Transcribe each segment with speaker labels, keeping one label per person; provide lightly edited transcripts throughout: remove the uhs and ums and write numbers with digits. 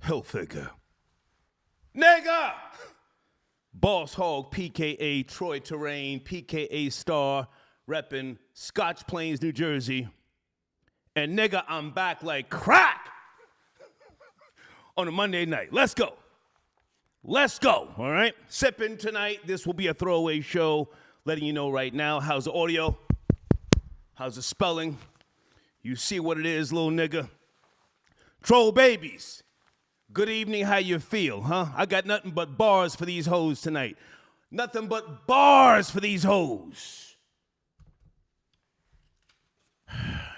Speaker 1: Hill figure. Nigga! Boss Hog, PKA Troy Terrain, PKA Star, reppin' Scotch Plains, New Jersey. And nigga, I'm back like crack on a Monday night. Let's go. Let's go, all right? Sipping tonight. This will be a throwaway show, letting you know right now. How's the audio? How's the spelling? You see what it is, little nigga. Troll babies. Good evening, how you feel, huh? I got nothing but bars for these hoes tonight. Nothing but bars for these hoes.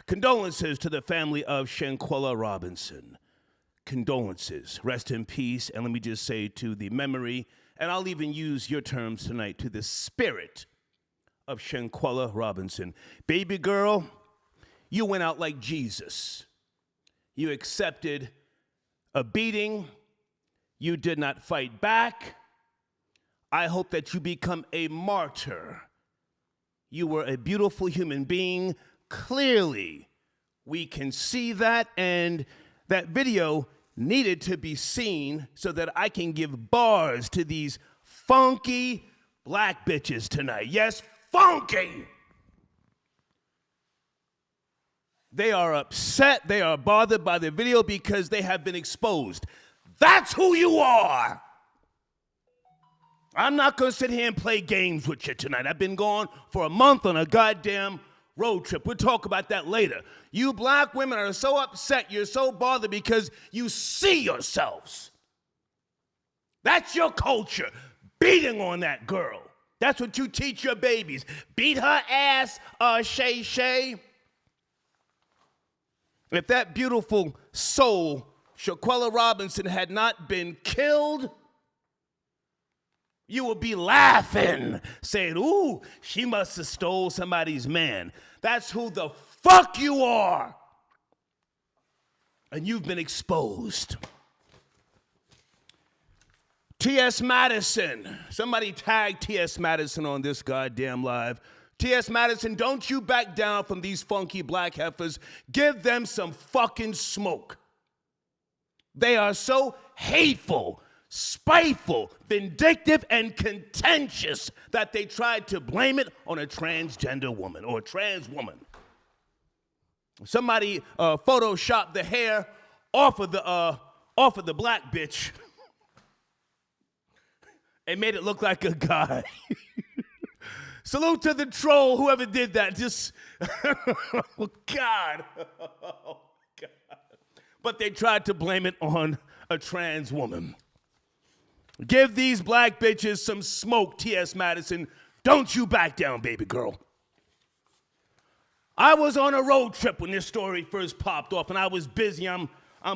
Speaker 1: Condolences to the family of Shanquella Robinson. Condolences. Rest in peace. And let me just say to the memory, and I'll even use your terms tonight, to the spirit of Shanquella Robinson. Baby girl, you went out like Jesus. You accepted a beating. You did not fight back. I hope that you become a martyr. You were a beautiful human being. Clearly, we can see that, and that video needed to be seen so that I can give bars to these funky black bitches tonight. Yes, funky! They are upset, they are bothered by the video because they have been exposed. That's who you are! I'm not gonna sit here and play games with you tonight. I've been gone for a month on a goddamn road trip. We'll talk about that later. You black women are so upset, you're so bothered because you see yourselves. That's your culture, beating on that girl. That's what you teach your babies. Beat her ass, Shay Shay. If that beautiful soul, Shanquella Robinson, had not been killed, you would be laughing, saying, ooh, she must have stole somebody's man. That's who the fuck you are. And you've been exposed. T.S. Madison. Somebody tag T.S. Madison on this goddamn live. T.S. Madison, don't you back down from these funky black heifers. Give them some fucking smoke. They are so hateful, spiteful, vindictive, and contentious that they tried to blame it on a transgender woman or a trans woman. Somebody photoshopped the hair off of the black bitch and made it look like a guy. Salute to the troll, whoever did that. Just, oh, God. Oh, God. But they tried to blame it on a trans woman. Give these black bitches some smoke, T.S. Madison. Don't you back down, baby girl. I was on a road trip when this story first popped off, and I was busy. I'm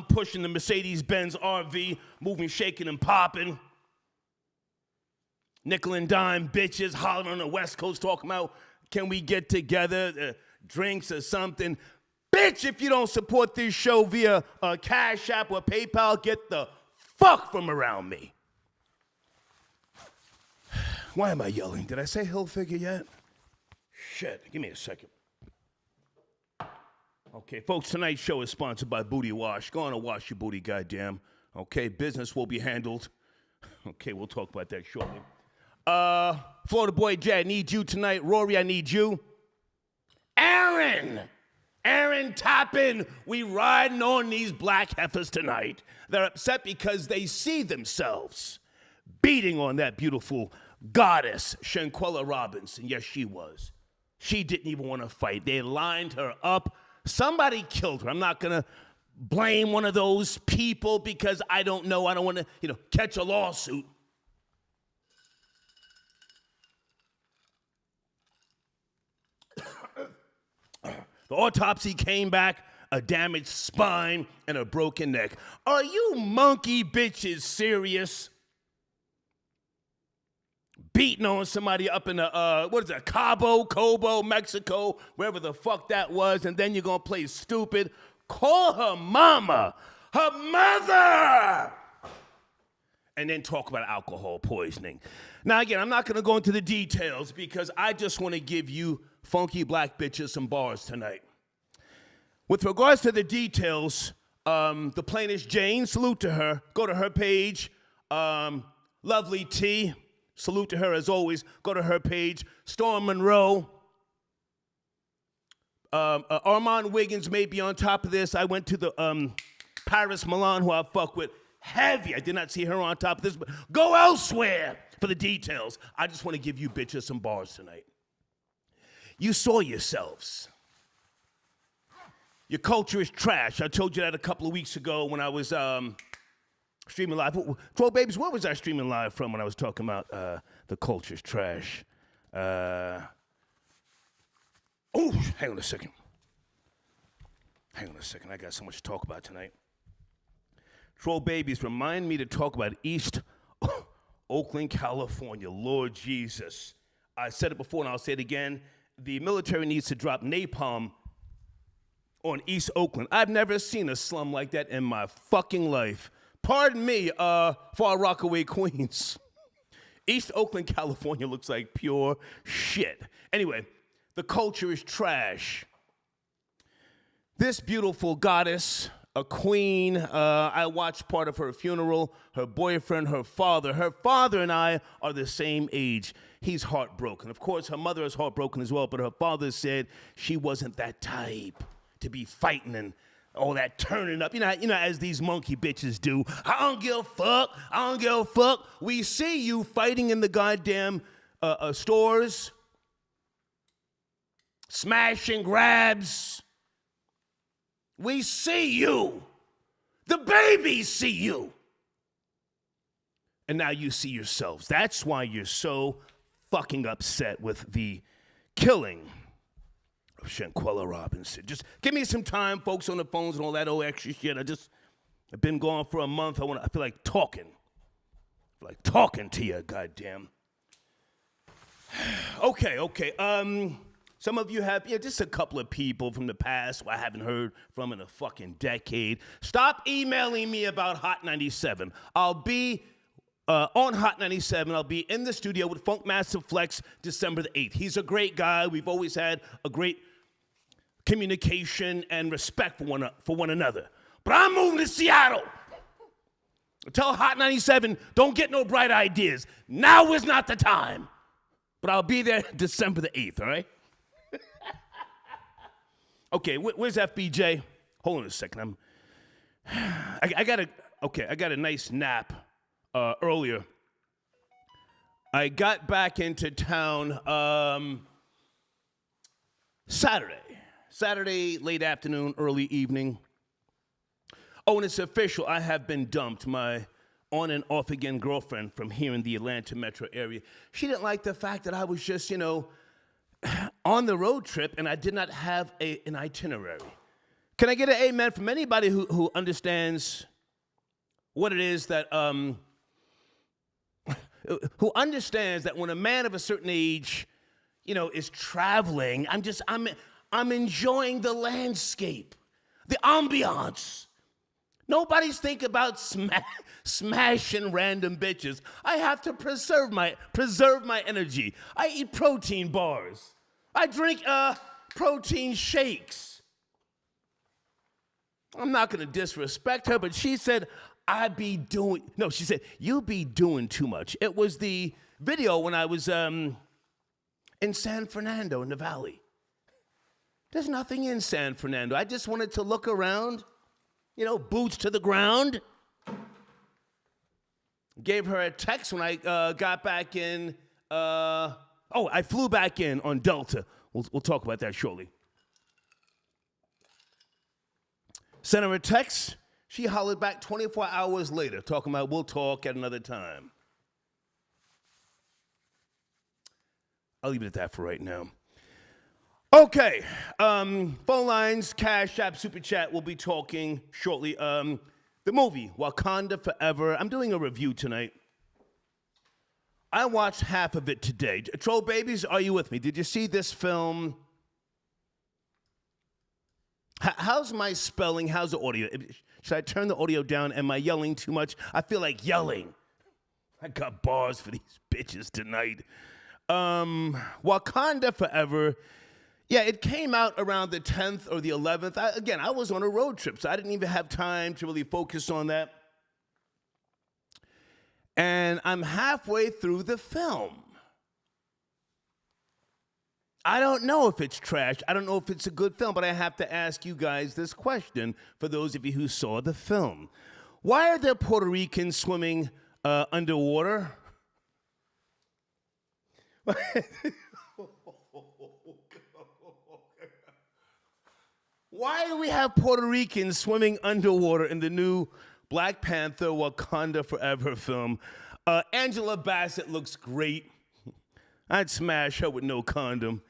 Speaker 1: pushing the Mercedes-Benz RV, moving, shaking, and popping. Nickel and dime bitches hollering on the West Coast talking about, can we get together, drinks or something. Bitch, if you don't support this show via Cash App or PayPal, get the fuck from around me. Why am I yelling? Did I say hill figure yet? Shit, give me a second. Okay, folks, tonight's show is sponsored by Booty Wash. Go on and wash your booty, goddamn. Okay, business will be handled. Okay, we'll talk about that shortly. Florida Boy Jay, I need you tonight. Rory, I need you. Aaron Toppin, we riding on these black heifers tonight. They're upset because they see themselves beating on that beautiful goddess, Shanquella Robinson. Yes, she was. She didn't even want to fight. They lined her up. Somebody killed her. I'm not going to blame one of those people because I don't know. I don't want to, catch a lawsuit. The autopsy came back, a damaged spine and a broken neck. Are you monkey bitches serious? Beating on somebody up in the, Cabo, Mexico, wherever the fuck that was, and then you're gonna play stupid. Call her mama, her mother, and then talk about alcohol poisoning. Now, again, I'm not gonna go into the details because I just wanna give you funky black bitches some bars tonight. With regards to the details, The plainest Jane, salute to her. Go to her page. Lovely T, salute to her as always. Go to her page. Storm Monroe. Armand Wiggins may be on top of this. I went to the Paris Milan, who I fuck with heavy. I did not see her on top of this, but go elsewhere for the details. I just want to give you bitches some bars tonight. You saw yourselves. Your culture is trash. I told you that a couple of weeks ago when I was streaming live. Troll Babies, where was I streaming live from when I was talking about the culture's trash? Oh, hang on a second. I got so much to talk about tonight. Troll Babies, remind me to talk about East Oakland, California. Lord Jesus. I said it before and I'll say it again. The military needs to drop napalm on East Oakland. I've never seen a slum like that in my fucking life. Pardon me, Far Rockaway, Queens. East Oakland, California looks like pure shit. Anyway, the culture is trash. This beautiful goddess, a queen, I watched part of her funeral, her boyfriend, her father and I are the same age. He's heartbroken. Of course, her mother is heartbroken as well, but her father said she wasn't that type to be fighting and all that turning up. You know, as these monkey bitches do. I don't give a fuck. We see you fighting in the goddamn stores, smashing grabs. We see you. The babies see you. And now you see yourselves. That's why you're so fucking upset with the killing of Shanquella Robinson. Just give me some time, folks on the phones and all that old extra shit. I've been gone for a month. I feel like talking. To you, goddamn. Okay. Some of you have, just a couple of people from the past who I haven't heard from in a fucking decade. Stop emailing me about Hot 97. I'll be on Hot 97. I'll be in the studio with Funkmaster Flex December the 8th. He's a great guy. We've always had a great communication and respect for one another. But I'm moving to Seattle. Tell Hot 97, don't get no bright ideas. Now is not the time. But I'll be there December the 8th, all right? Okay, where's FBJ? Hold on a second. I got a nice nap earlier. I got back into town Saturday, late afternoon, early evening. Oh, and it's official. I have been dumped. My on and off again girlfriend from here in the Atlanta metro area. She didn't like the fact that I was just, on the road trip and I did not have an itinerary. Can I get an amen from anybody who understands what it is that, who understands that when a man of a certain age, is traveling, I'm enjoying the landscape, the ambiance. Nobody's thinking about smashing random bitches. I have to preserve my energy. I eat protein bars. I drink protein shakes. I'm not going to disrespect her, but she said, she said, you be doing too much. It was the video when I was in San Fernando in the Valley. There's nothing in San Fernando. I just wanted to look around, boots to the ground. Gave her a text when I got back in. I flew back in on Delta. We'll talk about that shortly. Sent her a text. She hollered back 24 hours later, talking about we'll talk at another time. I'll leave it at that for right now. Okay, phone lines, Cash App, Super Chat, we'll be talking shortly. The movie, Wakanda Forever. I'm doing a review tonight. I watched half of it today. Troll Babies, are you with me? Did you see this film? How's my spelling? How's the audio? Should I turn the audio down? Am I yelling too much? I feel like yelling. I got bars for these bitches tonight. Wakanda Forever Yeah, it came out around the 10th or the 11th. I was on a road trip, so I didn't even have time to really focus on that. And I'm halfway through the film. I don't know if it's trash. I don't know if it's a good film, but I have to ask you guys this question for those of you who saw the film. Why are there Puerto Ricans swimming underwater? Why do we have Puerto Ricans swimming underwater in the new Black Panther Wakanda Forever film? Angela Bassett looks great. I'd smash her with no condom.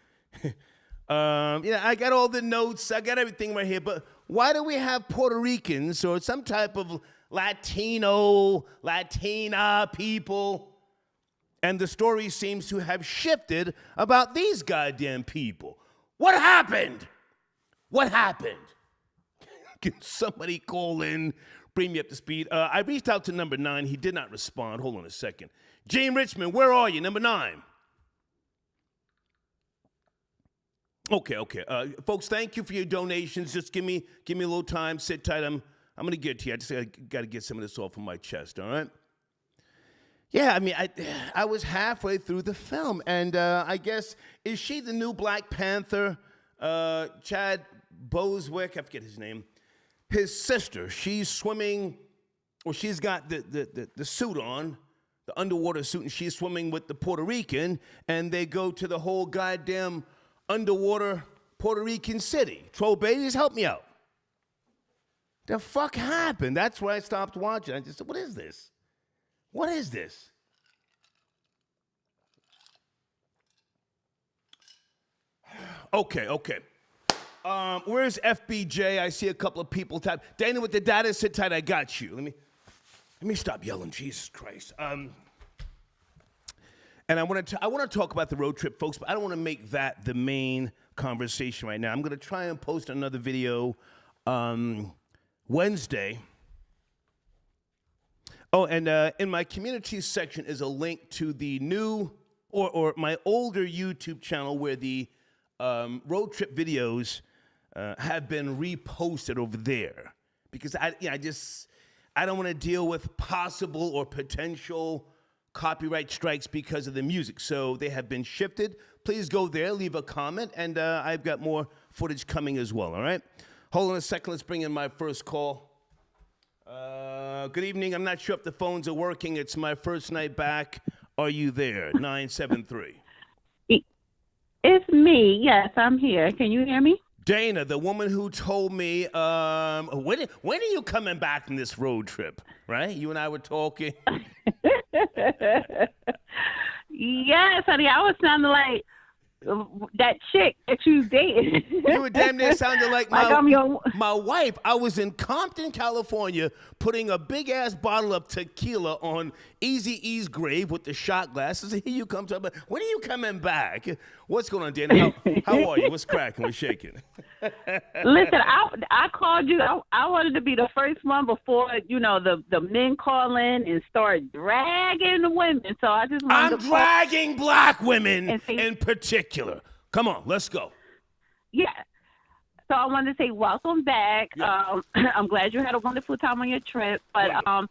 Speaker 1: I got all the notes. I got everything right here. But why do we have Puerto Ricans or some type of Latina people? And the story seems to have shifted about these goddamn people. What happened? What happened? Can somebody call in, bring me up to speed? I reached out to number 9. He did not respond. Hold on a second. Gene Richmond, where are you? Number 9. Okay. Folks, thank you for your donations. Just give me a little time. Sit tight. I'm going to get to you. I just got to get some of this off of my chest, all right? Yeah, I mean, I was halfway through the film, and I guess, is she the new Black Panther? Chad Boswick, I forget his name, his sister, she's swimming, or she's got the suit on, the underwater suit, and she's swimming with the Puerto Rican, and they go to the whole goddamn underwater Puerto Rican city. Troll babies, help me out. The fuck happened? That's where I stopped watching. I just said, what is this? What is this? Okay. Where's FBJ? I see a couple of people type. Dana with the data, sit tight. I got you. Let me stop yelling. Jesus Christ. And I want to talk about the road trip, folks, but I don't want to make that the main conversation right now. I'm going to try and post another video Wednesday. Oh, and in my community section is a link to the new or my older YouTube channel where the road trip videos have been reposted over there, because I don't want to deal with possible or potential copyright strikes because of the music. So they have been shifted. Please go there, leave a comment, and I've got more footage coming as well, all right? Hold on a second. Let's bring in my first call. Good evening. I'm not sure if the phones are working. It's my first night back. Are you there? 973.
Speaker 2: It's me. Yes, I'm here. Can you hear me?
Speaker 1: Dana, the woman who told me, when are you coming back from this road trip? Right? You and I were talking.
Speaker 2: Yes, honey. I was sounding like that chick that you dated.
Speaker 1: You were damn near sounding like my wife. I was in Compton, California, putting a big-ass bottle of tequila on Eazy-E's grave with the shot glasses. Here you come to, but when are you coming back? What's going on, Dana? How are you? What's cracking? What's shaking?
Speaker 2: Listen, I called you. I wanted to be the first one before, the men call in and start dragging the women. So I just wanted to
Speaker 1: dragging black women in particular. Come on, let's go.
Speaker 2: Yeah. So I wanted to say welcome back. Yeah. I'm glad you had a wonderful time on your trip. But, I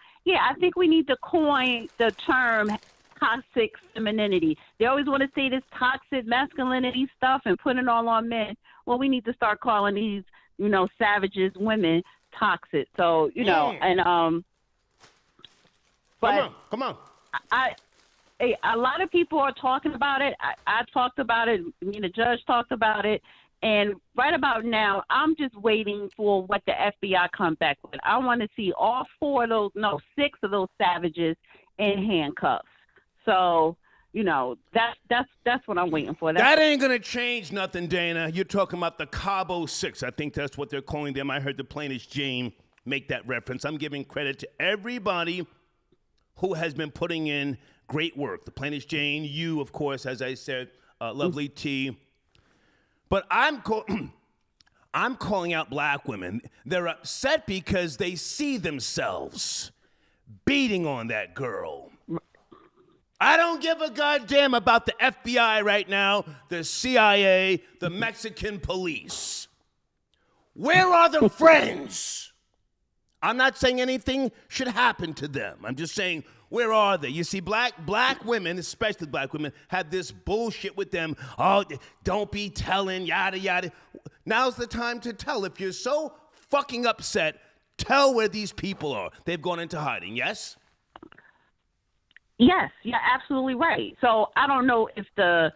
Speaker 2: think we need to coin the term toxic femininity. They always want to say this toxic masculinity stuff and put it all on men. Well, we need to start calling these, savages women toxic. So, but
Speaker 1: Come on.
Speaker 2: A lot of people are talking about it. I talked about it. The judge talked about it. And right about now, I'm just waiting for what the FBI come back with. I want to see all 6 of those savages in handcuffs. So, that's what I'm waiting for.
Speaker 1: That ain't going to change nothing, Dana. You're talking about the Cabo 6. I think that's what they're calling them. I heard the plaintiff Jane make that reference. I'm giving credit to everybody who has been putting in great work. The plaintiff Jane, you, of course, as I said, lovely T. But I'm calling out black women. They're upset because they see themselves beating on that girl. I don't give a goddamn about the FBI right now, the CIA, the Mexican police. Where are the friends? I'm not saying anything should happen to them. I'm just saying, where are they? You see, black women, especially black women, have this bullshit with them. Oh, don't be telling, yada, yada. Now's the time to tell. If you're so fucking upset, tell where these people are. They've gone into hiding, yes?
Speaker 2: Yes, you're absolutely right. So I don't know if the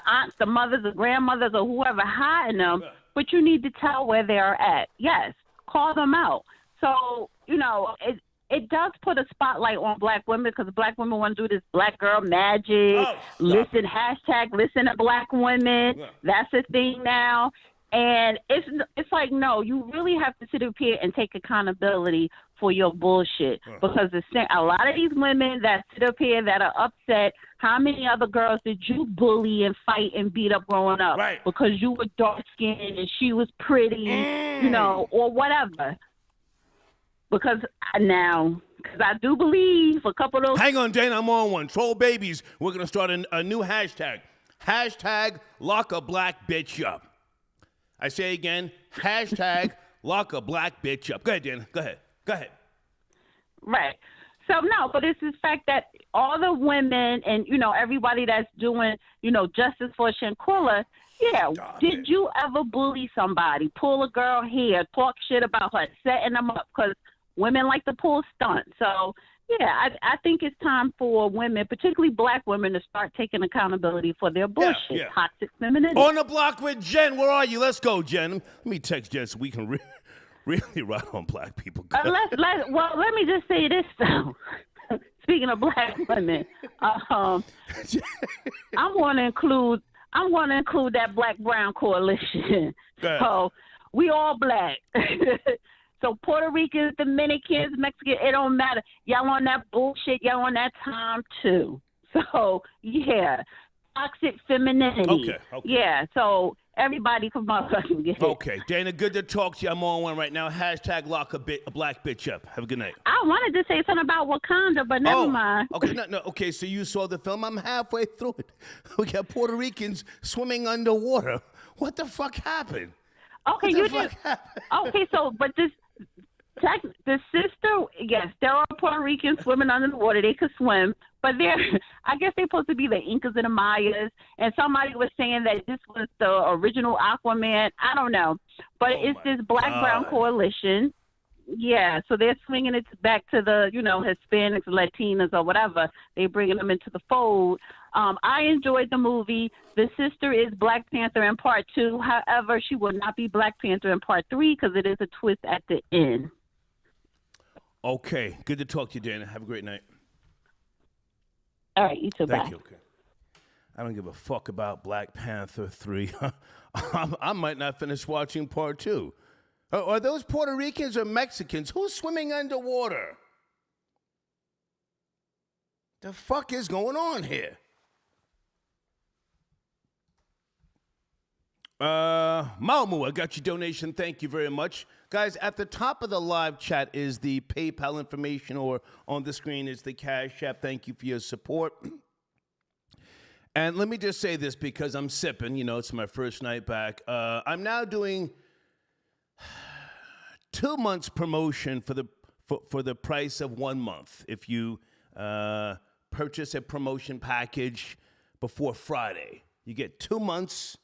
Speaker 2: aunts, the mothers, the grandmothers, or whoever hiding them, but you need to tell where they are at. Yes, call them out. So, it does put a spotlight on black women because black women want to do this black girl magic, listen to black women. Yeah. That's a thing now. And it's like, no, you really have to sit up here and take accountability for your bullshit. Because a lot of these women that sit up here that are upset, how many other girls did you bully and fight and beat up growing up? Right. Because you were dark-skinned and she was pretty, or whatever. Because I do believe a couple of those...
Speaker 1: Hang on, Dana, I'm on one. Troll babies, we're going to start a new hashtag. Hashtag lock a black bitch up. I say again, hashtag lock a black bitch up. Go ahead, Dana. Go ahead.
Speaker 2: Right. So, no, but it's the fact that all the women and, everybody that's doing, justice for Shanquella, did you ever bully somebody, pull a girl hair, talk shit about her, setting them up? Because women like to pull stunts. So, I think it's time for women, particularly black women, to start taking accountability for their bullshit, toxic femininity.
Speaker 1: On the block with Jen. Where are you? Let's go, Jen. Let me text Jen so we can really ride on black people.
Speaker 2: Let me just say this, though. Speaking of black women, I'm going to include that black-brown coalition. So we all black. So Puerto Ricans, Dominicans, Mexicans, it don't matter. Y'all on that bullshit. Y'all on that time, too. So, toxic femininity. Okay. Yeah, so everybody come on and get it.
Speaker 1: Okay, Dana, good to talk to you. I'm on one right now. Hashtag lock a black bitch up. Have a good night.
Speaker 2: I wanted to say something about Wakanda, but never mind.
Speaker 1: Okay, no. Okay, so you saw the film. I'm halfway through it. We got Puerto Ricans swimming underwater. What the fuck happened?
Speaker 2: Okay, you did. Okay, so, but the sister, yes, there are Puerto Ricans swimming under the water. They could swim, but I guess they're supposed to be the Incas and the Mayas. And somebody was saying that this was the original Aquaman. I don't know, but it's this black-brown coalition. Yeah, so they're swinging it back to the, Hispanics, Latinas, or whatever. They're bringing them into the fold. I enjoyed the movie. The sister is Black Panther in Part 2. However, she will not be Black Panther in Part 3 because it is a twist at the end.
Speaker 1: Okay. Good to talk to you, Dana. Have a great night.
Speaker 2: All right, you too.
Speaker 1: Thank
Speaker 2: bye.
Speaker 1: you. Okay. I don't give a fuck about Black Panther 3. I might not finish watching Part 2. Are those Puerto Ricans or Mexicans? Who's swimming underwater? The fuck is going on here? Malmu, I got your donation. Thank you very much. Guys, at the top of the live chat is the PayPal information, or on the screen is the Cash App. Thank you for your support. And let me just say this because I'm sipping. It's my first night back. I'm now doing 2 months promotion for the price of 1 month. If you purchase a promotion package before Friday, you get 2 months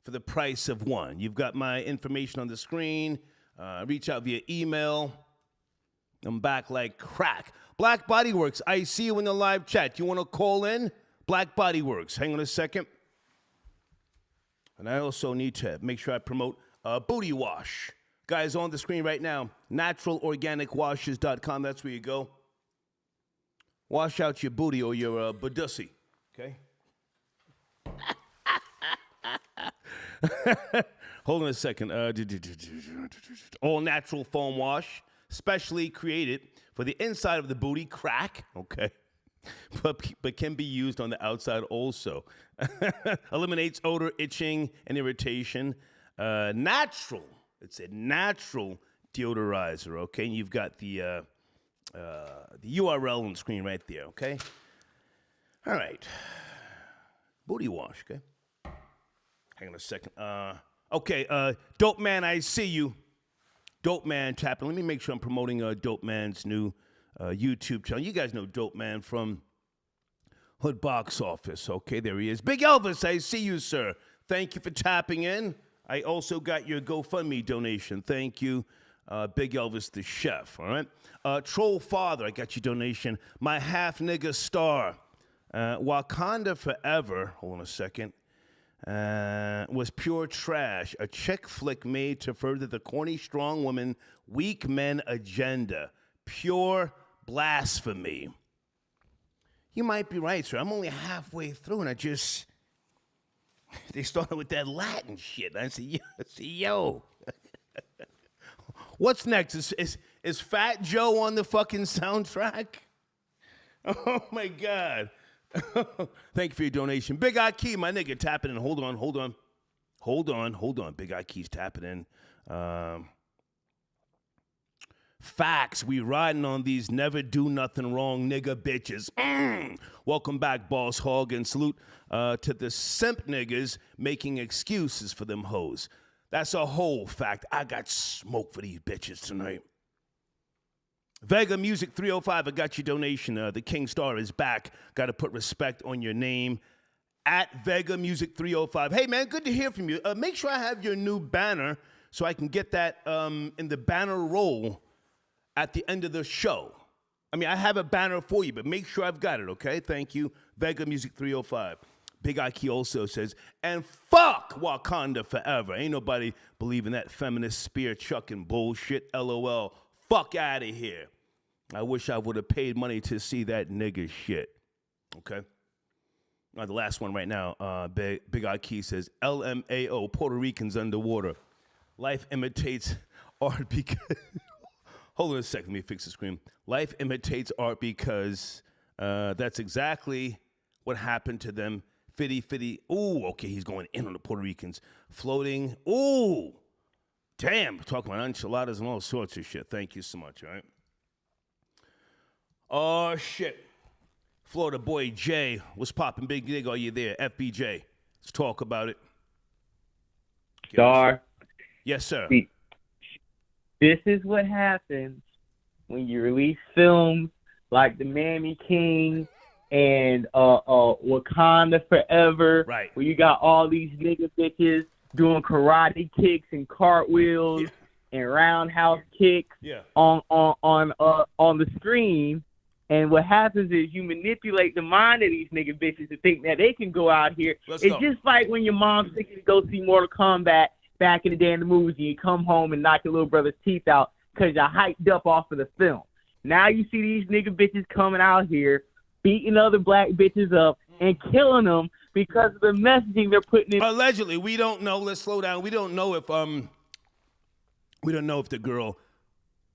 Speaker 1: for the price of one. You've got my information on the screen. Reach out via email. I'm back like crack. Black Body Works, I see you in the live chat. You want to call in? Black Body Works. Hang on a second. And I also need to make sure I promote Booty Wash. Guys, on the screen right now, naturalorganicwashes.com. That's where you go. Wash out your booty or your badussy, okay? Hold on a second. All natural foam wash, specially created for the inside of the booty crack, okay? But can be used on the outside also. Eliminates odor, itching, and irritation. Natural. It's a natural deodorizer, okay? And you've got the URL on the screen right there, okay? All right. Booty wash, okay? Hang on a second. Okay, Dope Man, I see you. Dope Man tapping. Let me make sure I'm promoting Dope Man's new YouTube channel. You guys know Dope Man from Hood Box Office. Okay, there he is. Big Elvis, I see you, sir. Thank you for tapping in. I also got your GoFundMe donation. Thank you, Big Elvis the chef. All right. Troll Father, I got your donation. My half nigga star. Wakanda Forever. Hold on a second. Was pure trash. A chick flick made to further the corny strong woman, weak men agenda. Pure blasphemy. You might be right, sir. I'm only halfway through, and they started with that Latin shit. I said, yo. What's next? Is Fat Joe on the fucking soundtrack? Oh, my God. Thank you for your donation. Big Eye Key, my nigga, tapping in. Hold on. Big Eye Key's tapping in. Facts. We riding on these never do nothing wrong nigga bitches. Welcome back, Boss Hog, and salute to the simp niggas making excuses for them hoes. That's a whole fact. I got smoke for these bitches tonight. Vega Music 305, I got your donation. The King Star is back. Got to put respect on your name. At Vega Music 305. Hey, man, good to hear from you. Make sure I have your new banner so I can get that in the banner roll at the end of the show. I mean, I have a banner for you, but make sure I've got it, okay? Thank you. Vega Music 305. Big Ike also says, and fuck Wakanda forever. Ain't nobody believing that feminist spear chucking bullshit. LOL. Fuck out of here. I wish I would have paid money to see that nigga shit. Okay? Now, the last one right now, Big Ike says, LMAO, Puerto Ricans underwater. Life imitates art because... Hold on a second, let me fix the screen. Life imitates art because that's exactly what happened to them. Fitty. Ooh, okay, he's going in on the Puerto Ricans. Floating. Ooh. Damn, talking about enchiladas and all sorts of shit. Thank you so much, all right? Oh, shit. Florida boy Jay, what's poppin'? Big Dig, are you there? FBJ, let's talk about it.
Speaker 3: Star.
Speaker 1: Yes, sir.
Speaker 3: This is what happens when you release films like The Mammy King and Wakanda Forever,
Speaker 1: right?
Speaker 3: Where you got all these nigga bitches doing karate kicks and cartwheels and roundhouse kicks on the screen. And what happens is you manipulate the mind of these nigga bitches to think that they can go out here. It's just like when your mom's thinking to go see Mortal Kombat back in the day in the movies, and you come home and knock your little brother's teeth out because you're hyped up off of the film. Now you see these nigga bitches coming out here, beating other black bitches up and killing them because of the messaging they're putting in.
Speaker 1: Allegedly, we don't know. Let's slow down. We don't know if the girl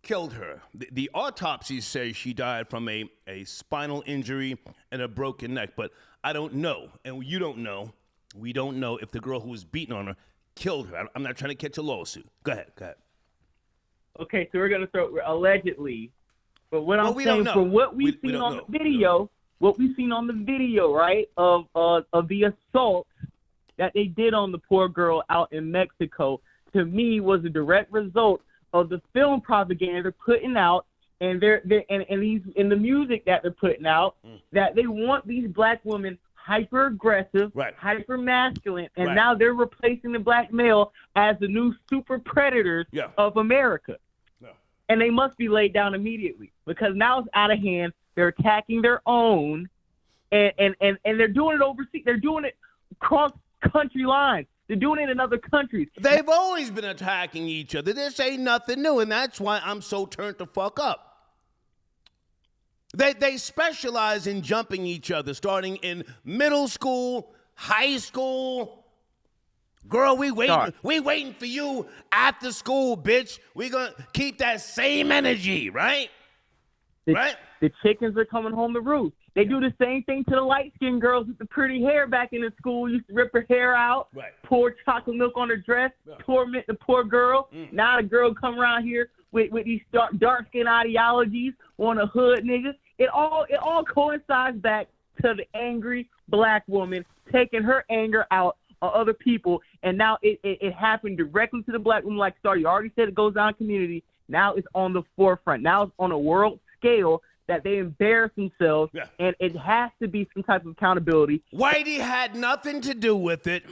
Speaker 1: killed her. The autopsy says she died from a spinal injury and a broken neck, but I don't know, and you don't know. We don't know if the girl who was beating on her killed her. I'm not trying to catch a lawsuit. Go ahead.
Speaker 3: Okay, so we're gonna throw allegedly, but what I'm saying from what we've seen on the video, right, of the assault that they did on the poor girl out in Mexico, to me was a direct result of the film propaganda they're putting out, and in the music that they're putting out, that they want these black women hyper aggressive, hyper masculine, and now they're replacing the black male as the new super predators of America. And they must be laid down immediately because now it's out of hand. They're attacking their own, and they're doing it overseas. They're doing it across country lines. They're doing it in other countries.
Speaker 1: They've always been attacking each other. This ain't nothing new, and that's why I'm so turned the fuck up. They specialize in jumping each other, starting in middle school, high school. Girl, we waiting for you after school, bitch. We gonna keep that same energy, right?
Speaker 3: The chickens are coming home to roost. They do the same thing to the light-skinned girls with the pretty hair back in the school. Used to rip her hair out, pour chocolate milk on her dress, torment the poor girl. Now the girl come around here with these dark-skin ideologies on a hood nigga. It all coincides back to the angry black woman, taking her anger out on other people, and now it happened directly to the black woman. Like Star, you already said, it goes down community. Now it's on the forefront. Now it's on a world scale that they embarrass themselves, and it has to be some type of accountability.
Speaker 1: Whitey had nothing to do with it.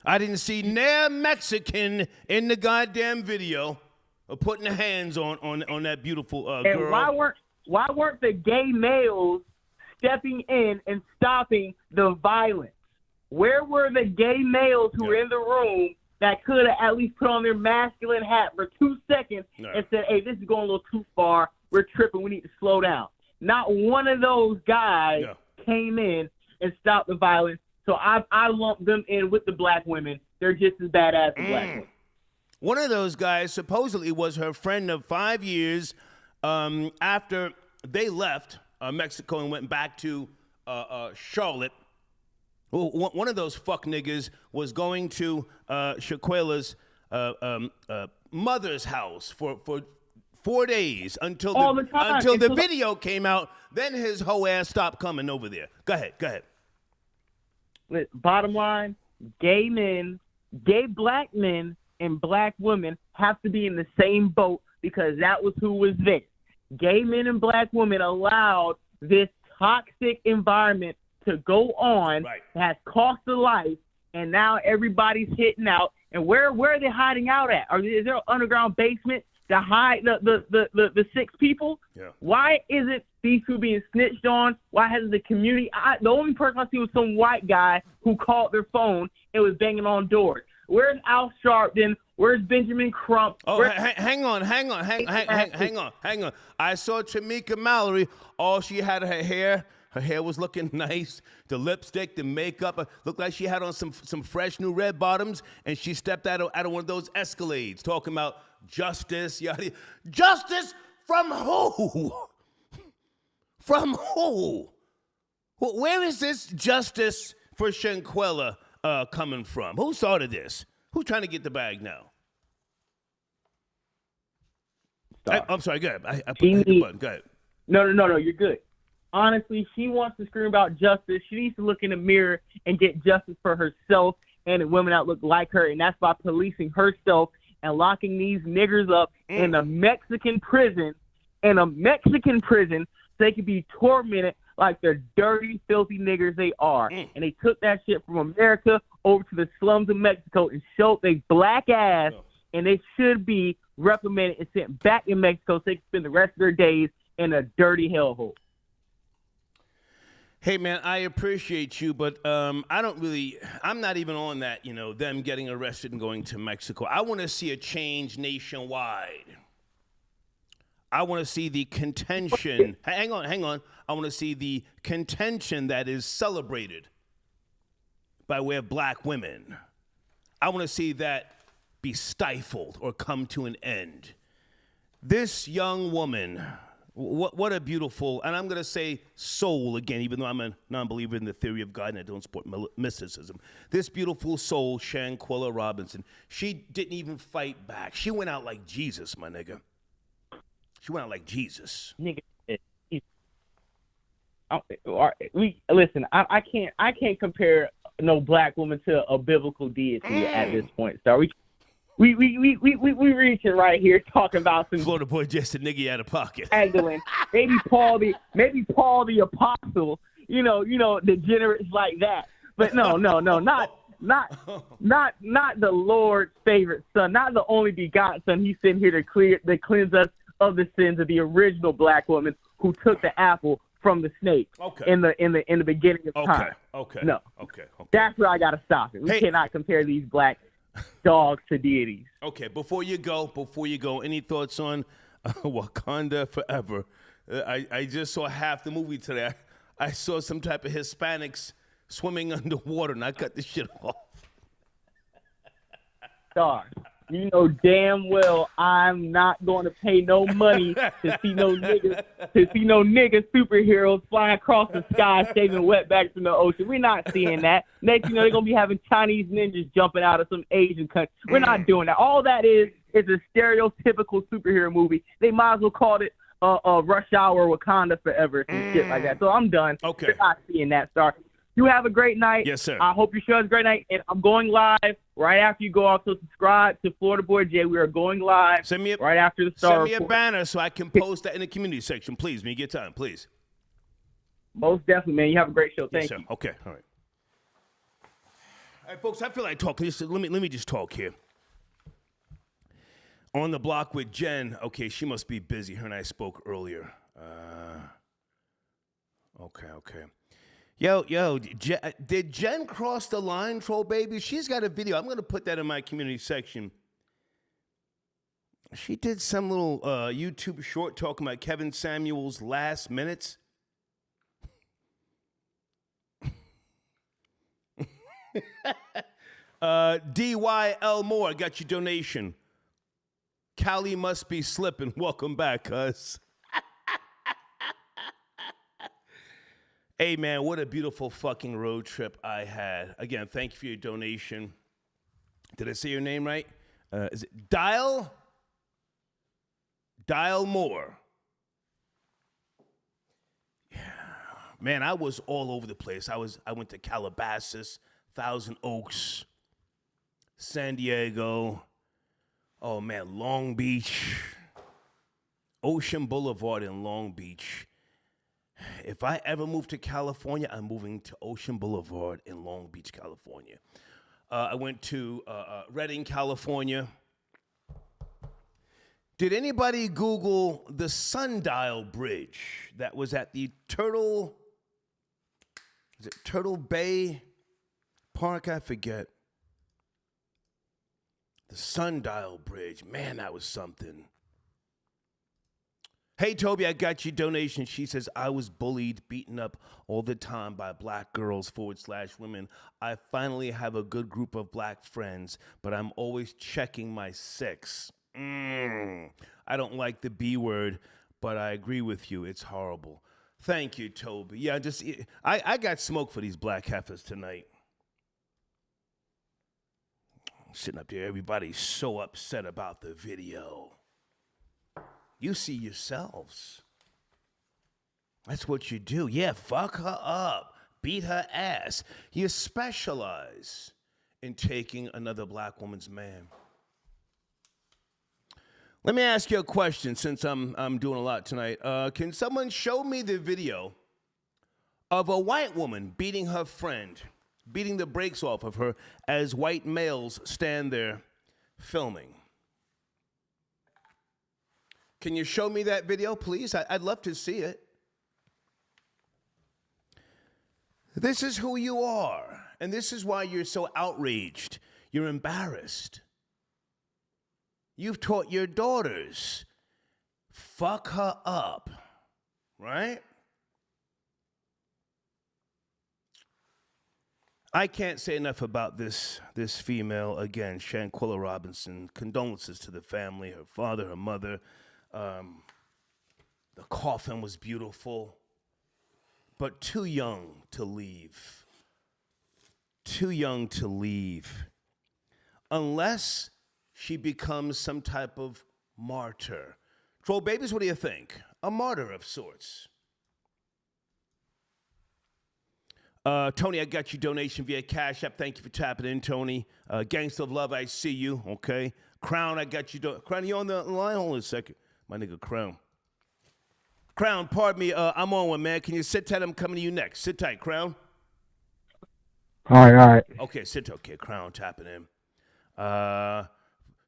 Speaker 1: I didn't see near Mexican in the goddamn video of putting their hands on that beautiful girl.
Speaker 3: And why weren't the gay males stepping in and stopping the violence? Where were the gay males who were in the room that could have at least put on their masculine hat for 2 seconds and said, hey, this is going a little too far. We're tripping. We need to slow down. Not one of those guys came in and stopped the violence. So I lumped them in with the black women. They're just as badass as black women.
Speaker 1: One of those guys supposedly was her friend of 5 years after they left Mexico and went back to Charlotte. Well, one of those fuck niggas was going to Shanquella's mother's house for 4 days until the video came out. Then his whole ass stopped coming over there. Go ahead.
Speaker 3: Bottom line, gay black men and black women have to be in the same boat because that was who was there. Gay men and black women allowed this toxic environment to go on, has cost a life, and now everybody's hitting out. And where are they hiding out at? Is there an underground basement to hide the 6 people? Yeah. Why isn't these people being snitched on? Why hasn't the community? The only person I see was some white guy who called their phone and was banging on doors. Where's Al Sharpton? Where's Benjamin Crump?
Speaker 1: Oh, hang on. I saw Tamika Mallory. All she had her hair. Her hair was looking nice. The lipstick, the makeup, looked like she had on some fresh new red bottoms, and she stepped out of one of those Escalades, talking about justice. Justice from who? From who? Where is this justice for Shanquella coming from? Who started this? Who's trying to get the bag now? I'm sorry, go ahead. I put the button. Go ahead.
Speaker 3: No, you're good. Honestly, she wants to scream about justice. She needs to look in the mirror and get justice for herself and the women that look like her, and that's by policing herself and locking these niggers up in a Mexican prison, so they could be tormented like the dirty, filthy niggers they are. And they took that shit from America over to the slums of Mexico and showed they black ass, and they should be reprimanded and sent back in Mexico so they can spend the rest of their days in a dirty hellhole.
Speaker 1: Hey, man, I appreciate you, but I'm not even on that, them getting arrested and going to Mexico. I want to see a change nationwide. I want to see the contention. Hang on. I want to see the contention that is celebrated by way of black women. I want to see that be stifled or come to an end. This young woman, what a beautiful, and I'm going to say soul again, even though I'm a non-believer in the theory of God and I don't support mysticism. This beautiful soul, Shanquella Robinson, she didn't even fight back. She went out like Jesus, my nigga. She went out like Jesus.
Speaker 3: Nigga, listen. I can't compare no black woman to a biblical deity at this point. So we reaching right here talking about some
Speaker 1: Florida boy just a nigga out of pocket.
Speaker 3: Handling. Maybe Paul the apostle. Degenerates like that. But no, not the Lord's favorite son, not the only begotten son. He's sitting here to cleanse us of the sins of the original black woman who took the apple from the snake in the beginning of time.
Speaker 1: Okay.
Speaker 3: That's where I gotta stop it. We cannot compare these black dogs to deities.
Speaker 1: Okay, before you go, any thoughts on Wakanda Forever? I just saw half the movie today. I saw some type of Hispanics swimming underwater, and I cut this shit off.
Speaker 3: Star, you know damn well I'm not going to pay no money to see no niggas superheroes flying across the sky saving wetbacks in the ocean. We're not seeing that. Next, they're gonna be having Chinese ninjas jumping out of some Asian country. We're not doing that. All that is a stereotypical superhero movie. They might as well call it Rush Hour Wakanda Forever, some shit like that. So I'm done.
Speaker 1: Okay.
Speaker 3: You're not seeing that star. You have a great night.
Speaker 1: Yes, sir.
Speaker 3: I hope your show has a great night. And I'm going live right after you go off. So subscribe to Florida Boy J. We are going live right after the star.
Speaker 1: Send me a banner so I can post that in the community section, please. When you get time, please.
Speaker 3: Most definitely, man. You have a great show. Thank you.
Speaker 1: Okay. All right. All right, folks. I feel like talking. Let me just talk here. On the block with Jen. Okay, she must be busy. Her and I spoke earlier. Okay. Yo, did Jen cross the line, troll baby? She's got a video. I'm going to put that in my community section. She did some little YouTube short talking about Kevin Samuel's last minutes. DYL Moore, got your donation. Callie must be slipping. Welcome back, cuz. Hey, man, what a beautiful fucking road trip I had. Again, thank you for your donation. Did I say your name right? Is it Dial Moore? Yeah. Man, I was all over the place. I went to Calabasas, Thousand Oaks, San Diego. Oh, man, Long Beach. Ocean Boulevard in Long Beach. If I ever move to California, I'm moving to Ocean Boulevard in Long Beach, California. I went to Redding, California. Did anybody Google the Sundial Bridge that was at the Turtle Bay Park? I forget. The Sundial Bridge. Man, that was something. Hey, Toby, I got your donation. She says, I was bullied, beaten up all the time by black girls / women. I finally have a good group of black friends, but I'm always checking my sex. I don't like the B word, but I agree with you. It's horrible. Thank you, Toby. Yeah, I got smoke for these black heifers tonight. Sitting up there, everybody's so upset about the video. You see yourselves. That's what you do. Yeah, fuck her up. Beat her ass. You specialize in taking another black woman's man. Let me ask you a question since I'm doing a lot tonight. Can someone show me the video of a white woman beating her friend, beating the brakes off of her as white males stand there filming? Can you show me that video, please? I'd love to see it. This is who you are, and this is why you're so outraged. You're embarrassed. You've taught your daughters, fuck her up, right? I can't say enough about this female. Again, Shanquella Robinson. Condolences to the family, her father, her mother. The coffin was beautiful, but too young to leave. Too young to leave. Unless she becomes some type of martyr. Troll babies, what do you think? A martyr of sorts. Tony, I got your donation via Cash App. Thank you for tapping in, Tony. Gangsta of Love, I see you, okay? Crown, I got you. Crown, you on the line? Hold on a second. My nigga Crown. Crown, pardon me. I'm on one, man. Can you sit tight? I'm coming to you next. Sit tight, Crown.
Speaker 3: All right.
Speaker 1: Okay, sit. Okay, Crown tapping in.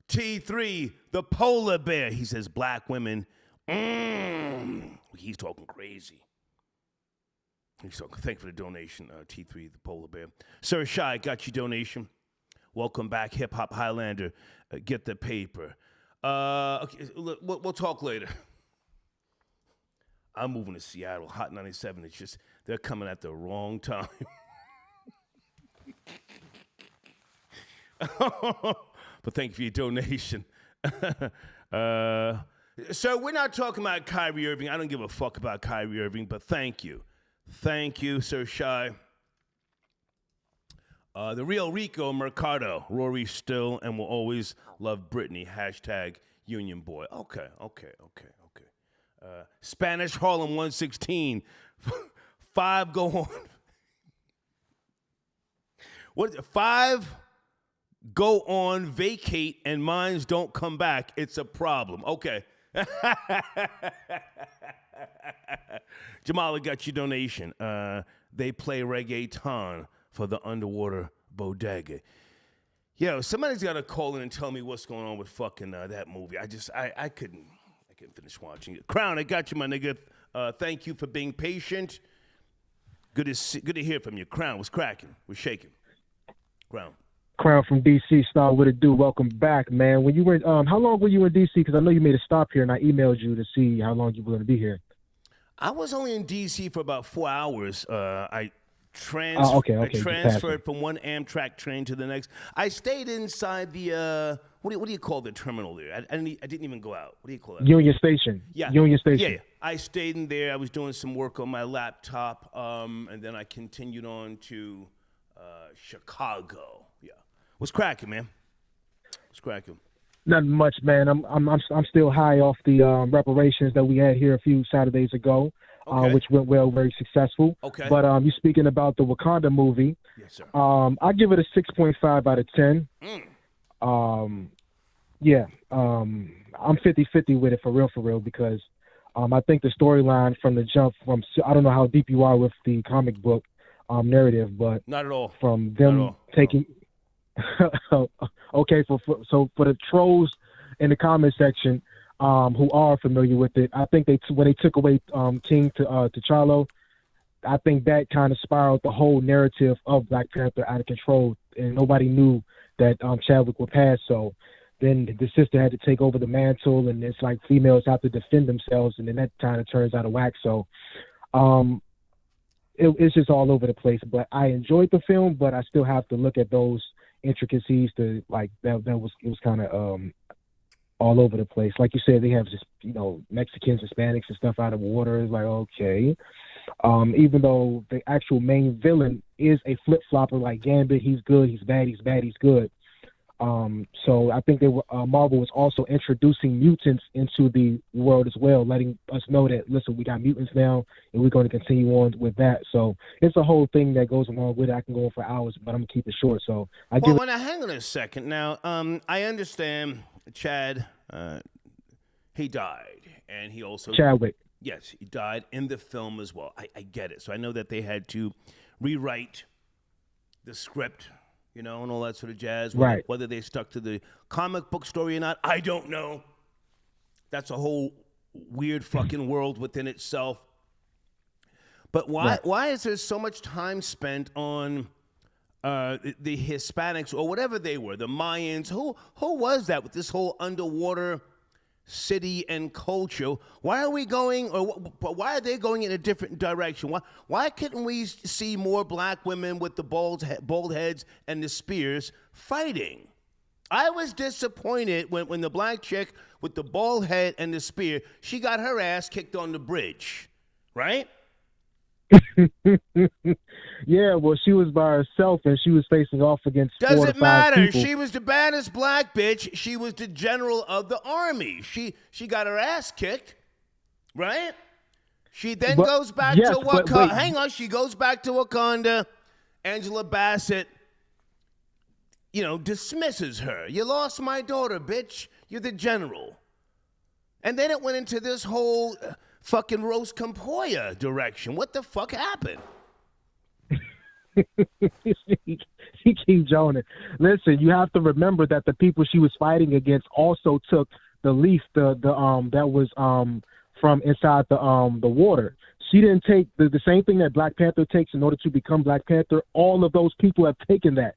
Speaker 1: T3, the polar bear. He says black women. He's talking crazy. Thank you for the donation, T3, the polar bear. Sir Shy, got your donation. Welcome back, Hip Hop Highlander. Get the paper. Okay, we'll talk later. I'm moving to Seattle. Hot 97. It's just they're coming at the wrong time. But thank you for your donation. So we're not talking about Kyrie Irving. I don't give a fuck about Kyrie Irving, but thank you. Thank you, Sir Shy. The real Rico Mercado. Rory still and will always love Britney. # Union Boy. Okay. Spanish Harlem 116. 5 go on. What? 5 go on vacate and mines don't come back. It's a problem. Okay. Jamal, I got your donation. They play reggaeton for the underwater bodega. Yo, somebody's got to call in and tell me what's going on with fucking that movie. I couldn't finish watching it. Crown, I got you, my nigga. Thank you for being patient. Good to hear from you. Crown, what's cracking? We're shaking. Crown
Speaker 4: from DC, Star, what it do? Welcome back, man. When you were, how long were you in DC? Because I know you made a stop here, and I emailed you to see how long you were going to be here.
Speaker 1: I was only in DC for about 4 hours. I transferred from one Amtrak train to the next. I stayed inside the what do you call the terminal there? I didn't even go out. What do you call that?
Speaker 4: Union Station.
Speaker 1: Yeah.
Speaker 4: Union Station.
Speaker 1: Yeah. I stayed in there. I was doing some work on my laptop, and then I continued on to Chicago. Yeah. What's cracking, man? What's cracking?
Speaker 4: Not much, man. I'm still high off the reparations that we had here a few Saturdays ago, which went well, very successful.
Speaker 1: Okay.
Speaker 4: But you speaking about the Wakanda movie?
Speaker 1: Yes, sir.
Speaker 4: I give it a 6.5 out of 10. Yeah. I'm 50-50 with it for real, because I think the storyline from the jump I don't know how deep you are with the comic book narrative, but
Speaker 1: not at all.
Speaker 4: From them taking. Okay, for the trolls in the comment section who are familiar with it, I think when they took away King T'Challa, I think that kind of spiraled the whole narrative of Black Panther out of control, and nobody knew that Chadwick would pass. So then the sister had to take over the mantle, and it's like females have to defend themselves, and then that kind of turns out of whack. So it's just all over the place. But I enjoyed the film, but I still have to look at those intricacies to like it was kind of all over the place. Like you said, they have just Mexicans, Hispanics, and stuff out of water. It's like, okay, even though the actual main villain is a flip flopper like Gambit, he's good, he's bad, he's bad, he's good. So I think Marvel was also introducing mutants into the world as well, letting us know that, listen, we got mutants now, and we're going to continue on with that. So it's a whole thing that goes along with it. I can go on for hours, but I'm going to keep it short. So
Speaker 1: now hang on a second. Now, I understand Chad, he died, and he also...
Speaker 4: Chadwick.
Speaker 1: Yes, he died in the film as well. I get it. So I know that they had to rewrite the script, and all that sort of jazz.
Speaker 4: Right.
Speaker 1: Whether they stuck to the comic book story or not, I don't know. That's a whole weird fucking world within itself. But why is there so much time spent on the Hispanics or whatever they were, the Mayans? Who was that with this whole underwater city and culture? Why are they going in a different direction? Why couldn't we see more black women with the bald heads and the spears fighting? I was disappointed when the black chick with the bald head and the spear, she got her ass kicked on the bridge, right?
Speaker 4: Yeah, well, she was by herself and she was facing off against 4 to 5
Speaker 1: Doesn't matter.
Speaker 4: people.
Speaker 1: She was the baddest black bitch. She was the general of the army. She got her ass kicked, right? She then goes back to Wakanda. Hang on, she goes back to Wakanda. Angela Bassett, dismisses her. You lost my daughter, bitch. You're the general. And then it went into this whole fucking Rose Campoya direction. What the fuck happened?
Speaker 4: He keeps joning. Listen, you have to remember that the people she was fighting against also took the leaf, that was from inside the water. She didn't take the same thing that Black Panther takes in order to become Black Panther. All of those people have taken that.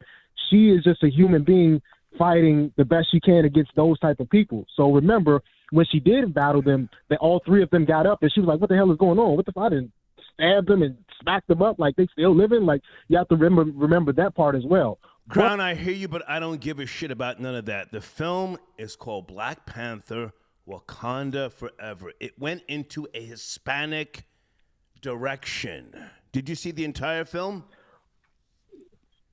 Speaker 4: She is just a human being fighting the best she can against those type of people. So remember, when she did battle them, that all 3 of them got up, and she was like, "What the hell is going on? What the fuck?" I didn't stab them and smack them up like they still living. Like, you have to remember that part as well.
Speaker 1: Crown, I hear you, but I don't give a shit about none of that. The film is called Black Panther: Wakanda Forever. It went into a Hispanic direction. Did you see the entire film?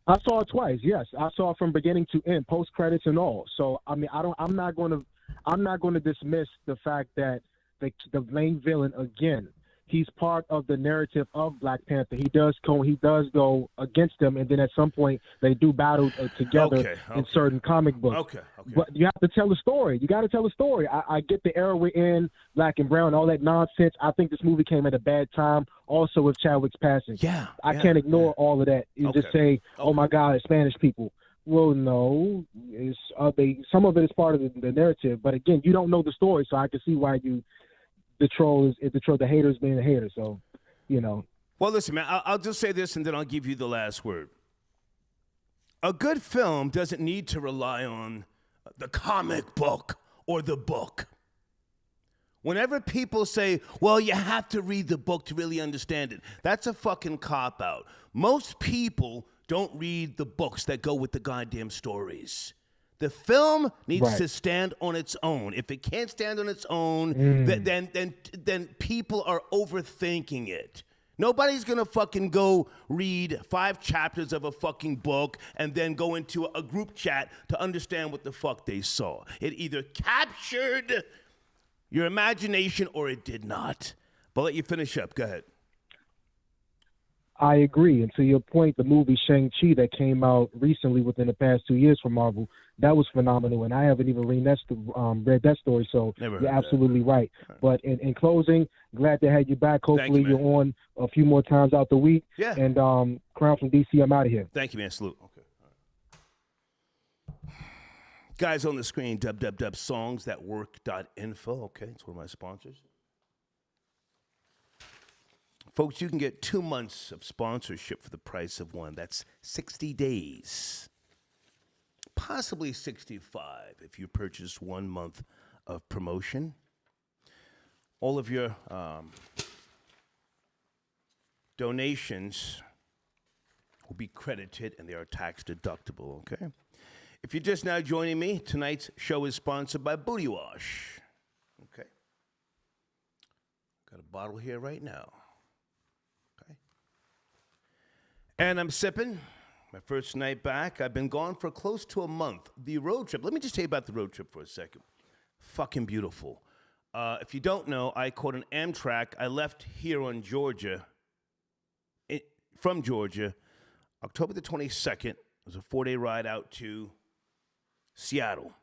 Speaker 4: I saw it twice. Yes, I saw it from beginning to end, post credits and all. So I mean, I'm not going to dismiss the fact that the main villain again. He's part of the narrative of Black Panther. He does go against them, and then at some point they do battle together in certain comic books.
Speaker 1: Okay.
Speaker 4: But you have to tell a story. You got to tell a story. I get the era we're in, black and brown, all that nonsense. I think this movie came at a bad time. Also with Chadwick's passing. I can't ignore all of that. You just say, "Oh my God, it's Spanish people." Well, no, some of it is part of the narrative. But again, you don't know the story, so I can see why the haters being a hater. So,
Speaker 1: Well, listen, man, I'll just say this and then I'll give you the last word. A good film doesn't need to rely on the comic book or the book. Whenever people say, well, you have to read the book to really understand it, that's a fucking cop-out. Most people don't read the books that go with the goddamn stories. The film needs to stand on its own. If it can't stand on its own, then people are overthinking it. Nobody's gonna fucking go read 5 chapters of a fucking book and then go into a group chat to understand what the fuck they saw. It either captured your imagination or it did not. But I'll let you finish up. Go ahead.
Speaker 4: I agree. And to your point, the movie Shang-Chi that came out recently within the past 2 years from Marvel, that was phenomenal. And I haven't even read that story, so you're absolutely right. But in closing, glad to have you back. Hopefully you're on a few more times out the week.
Speaker 1: Yeah.
Speaker 4: And Crown from DC, I'm out of here.
Speaker 1: Thank you, man. Salute. Okay. All right. Guys on the screen, www.songsthatwork.info. Okay, it's one of my sponsors. Folks, you can get 2 months of sponsorship for the price of one. That's 60 days. Possibly 65 if you purchase 1 month of promotion. All of your donations will be credited and they are tax deductible, okay? If you're just now joining me, tonight's show is sponsored by Booty Wash. Okay. Got a bottle here right now. And I'm sipping. My first night back. I've been gone for close to a month. The road trip. Let me just tell you about the road trip for a second. Fucking beautiful. If you don't know, I caught an Amtrak. I left here on Georgia, from Georgia, October the 22nd. It was a 4-day ride out to Seattle.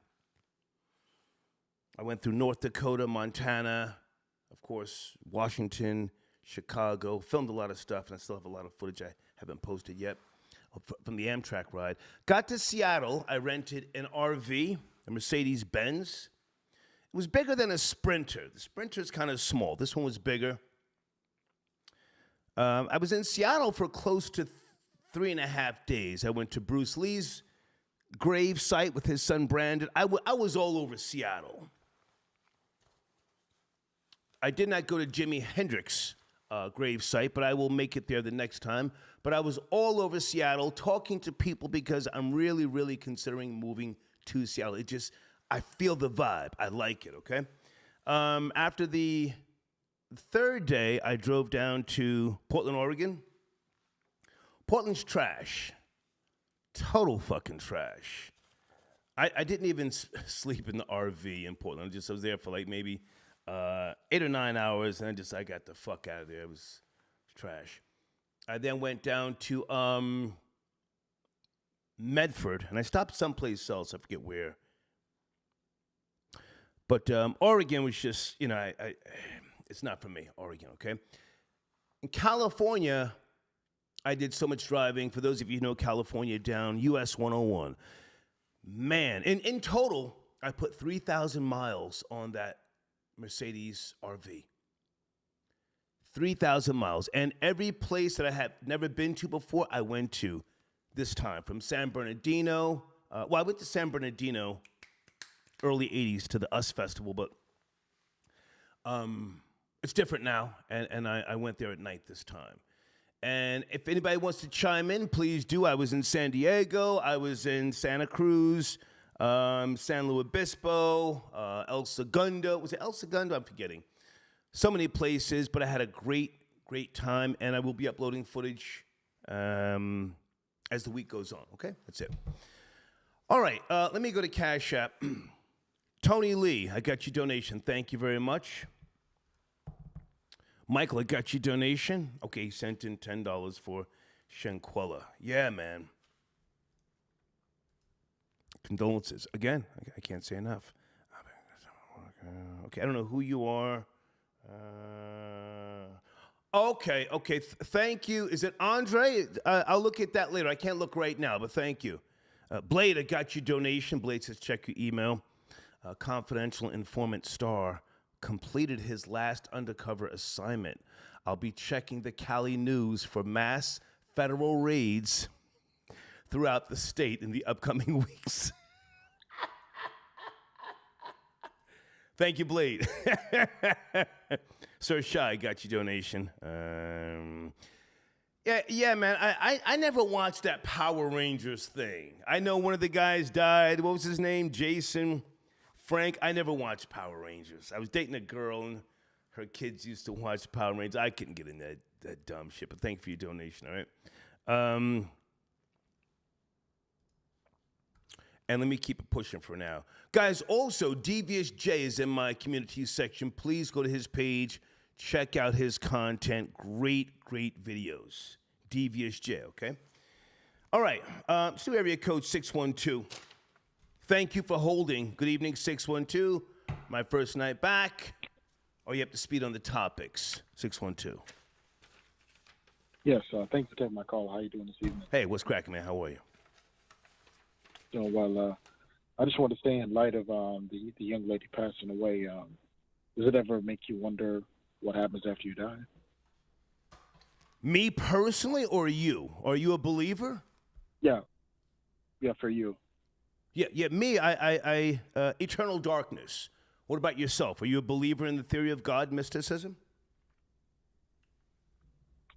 Speaker 1: I went through North Dakota, Montana, of course, Washington, Chicago. Filmed a lot of stuff, and I still have a lot of footage I haven't posted yet from the Amtrak ride. Got to Seattle. I rented an RV, a Mercedes-Benz. It was bigger than a Sprinter. The Sprinter is kind of small. This one was bigger. I was in Seattle for close to 3.5 days. I went to Bruce Lee's grave site with his son Brandon. I was all over Seattle. I did not go to Jimi Hendrix grave site, but I will make it there the next time. But I was all over Seattle talking to people because I'm really, really considering moving to Seattle. I feel the vibe. I like it, okay? After the 3rd day, I drove down to Portland, Oregon. Portland's trash. Total fucking trash. I didn't even sleep in the RV in Portland. I was there for like maybe 8 or 9 hours, and I got the fuck out of there. It was trash. I then went down to Medford, and I stopped someplace else. I forget where. But Oregon was just, it's not for me, Oregon, okay? In California, I did so much driving. For those of you who know California, down US 101. Man, in total, I put 3,000 miles on that Mercedes RV. 3,000 miles. And every place that I had never been to before, I went to this time. From San Bernardino. I went to San Bernardino early 80s to the US Festival, but it's different now. And I went there at night this time. And if anybody wants to chime in, please do. I was in San Diego. I was in Santa Cruz, San Luis Obispo, El Segundo. Was it El Segundo? I'm forgetting. So many places, but I had a great, great time, and I will be uploading footage as the week goes on, okay? That's it. All right, let me go to Cash App. Tony Lee, I got your donation. Thank you very much. Michael, I got your donation. Okay, he sent in $10 for Shanquella. Yeah, man. Condolences. Again, I can't say enough. Okay, I don't know who you are. Okay. Thank you. Is it Andre? I'll look at that later. I can't look right now, but thank you. Blade, I got your donation. Blade says, check your email. Confidential informant Star completed his last undercover assignment. I'll be checking the Cali news for mass federal raids throughout the state in the upcoming weeks. Thank you, Blade. Sir Shy, got your donation. Yeah, man. I never watched that Power Rangers thing. I know one of the guys died. What was his name? Jason, Frank. I never watched Power Rangers. I was dating a girl, and her kids used to watch Power Rangers. I couldn't get in that dumb shit, but thank you for your donation, all right? And let me keep it pushing for now. Guys, also, Devious J is in my community section. Please go to his page. Check out his content. Great videos. Devious J, okay? All right. Stu area code 612. Thank you for holding. Good evening, 612. My first night back. Are you up to speed on the topics? 612.
Speaker 5: Yes, thanks for taking my call. How you doing this evening?
Speaker 1: Hey, what's cracking, man? How are you?
Speaker 5: Doing well. I just want to say, in light of the young lady passing away, does it ever make you wonder what happens after you die?
Speaker 1: Me personally, or you? Are you a believer?
Speaker 5: Yeah, for you.
Speaker 1: Yeah. Me, I eternal darkness. What about yourself? Are you a believer in the theory of God, mysticism?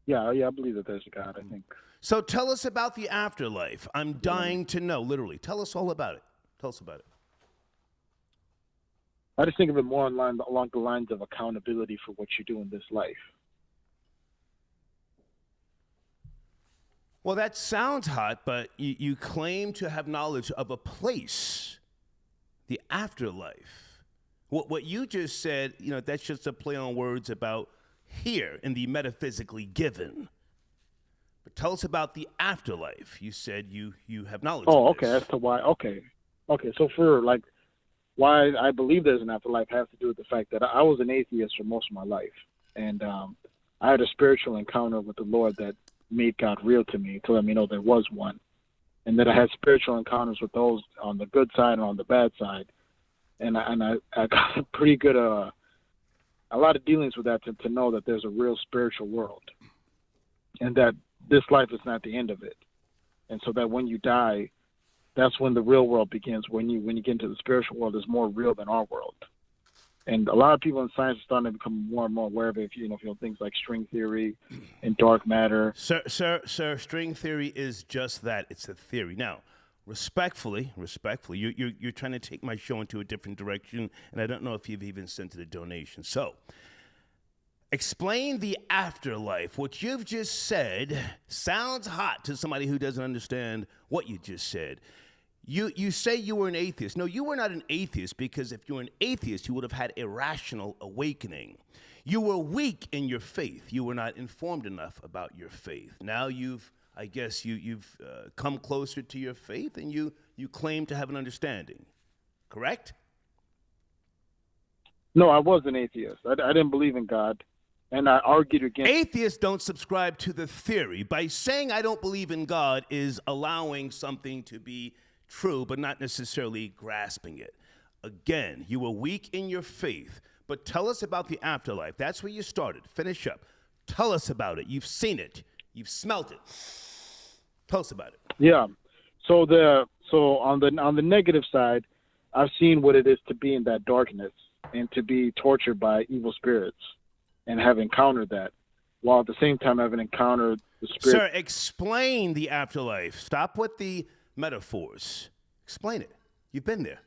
Speaker 5: Yeah, I believe that there's a God, I think.
Speaker 1: So tell us about the afterlife. I'm dying to know, literally. Tell us all about it. Tell us about it.
Speaker 5: I just think of it more along the lines of accountability for what you do in this life.
Speaker 1: Well, that sounds hot, but you claim to have knowledge of a place, the afterlife. What you just said, that's just a play on words about here in the metaphysically given. But tell us about the afterlife. You said you have knowledge of
Speaker 5: okay.
Speaker 1: this.
Speaker 5: As to why. Okay. So for why I believe there's an afterlife has to do with the fact that I was an atheist for most of my life, and I had a spiritual encounter with the Lord that made God real to me, to let me know there was one, and that I had spiritual encounters with those on the good side and on the bad side, and I got a pretty good a lot of dealings with that to know that there's a real spiritual world, and that this life is not the end of it, and so that when you die, that's when the real world begins. When you get into the spiritual world, is more real than our world. And a lot of people in science are starting to become more and more aware of it. If you know things like string theory and dark matter.
Speaker 1: Sir, string theory is just that. It's a theory. Now, respectfully, you're trying to take my show into a different direction, and I don't know if you've even sent it a donation. So, explain the afterlife. What you've just said sounds hot to somebody who doesn't understand what you just said. You say you were an atheist. No, you were not an atheist, because if you were an atheist, you would have had a rational awakening. You were weak in your faith. You were not informed enough about your faith. Now you've come closer to your faith, and you claim to have an understanding. Correct?
Speaker 5: No, I was an atheist. I didn't believe in God, and I argued against.
Speaker 1: Atheists don't subscribe to the theory. By saying I don't believe in God is allowing something to be true, but not necessarily grasping it. Again, you were weak in your faith, but tell us about the afterlife. That's where you started. Finish up. Tell us about it. You've seen it. You've smelt it. Tell us about it.
Speaker 5: Yeah. So on the negative side, I've seen what it is to be in that darkness and to be tortured by evil spirits, and have encountered that, while at the same time having encountered the spirit.
Speaker 1: Sir, explain the afterlife. Stop with the metaphors. Explain it. You've been there.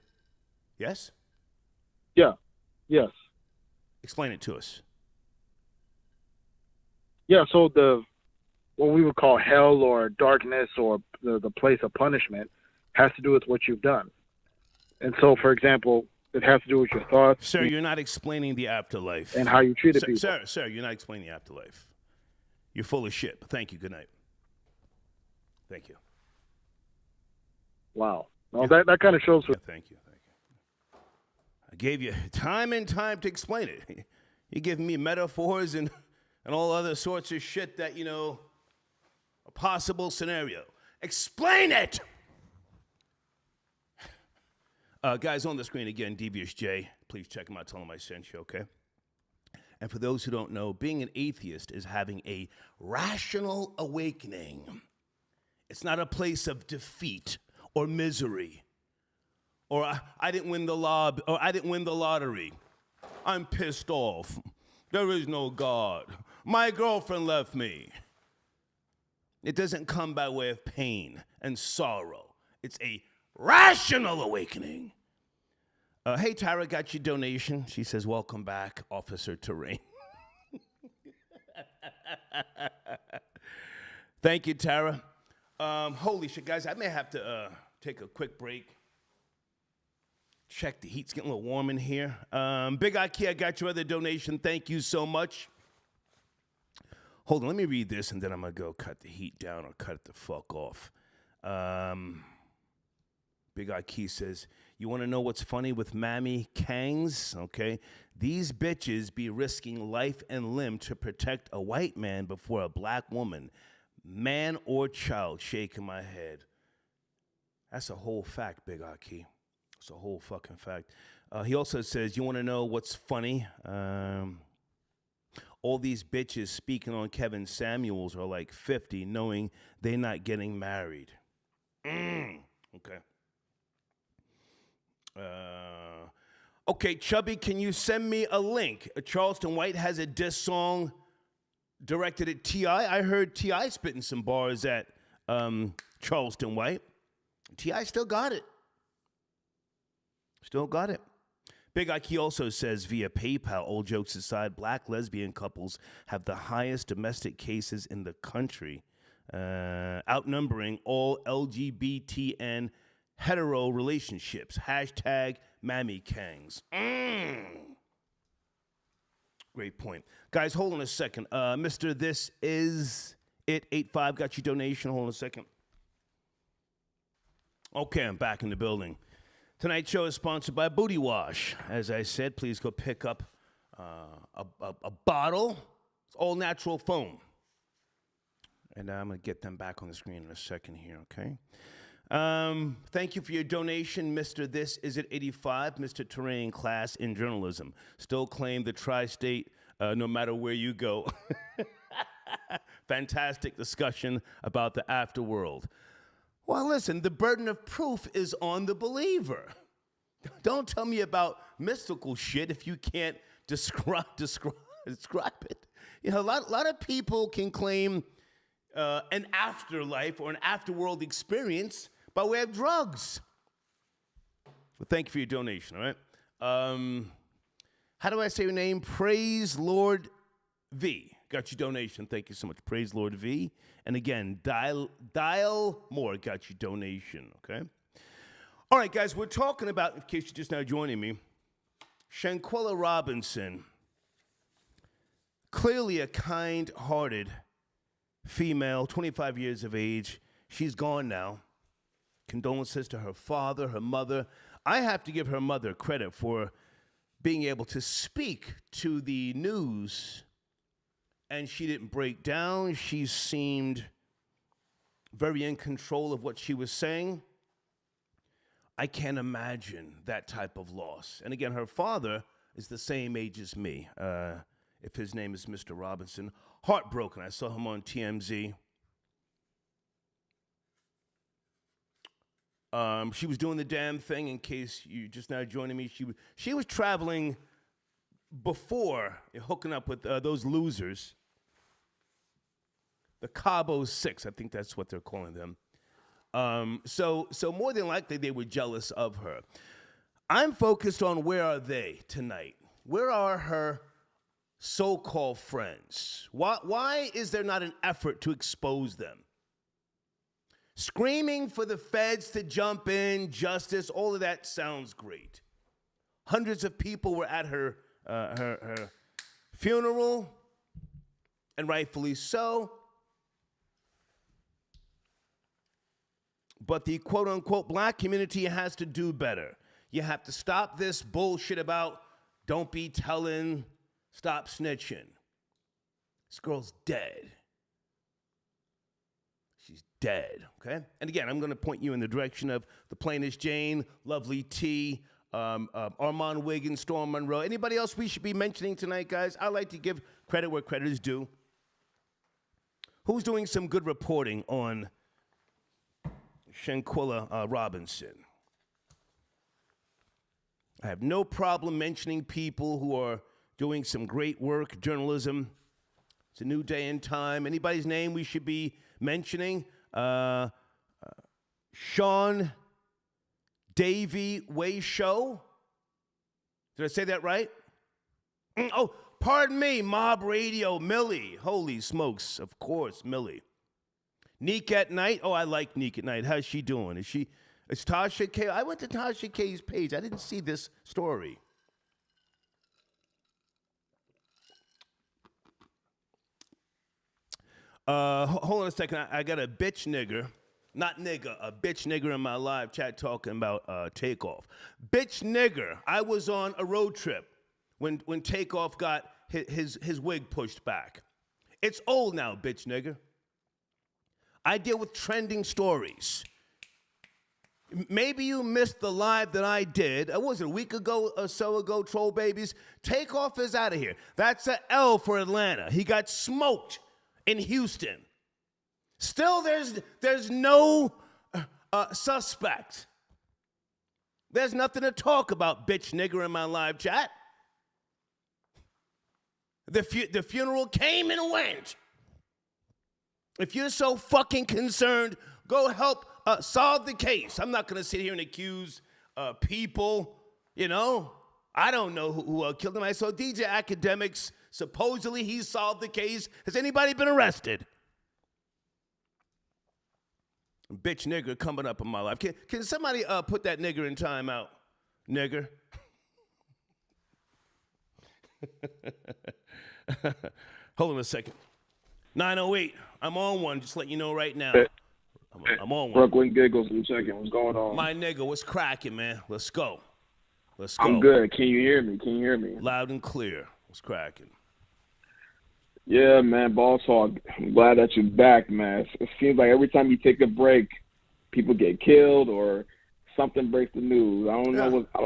Speaker 1: Yes?
Speaker 5: Yeah. Yes.
Speaker 1: Explain it to us.
Speaker 5: Yeah, so what we would call hell or darkness or the place of punishment has to do with what you've done. And so, for example, It has to do with your thoughts.
Speaker 1: Sir, you're not explaining the afterlife.
Speaker 5: And how you treated people.
Speaker 1: Sir, you're not explaining the afterlife. You're full of shit. Thank you. Good night. Thank you.
Speaker 5: Wow. Well, that kind of shows.
Speaker 1: Yeah, thank you. I gave you time and time to explain it. You're giving me metaphors and all other sorts of shit that, a possible scenario. Explain it! Guys, on the screen again, Devious J. Please check him out. Tell him I sent you, okay? And for those who don't know, being an atheist is having a rational awakening. It's not a place of defeat or misery. Or I didn't win the lottery. I'm pissed off. There is no God. My girlfriend left me. It doesn't come by way of pain and sorrow. It's a rational awakening. Hey, Tara, got your donation. She says, welcome back, Officer Terrain. Thank you, Tara. Holy shit, guys, I may have to take a quick break. Check the heat's getting a little warm in here. Big Ikea, I got your other donation. Thank you so much. Hold on, let me read this, and then I'm going to go cut the heat down or cut it the fuck off. Big Ikea says, you want to know what's funny with Mammy Kangs? Okay. These bitches be risking life and limb to protect a white man before a black woman, man or child. Shaking my head. That's a whole fact, Big Ikea. It's a whole fucking fact. He also says, you want to know what's funny? All these bitches speaking on Kevin Samuels are like 50, knowing they're not getting married. Okay. Okay, Chubby, can you send me a link? Charleston White has a diss song directed at T.I. I heard T.I. spitting some bars at Charleston White. T.I. still got it. Still got it. Big Ike also says via PayPal, all jokes aside, black lesbian couples have the highest domestic cases in the country, outnumbering all LGBT and hetero relationships. Hashtag Mammy Kangs. Great point. Guys, hold on a second. Mr. This Is It 85 got your donation. Hold on a second. Okay, I'm back in the building. Tonight's show is sponsored by Booty Wash. As I said, please go pick up a bottle. It's all natural foam. And I'm going to get them back on the screen in a second here, okay? Thank you for your donation, Mr. This Is It 85, Mr. Terrain Class in Journalism. Still claim the tri-state no matter where you go. Fantastic discussion about the afterworld. Well, listen, the burden of proof is on the believer. Don't tell me about mystical shit if you can't describe it. You know, a lot of people can claim an afterlife or an afterworld experience by way of drugs. Well, thank you for your donation, all right? How do I say your name? Praise Lord V. Got your donation. Thank you so much. Praise Lord V. And again, Dial More got your donation, okay? All right, guys, we're talking about, in case you're just now joining me, Shanquella Robinson. Clearly a kind-hearted female, 25 years of age. She's gone now. Condolences to her father, her mother. I have to give her mother credit for being able to speak to the news, and she didn't break down. She seemed very in control of what she was saying. I can't imagine that type of loss. And again, her father is the same age as me, if his name is Mr. Robinson. Heartbroken. I saw him on TMZ. She was doing the damn thing, in case you're just now joining me. She was traveling before hooking up with those losers. The Cabo 6, I think that's what they're calling them. So more than likely they were jealous of her. I'm focused on where are they tonight? Where are her so-called friends? Why is there not an effort to expose them? Screaming for the feds to jump in, justice, all of that sounds great. Hundreds of people were at her funeral, and rightfully so. But the quote-unquote black community has to do better. You have to stop this bullshit about don't be telling, stop snitching. This girl's dead. She's dead, okay? And again, I'm going to point you in the direction of the plainest Jane, Lovely T, Armand Wiggins, Storm Monroe. Anybody else we should be mentioning tonight, guys? I like to give credit where credit is due. Who's doing some good reporting on Shanquella Robinson? I have no problem mentioning people who are doing some great work, journalism. It's a new day and time. Anybody's name we should be mentioning? Sean Davy Way Show. Did I say that right? Oh, pardon me, Mob Radio, Millie. Holy smokes, of course, Millie. Neek at Night. Oh, I like Neek at Night. How's she doing? It's Tasha K. I went to Tasha K's page. I didn't see this story. Hold on a second. I got a bitch nigger. Not nigger, a bitch nigger in my live chat talking about Takeoff. Bitch nigger. I was on a road trip when Takeoff got his wig pushed back. It's old now, bitch nigger. I deal with trending stories. Maybe you missed the live that I did. Was it a week ago or so ago, Troll Babies? Takeoff is out of here. That's an L for Atlanta. He got smoked in Houston. Still, there's no suspect. There's nothing to talk about, bitch nigger, in my live chat. The funeral came and went. If you're so fucking concerned, go help solve the case. I'm not going to sit here and accuse people, you know. I don't know who killed him. I saw DJ Academics. Supposedly he solved the case. Has anybody been arrested? Bitch nigger coming up in my life. Can somebody put that nigger in timeout? Nigger. Hold on a second. 908. I'm on one. Just let you know right now. I'm on one.
Speaker 6: Brooklyn Giggles in second. What's going on?
Speaker 1: My nigga, what's cracking, man? Let's go. Let's go.
Speaker 6: I'm good. Can you hear me? Can you hear me?
Speaker 1: Loud and clear. What's cracking?
Speaker 6: Yeah, man. Ball talk. I'm glad that you're back, man. It seems like every time you take a break, people get killed or something breaks the news. I don't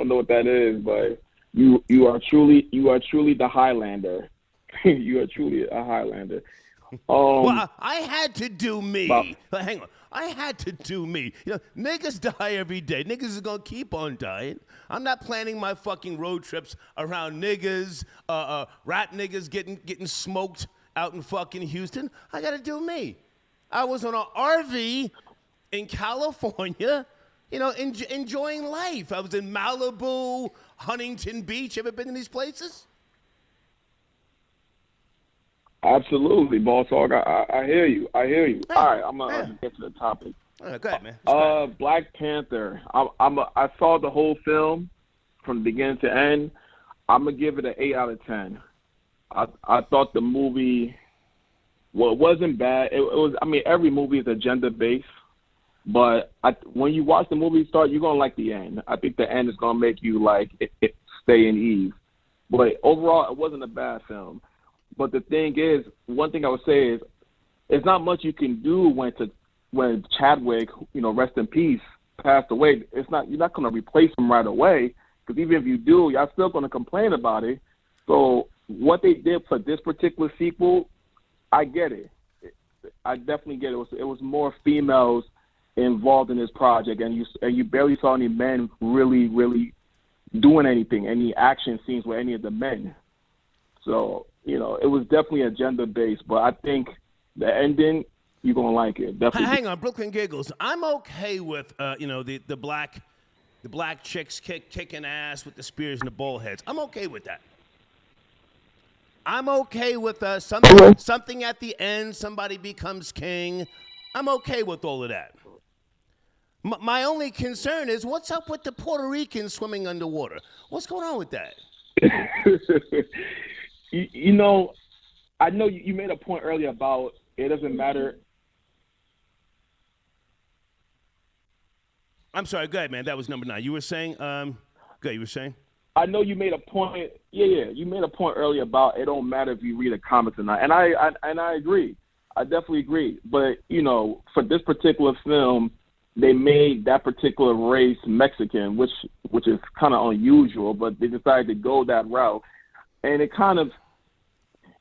Speaker 6: know what that is, but you are truly the Highlander. You are truly a Highlander.
Speaker 1: Well, I had to do me. Hang on. I had to do me. You know, niggas die every day. Niggas is going to keep on dying. I'm not planning my fucking road trips around niggas, rap niggas getting smoked out in fucking Houston. I got to do me. I was on an RV in California, you know, enjoying life. I was in Malibu, Huntington Beach. Ever been in these places?
Speaker 6: Absolutely, Ball Talk. I hear you. I hear you. All right, I'm gonna get to the topic.
Speaker 1: All right, go ahead, man.
Speaker 6: Black Panther. I saw the whole film from beginning to end. I'm gonna give it an 8 out of 10. I thought the movie, well, it wasn't bad. It was. I mean, every movie is agenda based, but when you watch the movie start, you're gonna like the end. I think the end is gonna make you like it stay in ease. But overall, it wasn't a bad film. But the thing is, one thing I would say is, it's not much you can do when Chadwick, you know, rest in peace, passed away. You're not going to replace him right away, because even if you do, y'all still going to complain about it. So what they did for this particular sequel, I get it. I definitely get it. It was more females involved in this project, and you barely saw any men really, really doing anything, any action scenes with any of the men. So, you know, it was definitely agenda-based, but I think the ending, you're going to like it. Definitely.
Speaker 1: Hang on, Brooklyn Giggles. I'm okay with, you know, the black chicks kicking ass with the spears and the bull heads. I'm okay with that. I'm okay with something at the end, somebody becomes king. I'm okay with all of that. My only concern is what's up with the Puerto Ricans swimming underwater? What's going on with that?
Speaker 6: you know, I know you made a point earlier about it doesn't matter.
Speaker 1: I'm sorry. Go ahead, man. That was number 9. You were saying, go ahead, you were saying?
Speaker 6: I know you made a point. Yeah. You made a point earlier about it don't matter if you read a comics or not, and I agree. I definitely agree. But you know, for this particular film, they made that particular race Mexican, which is kind of unusual. But they decided to go that route, and it kind of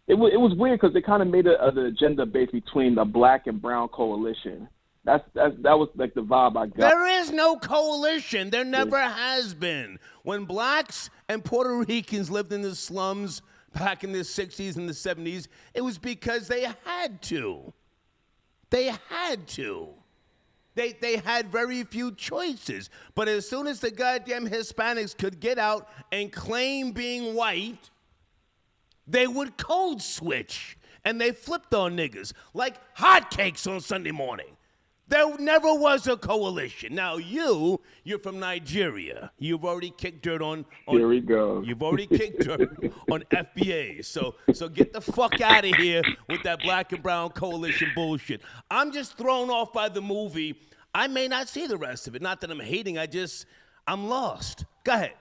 Speaker 6: it was weird because they kind of made an agenda based between the black and brown coalition. That was like the vibe I got.
Speaker 1: There is no coalition. There never has been. When blacks and Puerto Ricans lived in the slums back in the 60s and the 70s, it was because they had to. They had to. They had very few choices. But as soon as the goddamn Hispanics could get out and claim being white, they would code switch. And they flipped on niggas like hotcakes on Sunday morning. There never was a coalition. Now you're from Nigeria. You've already kicked dirt on
Speaker 6: Here we go.
Speaker 1: You've already kicked dirt on FBA. So get the fuck out of here with that black and brown coalition bullshit. I'm just thrown off by the movie. I may not see the rest of it. Not that I'm hating. I'm lost. Go ahead.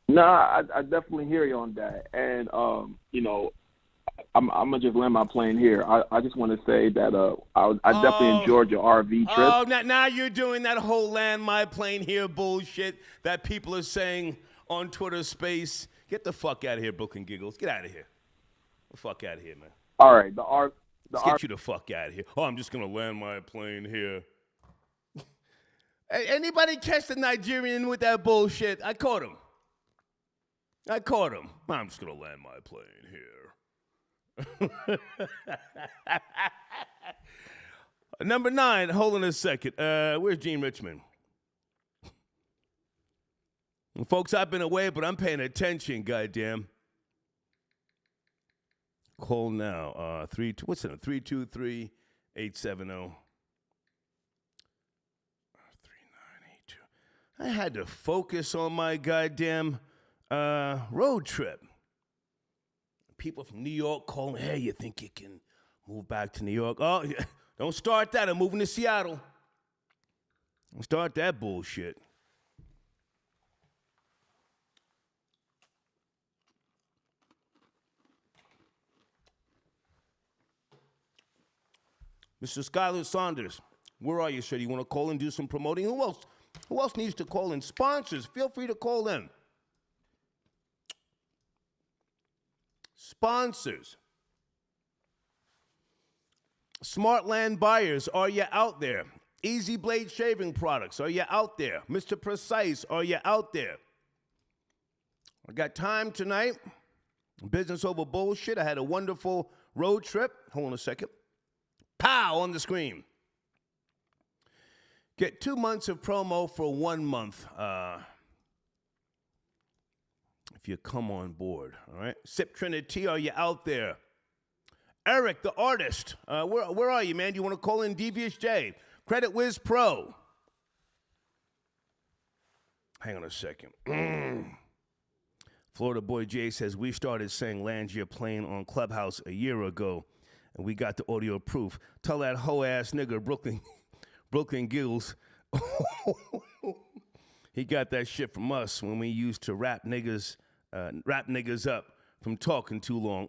Speaker 6: No, I definitely hear you on that. And you know, I'm gonna just land my plane here. I just want to say that I definitely enjoyed your RV trip.
Speaker 1: Oh, now you're doing that whole land my plane here bullshit that people are saying on Twitter Space. Get the fuck out of here, Brooklyn Giggles. Get out of here. Get the fuck out of here, man.
Speaker 6: All right,
Speaker 1: Let's get you the fuck out of here. Oh, I'm just gonna land my plane here. Anybody catch the Nigerian with that bullshit? I caught him. I'm just gonna land my plane here. Number 9, hold on a second. Where's Gene Richmond? Folks, I've been away, but I'm paying attention, goddamn. Call now. 323-870. 3982. I had to focus on my goddamn road trip. People from New York calling, hey, you think you can move back to New York? Oh, don't start that. I'm moving to Seattle. Don't start that bullshit. Mr. Skylar Saunders, where are you, sir? Do you want to call and do some promoting? Who else needs to call in? Sponsors, feel free to call in. Sponsors. Smartland buyers, are you out there? Easy Blade shaving products, are you out there? Mr. Precise, are you out there? I got time tonight. Business over bullshit. I had a wonderful road trip. Hold on a second. Pow on the screen. Get 2 months of promo for 1 month. If you come on board, all right? Sip Trinity, are you out there? Eric, the artist, where are you, man? Do you want to call in Devious J? Credit Wiz Pro. Hang on a second. Florida Boy J says, we started saying land your plane on Clubhouse a year ago, and we got the audio proof. Tell that hoe-ass nigga Brooklyn Gills. He got that shit from us when we used to rap niggas up from talking too long.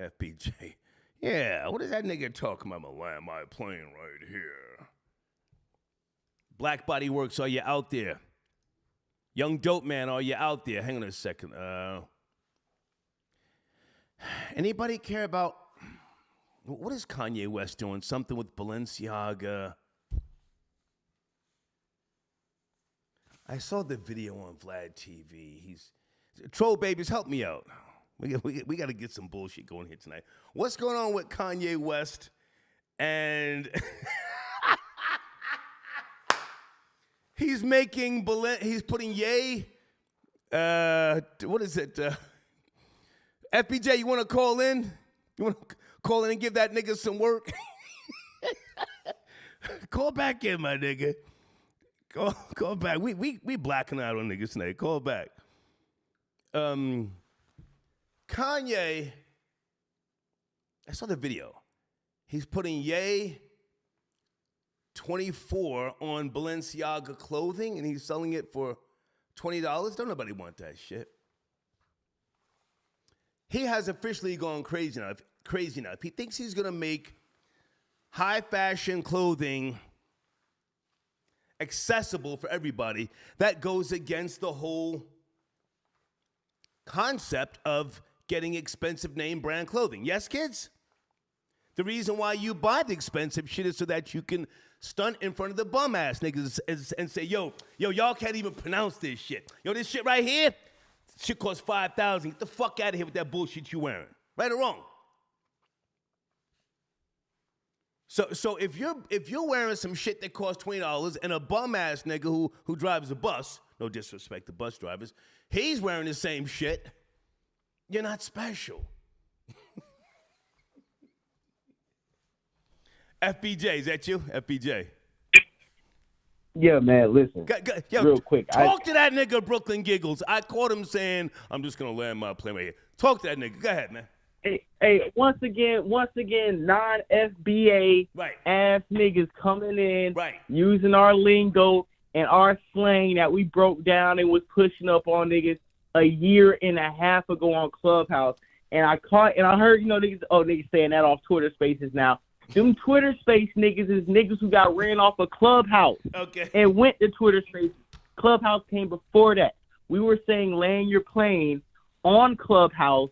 Speaker 1: FBJ. Yeah, what is that nigga talking about? I'm gonna land my plane right here. Black Body Works, are you out there? Young Dope Man, are you out there? Hang on a second. Anybody care about, what is Kanye West doing? Something with Balenciaga. I saw the video on Vlad TV. Troll Babies, help me out. We got to get some bullshit going here tonight. What's going on with Kanye West and he's putting Ye, what is it? FBJ, you want to call in? You want to call in and give that nigga some work? Call back in, my nigga. Call back. We blacking out on niggas tonight. Call back. Kanye, I saw the video. He's putting Ye 24 on Balenciaga clothing, and he's selling it for $20. Don't nobody want that shit. He has officially gone crazy now. If he thinks he's gonna make high fashion clothing accessible for everybody, that goes against the whole concept of getting expensive name brand clothing. Yes, kids? The reason why you buy the expensive shit is so that you can stunt in front of the bum ass niggas and say, yo, y'all can't even pronounce this shit. Yo, this shit right here, shit costs $5,000. Get the fuck out of here with that bullshit you wearing. Right or wrong? So if you're wearing some shit that costs $20 and a bum ass nigga who drives a bus, no disrespect to bus drivers, he's wearing the same shit, you're not special. FBJ, is that you? FBJ.
Speaker 3: Yeah, man, listen.
Speaker 1: Yo,
Speaker 3: real quick.
Speaker 1: Talk to that nigga, Brooklyn Giggles. I caught him saying, I'm just going to land my plane right here. Talk to that nigga. Go ahead, man.
Speaker 3: Hey, once again, non-FBA ass niggas coming in, using our lingo and our slang that we broke down and was pushing up on niggas a year and a half ago on Clubhouse. And I heard, niggas saying that off Twitter Spaces now. Them Twitter Space niggas is niggas who got ran off of Clubhouse and went to Twitter Spaces. Clubhouse came before that. We were saying land your plane on Clubhouse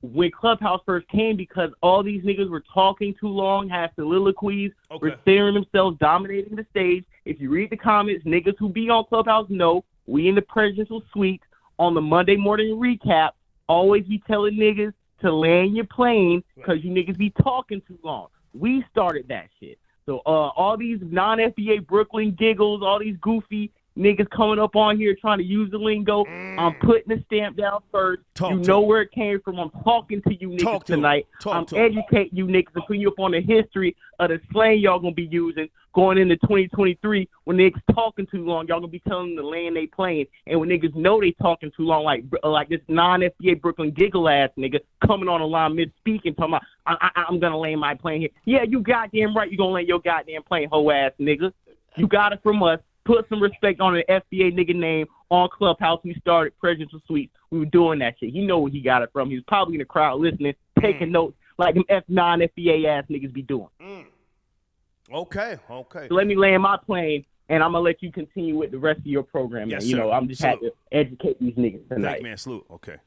Speaker 3: when Clubhouse first came because all these niggas were talking too long, had soliloquies, were centering themselves, dominating the stage. If you read the comments, niggas who be on Clubhouse know we in the presidential suite on the Monday morning recap always be telling niggas to land your plane because you niggas be talking too long. We started that shit. So all these non-FBA Brooklyn Giggles, all these goofy niggas coming up on here trying to use the lingo, I'm putting the stamp down first. You know where it came from. I'm talking to you niggas tonight. I'm educating you niggas and putting you up on the history of the slang y'all going to be using going into 2023 when niggas talking too long. Y'all going to be telling them to land they plane. And when niggas know they talking too long, like this non-FBA Brooklyn Giggle ass nigga coming on the line mid-speaking talking about, I'm going to land my plane here. Yeah, you goddamn right you going to land your goddamn plane, hoe ass nigga. You got it from us. Put some respect on an FBA nigga name on Clubhouse. We started Presidential Suite. We were doing that shit. He know where he got it from. He was probably in the crowd listening, taking notes like them non-FBA ass niggas be doing.
Speaker 1: Okay.
Speaker 3: So let me land my plane, and I'm going to let you continue with the rest of your program, man.
Speaker 1: Yes,
Speaker 3: I'm just had to educate these niggas tonight.
Speaker 1: Thank you, man. Salute. Okay.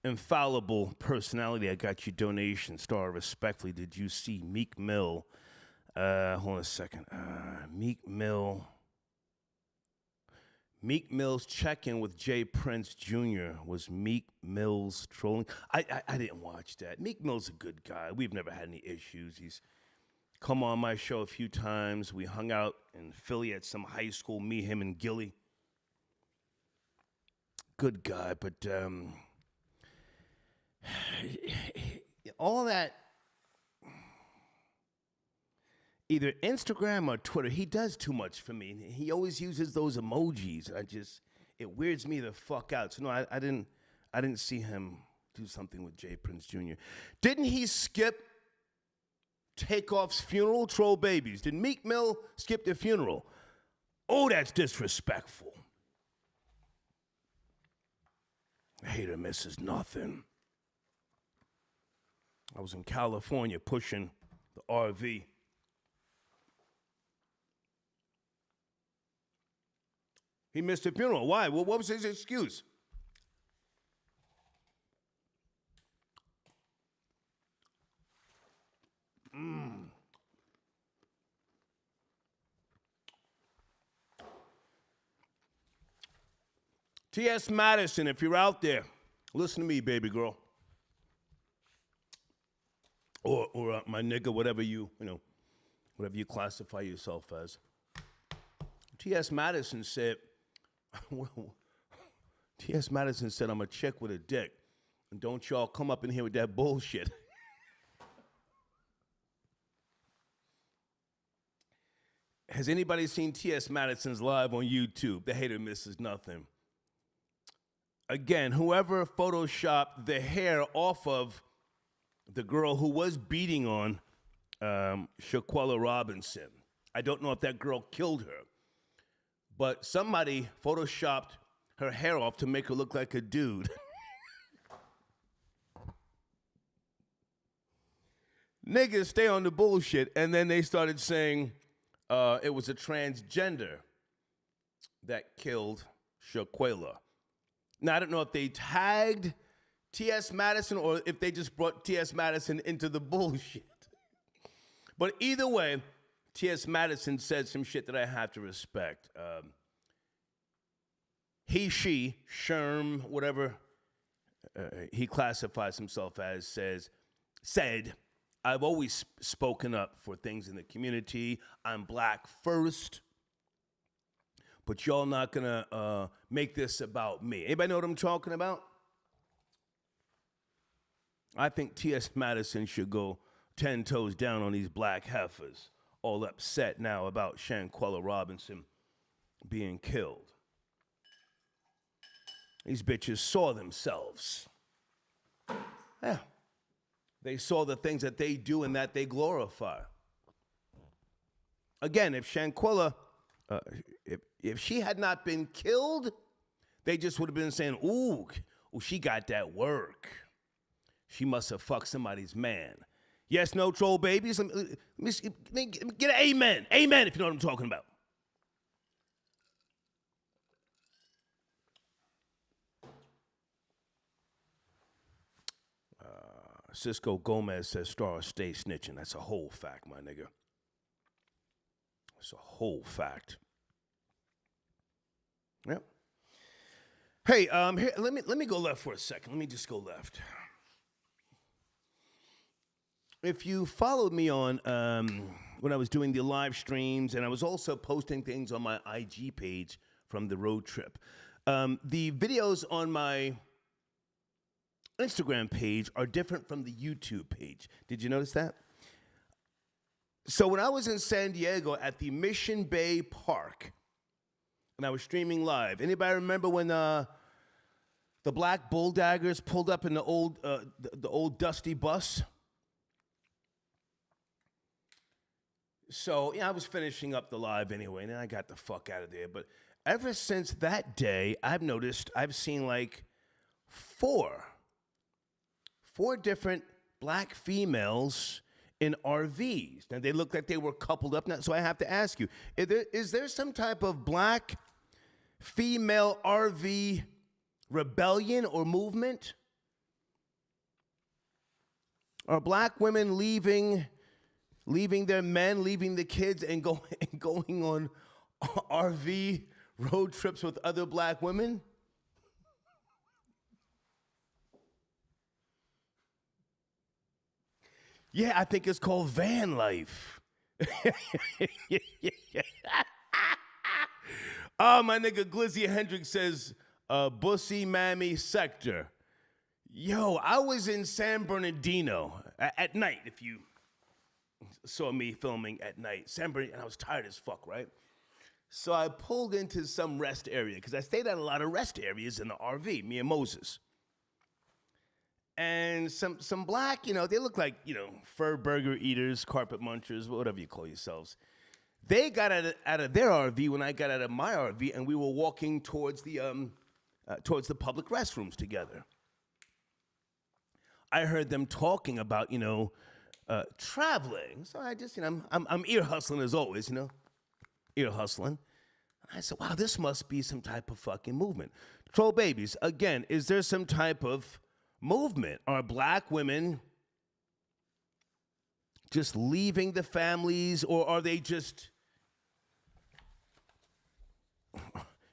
Speaker 1: Infallible personality. I got your donation. Star respectfully. Did you see Meek Mill? Hold on a second. Meek Mill's check-in with Jay Prince Jr. was Meek Mill's trolling. I didn't watch that. Meek Mill's a good guy. We've never had any issues. He's come on my show a few times. We hung out in Philly at some high school, me, him, and Gilly. Good guy, but all that, either Instagram or Twitter, he does too much for me. He always uses those emojis. It weirds me the fuck out. So no, I didn't see him do something with Jay Prince Jr. Didn't he skip Takeoff's funeral? Troll babies. Did Meek Mill skip their funeral? Oh, that's disrespectful. Hate or misses nothing. I was in California pushing the RV. He missed the funeral. Why? Well, what was his excuse? T.S. Madison, if you're out there, listen to me, baby girl. Or my nigga, whatever you classify yourself as. T.S. Madison said, I'm a chick with a dick. And don't y'all come up in here with that bullshit. Has anybody seen T.S. Madison's live on YouTube? The hater misses nothing. Again, whoever photoshopped the hair off of the girl who was beating on Shanquella Robinson. I don't know if that girl killed her, but somebody photoshopped her hair off to make her look like a dude. Niggas stay on the bullshit, and then they started saying it was a transgender that killed Shanquella. Now, I don't know if they tagged T.S. Madison or if they just brought T.S. Madison into the bullshit. But either way, T.S. Madison said some shit that I have to respect. He, she, Sherm, whatever he classifies himself as, said, I've always spoken up for things in the community. I'm black first. But y'all not gonna make this about me. Anybody know what I'm talking about? I think T.S. Madison should go 10 toes down on these black heifers, all upset now about Shanquella Robinson being killed. These bitches saw themselves. Yeah. They saw the things that they do and that they glorify. Again, if Shanquella, if she had not been killed, they just would have been saying, ooh, she got that work. She must have fucked somebody's man. Yes, no, troll babies. Let me get an amen. Amen, if you know what I'm talking about. Cisco Gomez says, Star, stay snitching. That's a whole fact, my nigga. It's a whole fact. Yep. Hey, here, let me go left for a second. Let me just go left. If you followed me on when I was doing the live streams, and I was also posting things on my IG page from the road trip, the videos on my Instagram page are different from the YouTube page. Did you notice that? So when I was in San Diego at the Mission Bay Park, and I was streaming live, anybody remember when the black bulldaggers pulled up in the old dusty bus? So, yeah, I was finishing up the live anyway, and then I got the fuck out of there. But ever since that day, I've seen like four different black females in RVs. And they looked like they were coupled up now. So I have to ask you, is there some type of black female RV rebellion or movement? Are black women leaving their men, leaving the kids, and going on RV road trips with other black women? Yeah, I think it's called van life. Oh, my nigga Glizzy Hendricks says, Bussy Mammy Sector. Yo, I was in San Bernardino at night, if you saw me filming at night. San Bernardino, and I was tired as fuck, right? So I pulled into some rest area, because I stayed at a lot of rest areas in the RV, me and Moses. And some black, they look like, fur burger eaters, carpet munchers, whatever you call yourselves. They got out of their RV when I got out of my RV, and we were walking towards the public restrooms together. I heard them talking about, traveling. So I just, I'm ear hustling as always, ear hustling. I said, wow, this must be some type of fucking movement. Troll babies, again, is there some type of movement? Are black women just leaving the families, or are they just,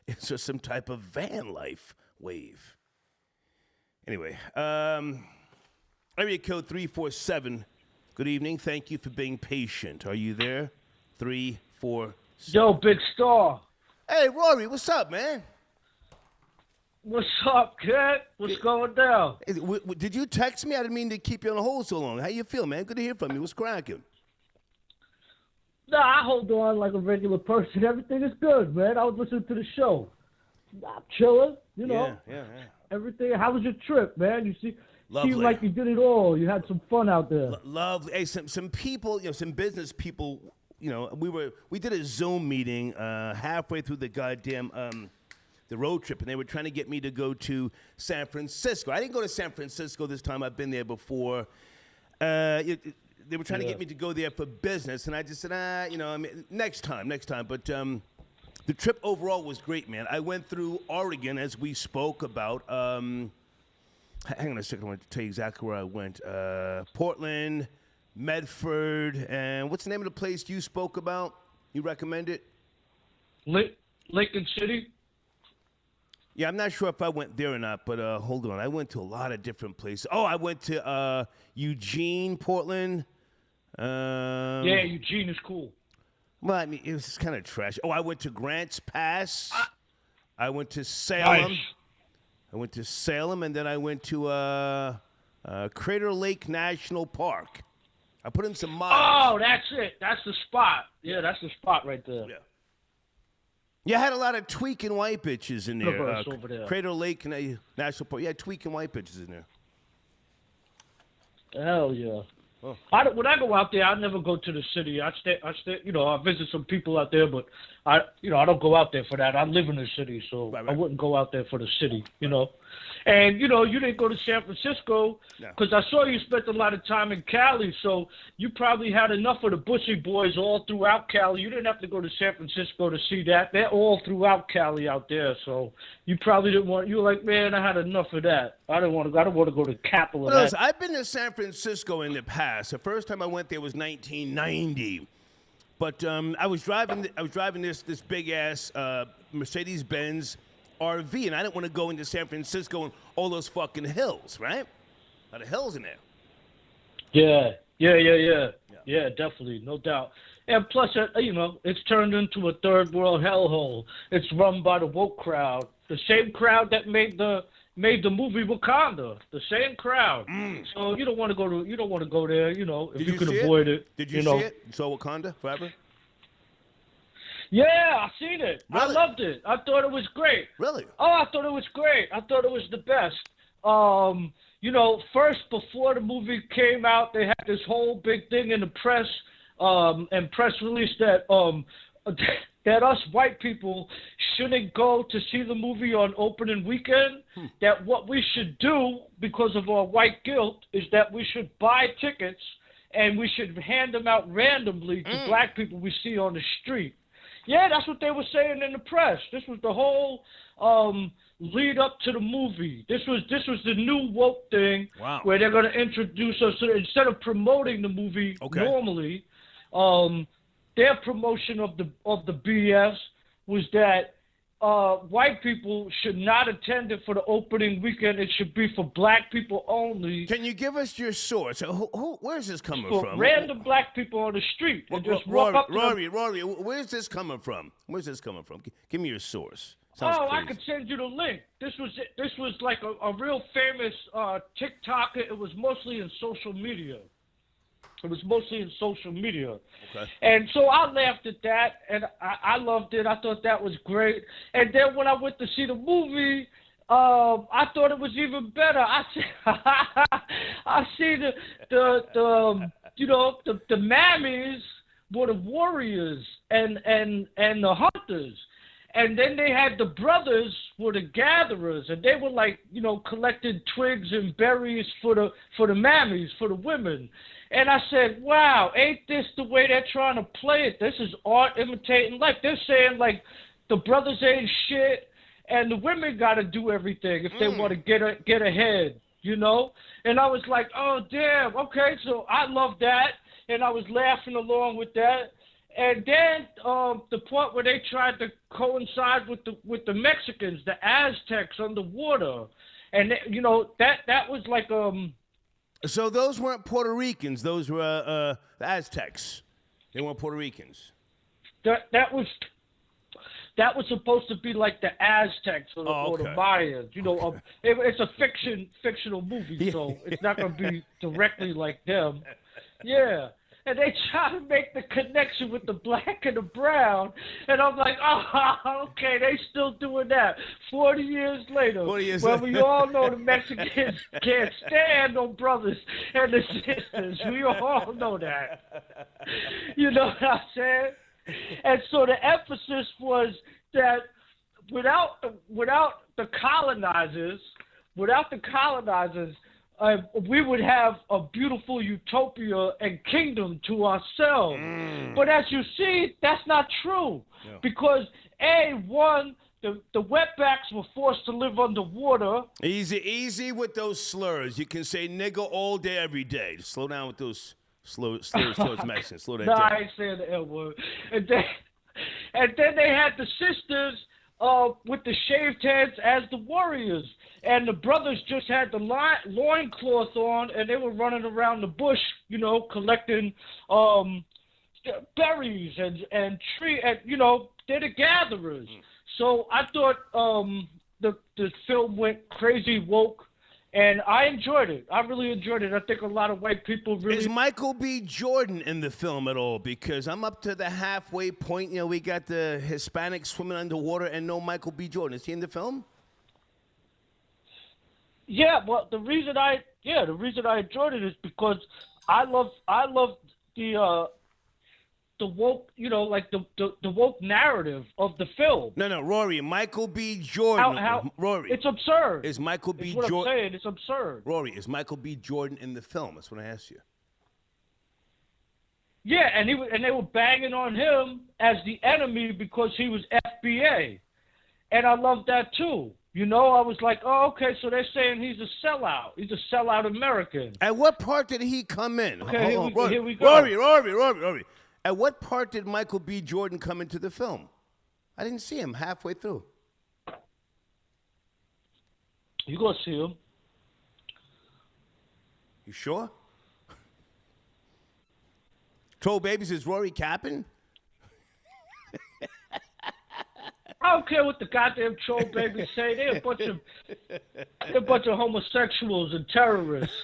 Speaker 1: is there some type of van life wave? Anyway, area code 347. Good evening. Thank you for being patient. Are you there? 347.
Speaker 7: Yo, Big Star.
Speaker 1: Hey, Rory, what's up, man?
Speaker 7: What's up, kid? What's going down?
Speaker 1: Hey, did you text me? I didn't mean to keep you on hold so long. How you feel, man? Good to hear from you. What's cracking?
Speaker 7: Nah, I hold on like a regular person. Everything is good, man. I was listening to the show. I'm chilling, you know.
Speaker 1: Yeah.
Speaker 7: Everything. How was your trip, man? You
Speaker 1: Lovely.
Speaker 7: seemed like you did it all. You had some fun out there.
Speaker 1: Lovely. Hey, some people, some business people, we did a Zoom meeting halfway through the goddamn the road trip, and they were trying to get me to go to San Francisco. I didn't go to San Francisco this time. I've been there before. They were trying to get me to go there for business, and I just said, next time. But the trip overall was great, man. I went through Oregon, as we spoke about. Hang on a second. I want to tell you exactly where I went. Portland, Medford, and what's the name of the place you spoke about? You recommend it?
Speaker 7: Lincoln City.
Speaker 1: Yeah, I'm not sure if I went there or not, but hold on. I went to a lot of different places. Oh, I went to Eugene, Portland.
Speaker 7: Yeah, Eugene is cool.
Speaker 1: Well, I mean, it was kind of trash. Oh, I went to Grants Pass. I went to Salem.
Speaker 7: Nice.
Speaker 1: I went to Salem, and then I went to Crater Lake National Park. I put in some miles.
Speaker 7: Oh, that's it. That's the spot. Yeah, that's the spot right there.
Speaker 1: Yeah. You had a lot of tweaking white bitches in there.
Speaker 7: Over there.
Speaker 1: Crater Lake National Park. Yeah, tweaking white bitches in there.
Speaker 7: Hell yeah.
Speaker 1: Oh.
Speaker 7: When I go out there, I never go to the city. I stay. I visit some people out there, but I don't go out there for that. I live in the city, so
Speaker 1: right.
Speaker 7: I wouldn't go out there for the city, And, you didn't go to San Francisco because I saw you spent a lot of time in Cali, so you probably had enough of the Bushy Boys all throughout Cali. You didn't have to go to San Francisco to see that. They're all throughout Cali out there, so you probably didn't want – you were like, man, I had enough of that. I don't want to go to the capital of that.
Speaker 1: Listen, I've been to San Francisco in the past. The first time I went there was 1990. But I was driving this big ass Mercedes-Benz RV, and I didn't want to go into San Francisco and all those fucking hills, right? A lot of hills in there.
Speaker 7: Yeah, definitely, no doubt. And plus, it's turned into a third world hellhole. It's run by the woke crowd, the same crowd that made the movie Wakanda, the same crowd. So you don't want to go there, if you can avoid it.
Speaker 1: Did you see it? You saw Wakanda Forever?
Speaker 7: Yeah, I seen it.
Speaker 1: Really?
Speaker 7: I loved it. I thought it was great.
Speaker 1: Really?
Speaker 7: Oh, I thought it was great. I thought it was the best. First, before the movie came out, they had this whole big thing in the press and press release that that us white people shouldn't go to see the movie on opening weekend. That what we should do, because of our white guilt, is that we should buy tickets and we should hand them out randomly to black people we see on the street. Yeah, that's what they were saying in the press. This was the whole lead up to the movie. This was the new woke thing.
Speaker 1: Wow.
Speaker 7: Where they're going to introduce us. So instead of promoting the movie normally, their promotion of the BS was that white people should not attend it for the opening weekend. It should be for black people only.
Speaker 1: Can you give us your source? Where's this coming from?
Speaker 7: Random black people on the street. And just walk up to
Speaker 1: Rory, where's this coming from? Give me your source. Sounds crazy.
Speaker 7: I could send you the link. This was like a real famous TikToker. It was mostly in social media. Okay. And so I laughed at that, and I loved it. I thought that was great. And then when I went to see the movie, I thought it was even better. I see the mammies were the warriors and the hunters. And then they had the brothers were the gatherers, and they were like, collecting twigs and berries for the mammies, for the women. And I said, wow, ain't this the way they're trying to play it? This is art imitating life. They're saying, like, the brothers ain't shit, and the women got to do everything if they want to get ahead, And I was like, oh, damn, okay, so I love that, and I was laughing along with that. And then the part where they tried to coincide with the Mexicans, the Aztecs underwater, and that was like
Speaker 1: So those weren't Puerto Ricans; those were the Aztecs. They weren't Puerto Ricans.
Speaker 7: That was supposed to be like the Aztecs or the Mayans. It's a fictional movie, so it's not going to be directly like them. Yeah. and they try to make the connection with the black and the brown, and I'm like, oh, okay, they still doing that 40 years later.
Speaker 1: 40 years
Speaker 7: well,
Speaker 1: later.
Speaker 7: we all know the Mexicans can't stand no brothers and the sisters. We all know that. You know what I'm saying? And so the emphasis was that without the colonizers, we would have a beautiful utopia and kingdom to ourselves. But as you see, that's not true.
Speaker 1: Yeah.
Speaker 7: Because, the wetbacks were forced to live underwater.
Speaker 1: Easy with those slurs. You can say nigga all day, every day. Slow down with those slurs towards Mexicans. Slow that down.
Speaker 7: I ain't saying the N-word. And then they had the sisters with the shaved heads as the warriors. And the brothers just had the loincloth on, and they were running around the bush, collecting berries and tree, and they're the gatherers. So I thought the film went crazy woke, and I enjoyed it. I really enjoyed it. I think a lot of white people really.
Speaker 1: Is Michael B. Jordan in the film at all? Because I'm up to the halfway point. We got the Hispanic swimming underwater and no Michael B. Jordan. Is he in the film?
Speaker 7: Yeah, well, the reason I enjoyed it is because I love the woke, the woke narrative of the film.
Speaker 1: No, Rory, Michael B. Jordan. Rory,
Speaker 7: it's absurd.
Speaker 1: Is Michael B.
Speaker 7: Jordan?
Speaker 1: I'm
Speaker 7: saying, it's absurd.
Speaker 1: Rory, is Michael B. Jordan in the film? That's what I asked you.
Speaker 7: Yeah, and they were banging on him as the enemy because he was FBA, and I love that too. I was like, oh, okay, so they're saying he's a sellout. He's a sellout American.
Speaker 1: At what part did he come in?
Speaker 7: Okay, here we go.
Speaker 1: Rory. At what part did Michael B. Jordan come into the film? I didn't see him halfway through.
Speaker 7: You gonna see him.
Speaker 1: You sure? Troll Babies, is Rory capping?
Speaker 7: I don't care what the goddamn troll babies say. They're a bunch of homosexuals and terrorists.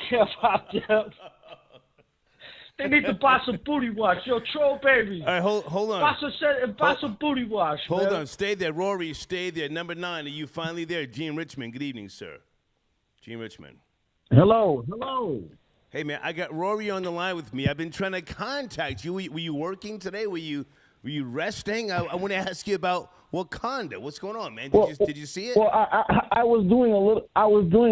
Speaker 7: Care about them. They need to buy some booty wash. Yo, troll babies.
Speaker 1: All right, hold on.
Speaker 7: Buy some booty wash.
Speaker 1: Hold on. Stay there. Rory, stay there. Number 9, are you finally there? Gene Richmond. Good evening, sir. Gene Richmond.
Speaker 8: Hello.
Speaker 1: Hey, man, I got Rory on the line with me. I've been trying to contact you. Were you working today? Were you resting? I want to ask you about Wakanda. What's going on, man? Did you see it?
Speaker 8: Well, I was doing a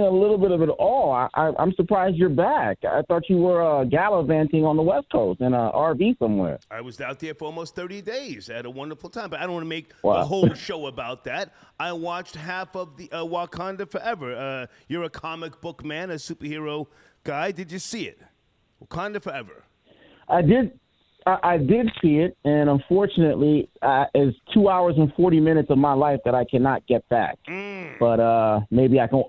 Speaker 8: little bit of it all. I'm surprised you're back. I thought you were gallivanting on the West Coast in an RV somewhere.
Speaker 1: I was out there for almost 30 days. I had a wonderful time, but I don't want to make the whole show about that. I watched half of the Wakanda Forever. You're a comic book man, a superhero guy. Did you see it? Wakanda Forever.
Speaker 8: I did see it, and unfortunately, it's 2 hours and 40 minutes of my life that I cannot get back. But maybe I can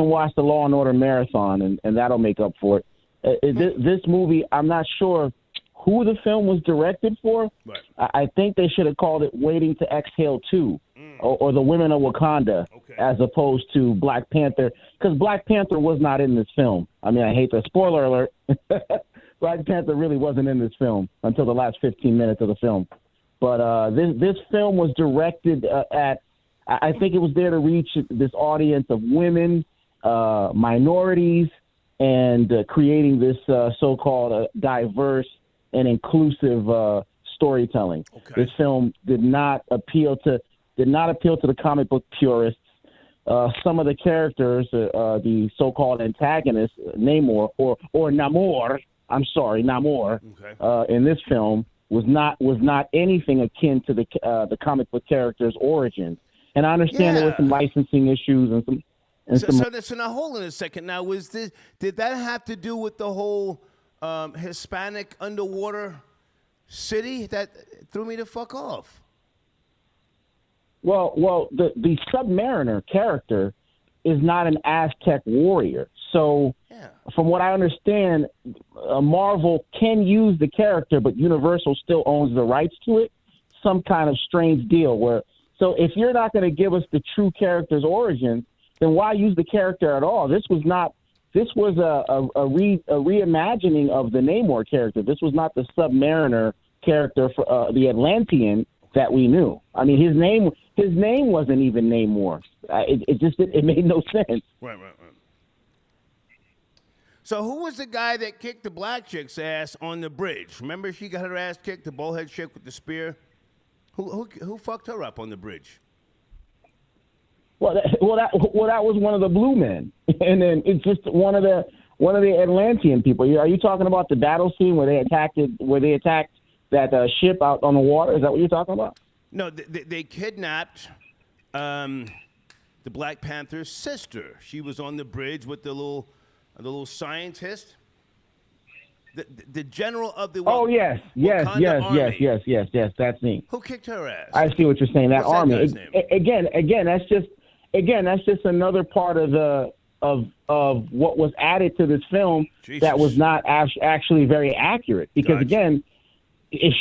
Speaker 8: watch the Law and Order marathon, and that'll make up for it. This movie, I'm not sure who the film was directed for.
Speaker 1: Right.
Speaker 8: I think they should have called it Waiting to Exhale 2, or The Women of Wakanda, as opposed to Black Panther, because Black Panther was not in this film. I mean, I hate the spoiler alert. Black Panther really wasn't in this film until the last 15 minutes of the film. But this film was directed at, I think it was there to reach this audience of women, minorities, and creating this so-called diverse and inclusive storytelling. Okay. This film did not appeal to the comic book purists. Some of the characters, the so-called antagonists, Namor or Namor. I'm sorry, Namor. Okay. In this film was not anything akin to the comic book character's origins. And I understand there were some licensing issues and some.
Speaker 1: So now hold on a second. Now, did that have to do with the whole Hispanic underwater city that threw me the fuck off?
Speaker 8: Well, the Submariner character is not an Aztec warrior. So, from what I understand, Marvel can use the character, but Universal still owns the rights to it. Some kind of strange deal where. So, if you're not going to give us the true character's origin, then why use the character at all? This was not this was a reimagining of the Namor character. This was not the Submariner character for the Atlantean that we knew. I mean, his name wasn't even Namor. It made no sense.
Speaker 1: Right. So who was the guy that kicked the black chick's ass on the bridge? Remember, she got her ass kicked, the bullhead chick with the spear. Who fucked her up on the bridge?
Speaker 8: Well, that was one of the blue men, and then it's just one of the Atlantean people. Are you talking about the battle scene where they attacked that ship out on the water? Is that what you're talking about?
Speaker 1: No, they kidnapped the Black Panther's sister. She was on the bridge with the little scientist, the general of the.
Speaker 8: Oh yes, that's me.
Speaker 1: Who kicked her ass?
Speaker 8: I see what you're saying. That
Speaker 1: What's
Speaker 8: army.
Speaker 1: That guy's name?
Speaker 8: That's just another part of what was added to this film
Speaker 1: Jesus.
Speaker 8: that was not actually very accurate. Because
Speaker 1: Gotcha.
Speaker 8: Again, if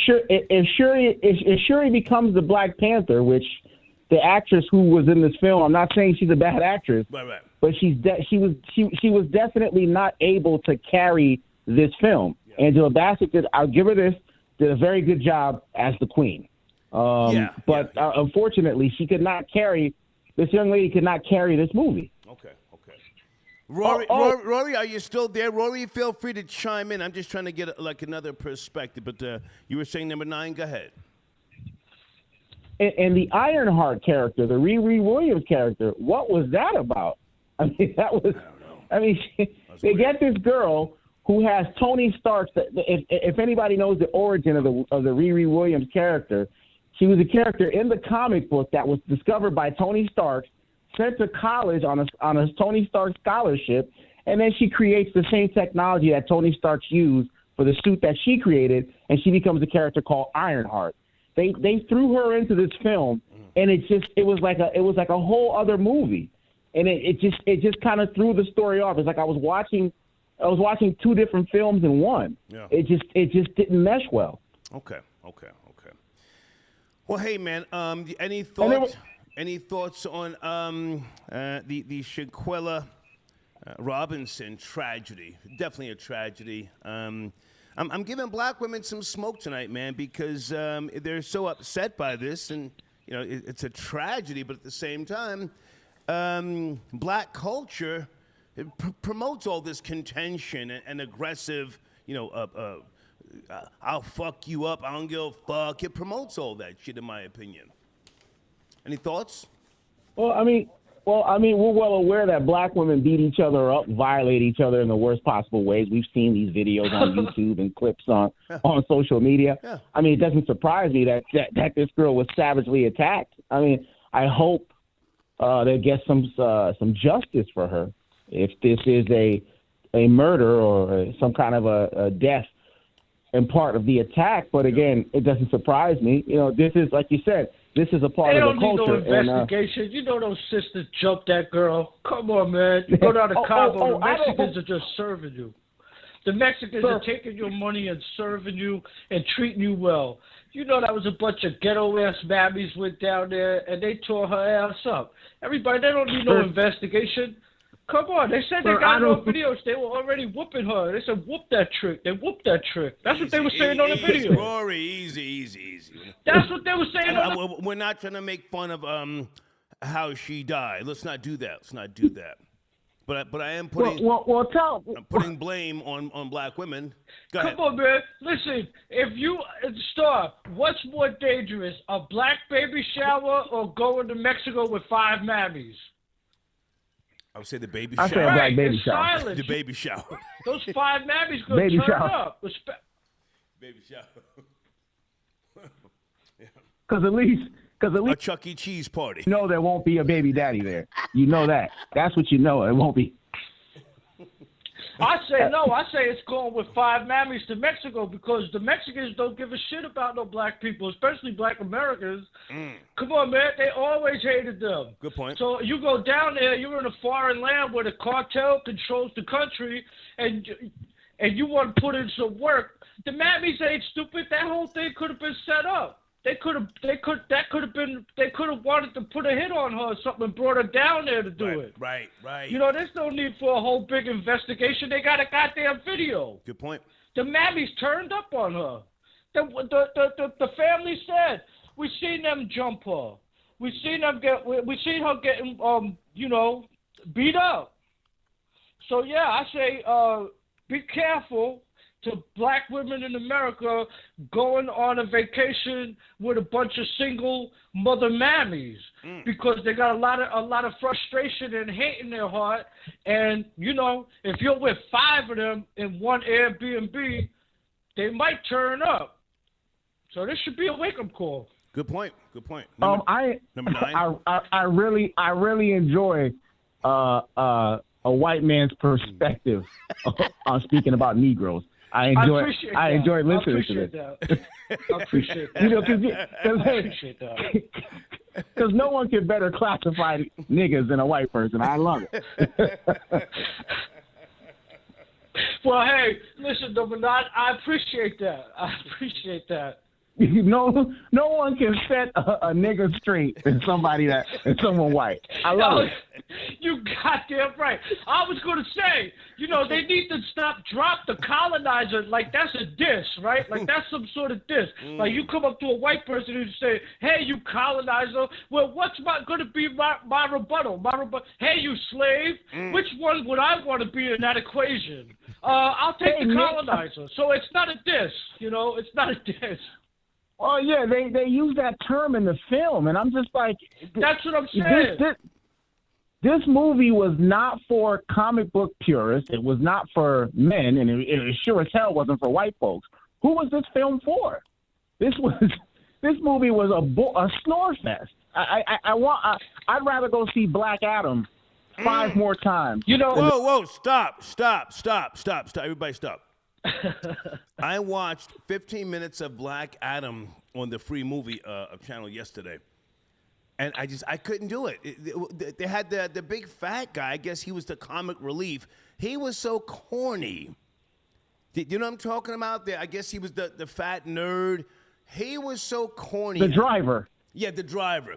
Speaker 8: Shuri becomes the Black Panther, which the actress who was in this film, I'm not saying she's a bad actress,
Speaker 1: Right.
Speaker 8: but she was definitely not able to carry this film. Yeah. Angela Bassett did. I'll give her this. Did a very good job as the Queen. Unfortunately, she could not carry. This young lady could not carry this movie.
Speaker 1: Okay. Rory, are you still there? Rory, feel free to chime in. I'm just trying to get another perspective. But you were saying number 9. Go ahead.
Speaker 8: And the Ironheart character, the Riri Williams character, what was that about? I mean, that was. I mean, they get this girl who has Tony Stark's. If anybody knows the origin of the Riri Williams character, she was a character in the comic book that was discovered by Tony Stark, sent to college on a Tony Stark scholarship, and then she creates the same technology that Tony Stark used for the suit that she created, and she becomes a character called Ironheart. They threw her into this film, and it was like a whole other movie, and it just kind of threw the story off. It's like I was watching 2 different films in one.
Speaker 1: Yeah.
Speaker 8: It just didn't mesh well.
Speaker 1: Okay. Well, hey man, any thoughts? Any thoughts on the Shanquella Robinson tragedy? Definitely a tragedy. I'm giving black women some smoke tonight, man, because they're so upset by this, and it's a tragedy. But at the same time, black culture promotes all this contention and aggressive, I'll fuck you up. I don't give a fuck. It promotes all that shit, in my opinion. Any thoughts?
Speaker 8: Well, I mean, we're well aware that black women beat each other up, violate each other in the worst possible ways. We've seen these videos on YouTube and clips on social media. Yeah. I mean, it doesn't surprise me that this girl was savagely attacked. I mean, I hope they get some justice for her. If this is a murder or some kind of a death and part of the attack, but again, it doesn't surprise me. This is, like you said, this is a part of the culture.
Speaker 7: They don't need no investigation. Those sisters jumped that girl. Come on, man. You go down to Cabo, the Mexicans are just serving you. The Mexicans are taking your money and serving you and treating you well. That was a bunch of ghetto-ass mammies went down there, and they tore her ass up. Everybody, they don't need no investigation. Come on, they said they got no videos. They were already whooping her. They said, whoop that trick. They whooped that trick. That's what they were saying on the video.
Speaker 1: Rory, easy.
Speaker 7: That's what they were saying
Speaker 1: We're not trying to make fun of how she died. Let's not do that. But I am putting I'm putting blame on black women. Go ahead.
Speaker 7: Come on, man. Listen, if you stop, what's more dangerous, a black baby shower or going to Mexico with 5 mammies?
Speaker 1: I would say the baby shower.
Speaker 8: I say a black baby shower.
Speaker 1: Silence. The baby shower.
Speaker 7: Those 5 mammies going to turn up.
Speaker 1: Baby shower.
Speaker 8: Because at least
Speaker 1: a Chuck E. Cheese party.
Speaker 8: There won't be a baby daddy there. You know that. That's what you know. It won't be.
Speaker 7: I say no. I say it's going with 5 mammies to Mexico because the Mexicans don't give a shit about no black people, especially black Americans. Come on, man. They always hated them.
Speaker 1: Good point.
Speaker 7: So you go down there, you're in a foreign land where the cartel controls the country, and you want to put in some work. The mammies ain't stupid. That whole thing could have been set up. They could have wanted to put a hit on her or something and brought her down there to do it.
Speaker 1: Right.
Speaker 7: You know, there's no need for a whole big investigation. They got a goddamn video.
Speaker 1: Good point.
Speaker 7: The mammies turned up on her. The family said, we seen them jump her. We seen her getting beat up. So yeah, I say be careful to black women in America going on a vacation with a bunch of single mother mammies because they got a lot of frustration and hate in their heart. And if you're with 5 of them in one Airbnb, they might turn up. So this should be a wake-up call.
Speaker 1: Good point.
Speaker 8: Number
Speaker 1: 9.
Speaker 8: I really enjoy a white man's perspective on speaking about Negroes. I enjoy listening to this.
Speaker 7: I appreciate that.
Speaker 8: Because no one can better classify niggas than a white person. I love it.
Speaker 7: Well, hey, listen, Bernard, I appreciate that.
Speaker 8: No one can set a nigga straight than someone white. I love it.
Speaker 7: You goddamn right. I was going to say, they need to drop the colonizer. Like, that's a diss, right? Like, that's some sort of diss. Like, you come up to a white person and say, hey, you colonizer. Well, what's going to be my rebuttal? Hey, you slave. Which one would I want to be in that equation? I'll take the colonizer. So it's not a diss, It's not a diss.
Speaker 8: Oh yeah, they use that term in the film, and I'm just like,
Speaker 7: that's what I'm saying.
Speaker 8: This movie was not for comic book purists. It was not for men, and it sure as hell wasn't for white folks. Who was this film for? This movie was a snore fest. I'd rather go see Black Adam 5 more times.
Speaker 1: Whoa! Stop! Everybody, stop. I watched 15 minutes of Black Adam on the free movie channel yesterday, and I couldn't do it. They had the big fat guy. I guess he was the comic relief. He was so corny. You know what I'm talking about? I guess he was the fat nerd. He was so corny.
Speaker 8: The driver.
Speaker 1: Yeah, the driver.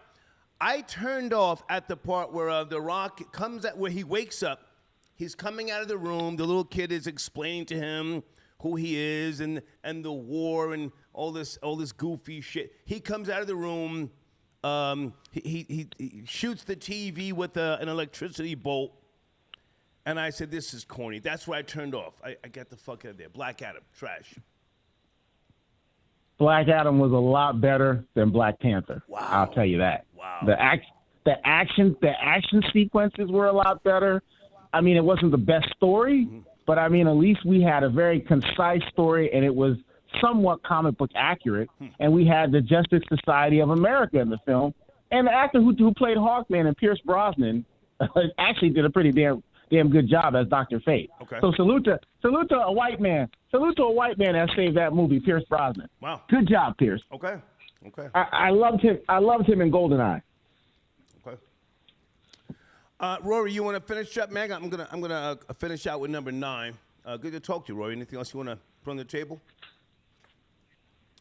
Speaker 1: I turned off at the part where The Rock comes at where he wakes up. He's coming out of the room. The little kid is explaining to him who he is and the war and all this goofy shit. He comes out of the room. He shoots the TV with an electricity bolt. And I said, this is corny. That's why I turned off. I got the fuck out of there. Black Adam, trash.
Speaker 8: Black Adam was a lot better than Black Panther.
Speaker 1: Wow.
Speaker 8: I'll tell you that.
Speaker 1: Wow.
Speaker 8: The action sequences were a lot better. I mean, it wasn't the best story, but I mean, at least we had a very concise story, and it was somewhat comic book accurate. And we had the Justice Society of America in the film, and the actor who played Hawkman and Pierce Brosnan actually did a pretty damn good job as Dr. Fate.
Speaker 1: Okay.
Speaker 8: So salute to a white man. Salute to a white man that saved that movie, Pierce Brosnan.
Speaker 1: Wow.
Speaker 8: Good job, Pierce.
Speaker 1: Okay.
Speaker 8: I loved him. I loved him in GoldenEye.
Speaker 1: Okay. Rory, you want to finish up, man? I'm gonna finish out with number 9. Good to talk to you, Rory. Anything else you want to put on the table?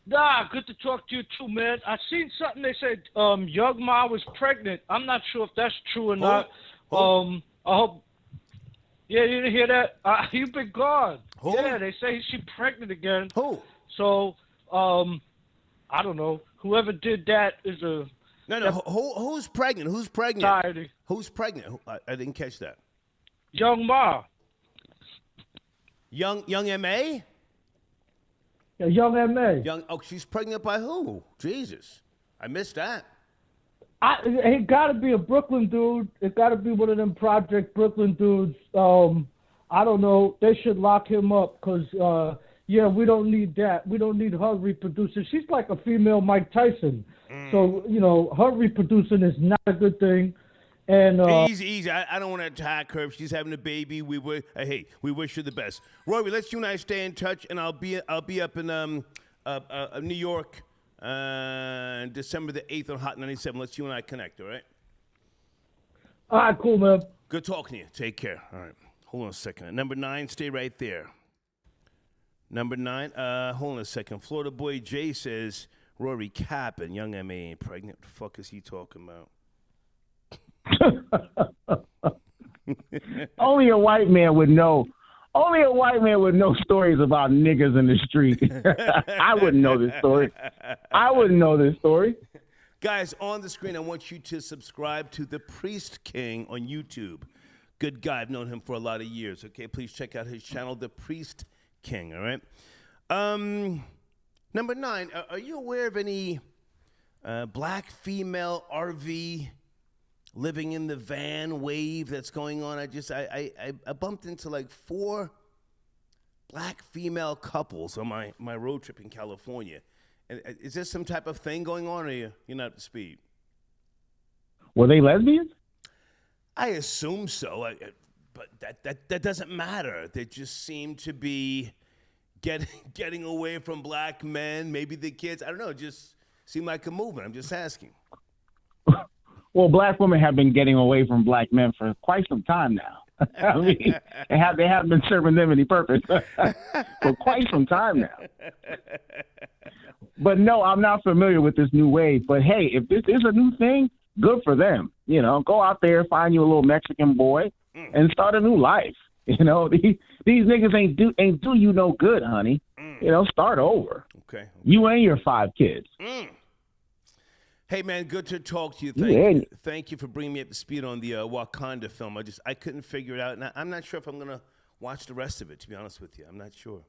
Speaker 7: Nah, good to talk to you too, man. I seen something. They said Young Ma was pregnant. I'm not sure if that's true or not. I hope. Yeah, you didn't hear that? You've been gone. Yeah, they say she's pregnant again.
Speaker 1: Who?
Speaker 7: So, I don't know. Whoever did that is a...
Speaker 1: No. Who's pregnant? Who's pregnant?
Speaker 7: Society.
Speaker 1: Who's pregnant? I didn't catch that.
Speaker 7: Young Ma.
Speaker 1: Young M.A.?
Speaker 7: Yeah, Young M.A.
Speaker 1: She's pregnant by who? Jesus. I missed that.
Speaker 7: It got to be a Brooklyn dude. It got to be one of them Project Brooklyn dudes. I don't know. They should lock him up because, we don't need that. We don't need her reproducing. She's like a female Mike Tyson. So, her reproducing is not a good thing. And
Speaker 1: Easy. I don't want to attack her. If she's having a baby, we wish her the best. Rory, let's you and I stay in touch, and I'll be up in New York December the 8th on Hot 97. Let's you and I connect, all right?
Speaker 7: All right, cool, man.
Speaker 1: Good talking to you. Take care. All right. Hold on a second. Number 9, stay right there. Number 9, hold on a second. Florida Boy Jay says, Rory capping. Young M.A. ain't pregnant. What the fuck is he talking about?
Speaker 8: Only a white man would know. Only a white man would know stories about niggas in the street. I wouldn't know this story.
Speaker 1: Guys, on the screen, I want you to subscribe to The Priest King on YouTube. Good guy. I've known him for a lot of years. Okay, please check out his channel, The Priest King, all right? Number 9, are you aware of any black female RV living in the van wave that's going on? I bumped into like 4 black female couples on my road trip in California. And is there some type of thing going on, or you're not up to speed?
Speaker 8: Were they lesbians?
Speaker 1: I assume so, but that doesn't matter. They just seem to be getting away from black men, maybe the kids. I don't know, just seemed like a movement. I'm just asking.
Speaker 8: Well, black women have been getting away from black men for quite some time now. I mean, they haven't been serving them any purpose for quite some time now. But no, I'm not familiar with this new wave. But hey, if this is a new thing, good for them. You know, go out there, find you a little Mexican boy, and start a new life. You know, these niggas ain't do you no good, honey. You know, start over.
Speaker 1: Okay.
Speaker 8: You and your 5 kids.
Speaker 1: Hey, man, good to talk to you. Thank you for bringing me up to speed on the Wakanda film. I couldn't figure it out, and I'm not sure if I'm going to watch the rest of it, to be honest with you. I'm not sure.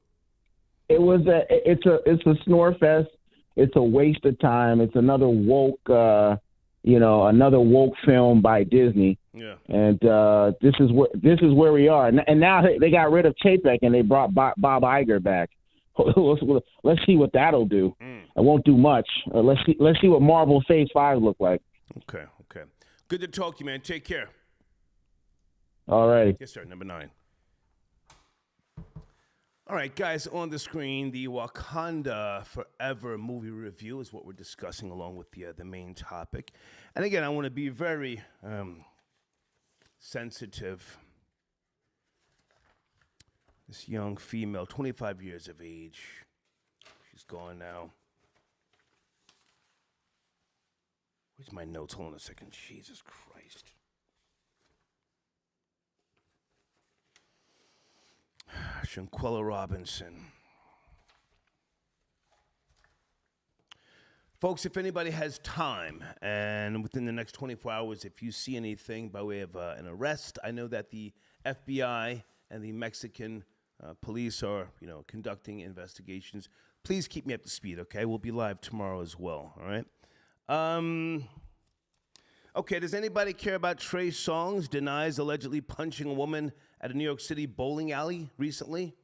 Speaker 8: It's a snore fest. It's a waste of time. It's another woke, another woke film by Disney.
Speaker 1: Yeah.
Speaker 8: And this is where we are. And now they got rid of Chapek and they brought Bob Iger back. Let's see what that'll do. It won't do much. Let's see what Marvel Phase 5 look like.
Speaker 1: Okay. Good to talk to you, man. Take care.
Speaker 8: All right.
Speaker 1: Yes, sir. Number 9. All right, guys, on the screen, the Wakanda Forever movie review is what we're discussing along with the main topic. And again, I want to be very sensitive. This young female, 25 years of age. She's gone now. Where's my notes? Hold on a second. Jesus Christ. Shanquella Robinson. Folks, if anybody has time, and within the next 24 hours, if you see anything by way of an arrest, I know that the FBI and the Mexican police are, conducting investigations. Please keep me up to speed, okay? We'll be live tomorrow as well, all right? Okay, does anybody care about Trey Songz denies allegedly punching a woman at a New York City bowling alley recently?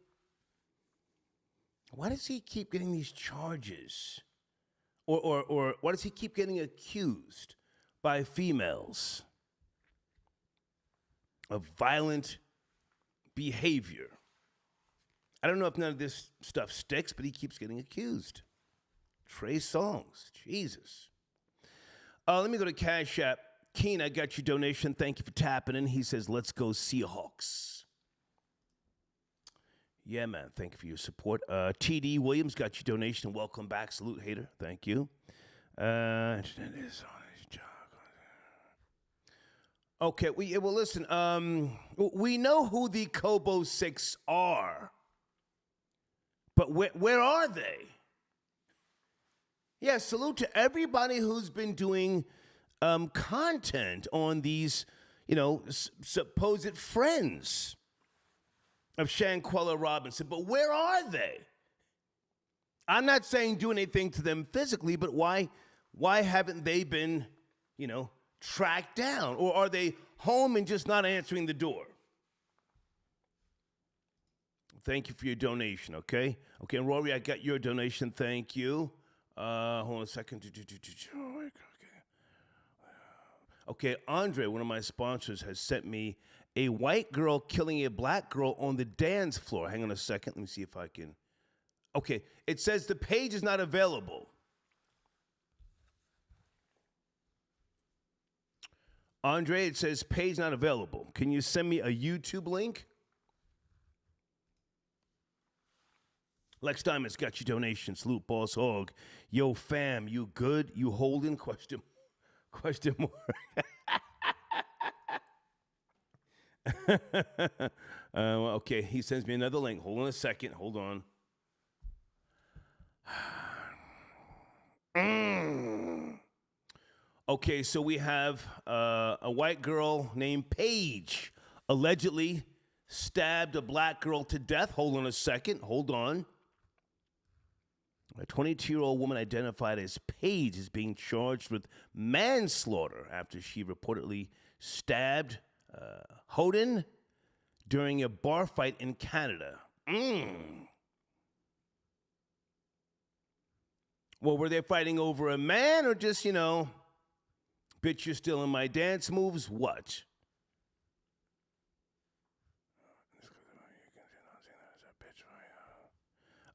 Speaker 1: Why does he keep getting these charges? Or why does he keep getting accused by females of violent behavior? I don't know if none of this stuff sticks, but he keeps getting accused. Trey Songz, Jesus. Let me go to Cash App. Keen, I got your donation. Thank you for tapping in. He says, let's go Seahawks. Yeah, man. Thank you for your support. TD Williams got your donation. Welcome back. Salute, hater. Thank you. Okay. Well, listen. We know who the Cabo 6 are. But where are they? Yeah, salute to everybody who's been doing content on these, supposed friends of Shanquella Robinson. But where are they? I'm not saying do anything to them physically, but why haven't they been, tracked down? Or are they home and just not answering the door? Thank you for your donation, okay? Okay, and Rory, I got your donation. Thank you. Hold on a second. Okay, Andre, one of my sponsors, has sent me a white girl killing a black girl on the dance floor. Hang on a second. Let me see if I can. Okay, it says the page is not available. Andre, it says page not available. Can you send me a YouTube link? Lex Diamond's got your donation. Salute, Boss Hog. Yo, fam, you good? You holding? Question mark. Okay, he sends me another link. Hold on a second. Hold on. Okay, so we have a white girl named Paige allegedly stabbed a black girl to death. Hold on a second. Hold on. A 22-year-old woman identified as Paige is being charged with manslaughter after she reportedly stabbed Hoden during a bar fight in Canada. Well, were they fighting over a man or just, bitch, you're still in my dance moves? What?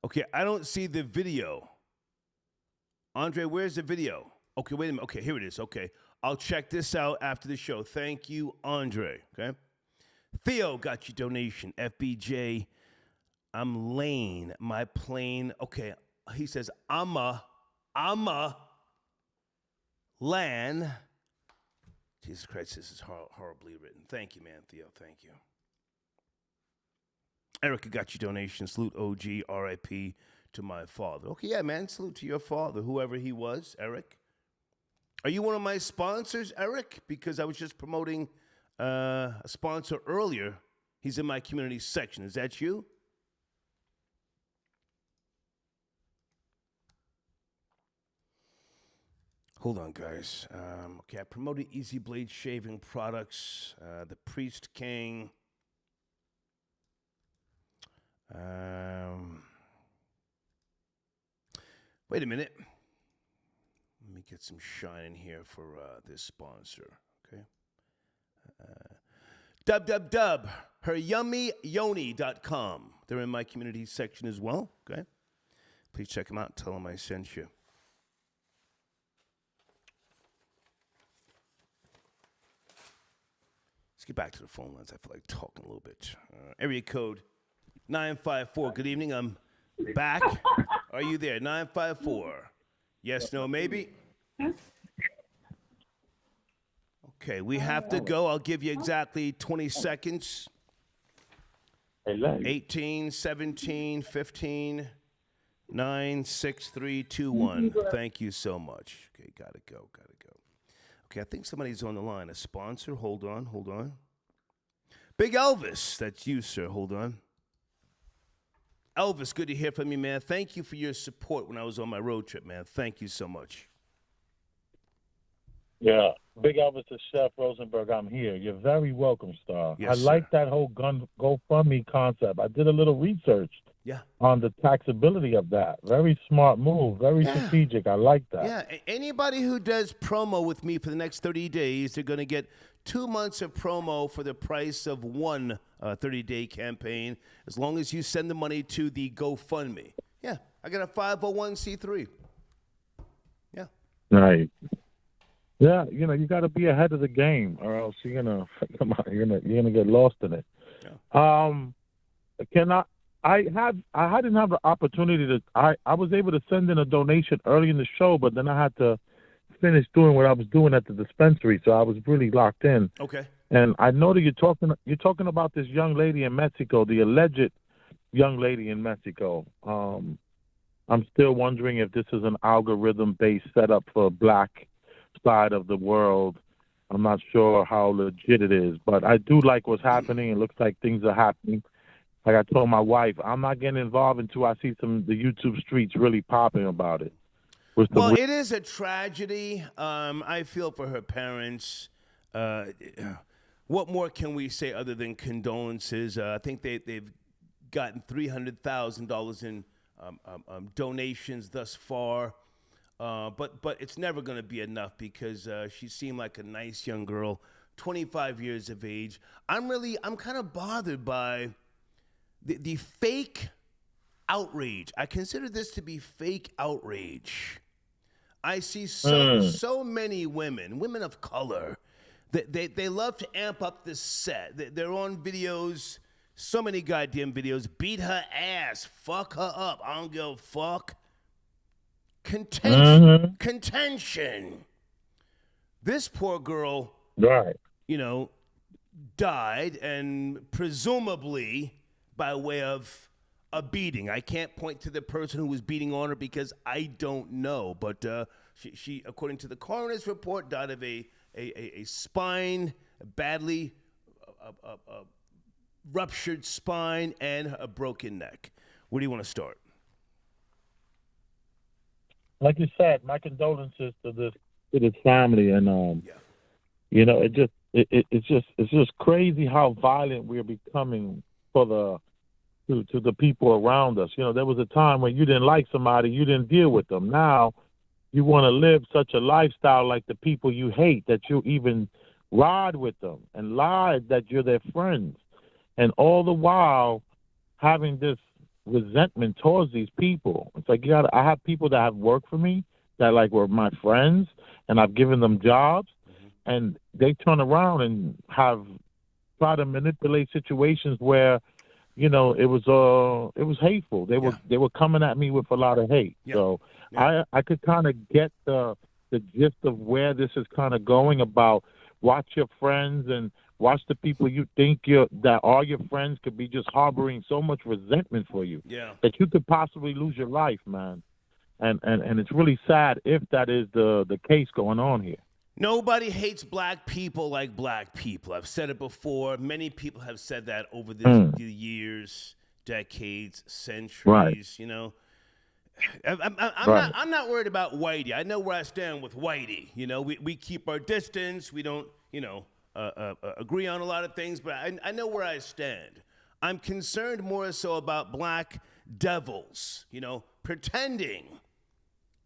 Speaker 1: Okay, I don't see the video. Andre, where's the video? Okay, wait a minute. Okay, here it is. Okay, I'll check this out after the show. Thank you, Andre. Okay. Theo got your donation. FBJ, I'm Lane. My plane. Okay, he says, I'm a Lan. Jesus Christ, this is horribly written. Thank you, man, Theo. Thank you. Erica got your donation. Salute OG, RIP to my father. Okay, yeah, man. Salute to your father, whoever he was, Eric. Are you one of my sponsors, Eric? Because I was just promoting a sponsor earlier. He's in my community section. Is that you? Hold on, guys. Okay, I promoted Easy Blade shaving products, the Priest King. Wait a minute. Let me get some shine in here for this sponsor. Okay. heryummyyoni.com. They're in my community section as well. Okay. Please check them out. Tell them I sent you. Let's get back to the phone lines. I feel like talking a little bit. Area code 954. Good evening. I'm back. Are you there? 954. Yes, no, maybe? Okay, we have to go. I'll give you exactly 20 seconds. 18, 17, 15, 9, 6, 3, 2, 1. Thank you so much. Okay, gotta go. Okay, I think somebody's on the line. A sponsor. Hold on. Big Elvis. That's you, sir. Hold on. Elvis, good to hear from you, man. Thank you for your support when I was on my road trip, man. Thank you so much.
Speaker 9: Yeah. Big Elvis to Chef Rosenberg. I'm here. You're very welcome, Star.
Speaker 1: Yes,
Speaker 9: I like that whole GoFundMe concept. I did a little research on the taxability of that. Very smart move. Very strategic. I like that.
Speaker 1: Yeah. Anybody who does promo with me for the next 30 days, they're going to get 2 months of promo for the price of one 30-day campaign, as long as you send the money to the GoFundMe. Yeah. I got a 501c3. Yeah.
Speaker 9: Right. Yeah, you got to be ahead of the game, or else you're gonna get lost in it. Yeah. I didn't have the opportunity to. I was able to send in a donation early in the show, but then I had to finish doing what I was doing at the dispensary, so I was really locked in.
Speaker 1: Okay.
Speaker 9: And I know that you're talking about this young lady in Mexico, the alleged young lady in Mexico. I'm still wondering if this is an algorithm-based setup for black side of the world. I'm not sure how legit it is, but I do like what's happening. It looks like things are happening. Like I told my wife, I'm not getting involved until I see the YouTube streets really popping about it.
Speaker 1: Well, it is a tragedy. I feel for her parents. What more can we say other than condolences? I think they've gotten $300,000 in donations thus far. But it's never going to be enough because she seemed like a nice young girl, 25 years of age. I'm kind of bothered by the fake outrage. I consider this to be fake outrage. I see so many women of color, they love to amp up this set. They're on videos So many goddamn videos. Beat her ass. Fuck her up. I don't give a fuck. Contention. This poor girl,
Speaker 9: right,
Speaker 1: died, and presumably by way of a beating. I can't point to the person who was beating on her because I don't know. But she, according to the coroner's report, died of a spine, badly ruptured spine, and a broken neck. Where do you want to start?
Speaker 9: Like you said, my condolences to this family, and it's just crazy how violent we're becoming to the people around us. There was a time when you didn't like somebody, you didn't deal with them. Now you want to live such a lifestyle like the people you hate that you even ride with them and lie that you're their friends, and all the while having this resentment towards these people. It's like I have people that have worked for me that were my friends, and I've given them jobs, and they turn around and have tried to manipulate situations where it was hateful. They were coming at me with a lot of hate. So I could kind of get the gist of where this is kind of going. About watch your friends and watch the people you think that are your friends could be just harboring so much resentment for you that you could possibly lose your life, man. And it's really sad if that is the case going on here.
Speaker 1: Nobody hates black people like black people. I've said it before. Many people have said that over the years, decades, centuries. I'm not worried about Whitey. I know where I stand with Whitey. We keep our distance. We don't, agree on a lot of things, but I know where I stand. I'm concerned more so about black devils, pretending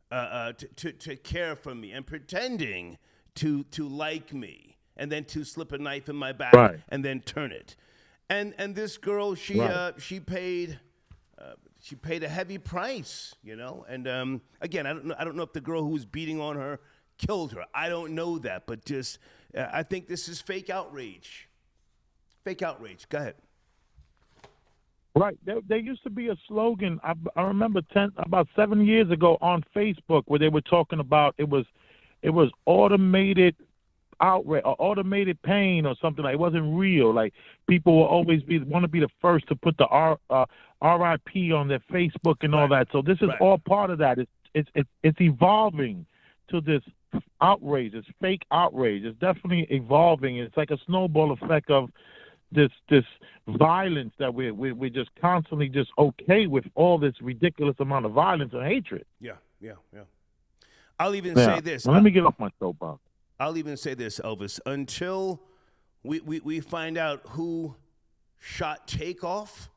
Speaker 1: to care for me and pretending to like me, and then to slip a knife in my back and then turn it. And this girl, she paid a heavy price, And again, I don't know if the girl who was beating on her killed her. I don't know that, but just I think this is fake outrage. Fake outrage. Go ahead.
Speaker 9: Right. There used to be a slogan. I remember about 7 years ago on Facebook where they were talking about it was automated outrage or automated pain or something. Like it wasn't real. Like people will always want to be the first to put the RIP on their Facebook and all that. So this is all part of that. It's evolving to this outrage. It's fake outrage. It's definitely evolving. It's like a snowball effect of this violence that we're just constantly just okay with all this ridiculous amount of violence and hatred.
Speaker 1: Yeah. I'll even say this.
Speaker 9: Well, let me get off my soapbox.
Speaker 1: I'll even say this, Elvis. Until we find out who shot Takeoff,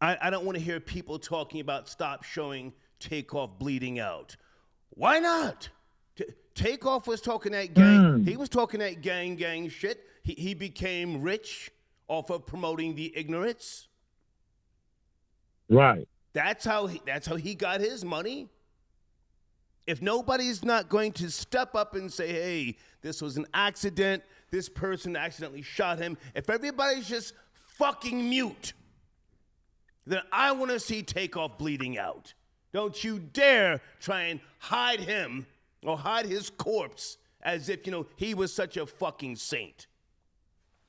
Speaker 1: I don't want to hear people talking about stop showing Takeoff bleeding out. Why not? Takeoff was talking that gang. He was talking that gang shit. He became rich off of promoting the ignorance.
Speaker 9: Right.
Speaker 1: That's how he got his money. If nobody's not going to step up and say, hey, this was an accident, this person accidentally shot him, if everybody's just fucking mute, then I want to see Takeoff bleeding out. Don't you dare try and hide him or hide his corpse as if, he was such a fucking saint.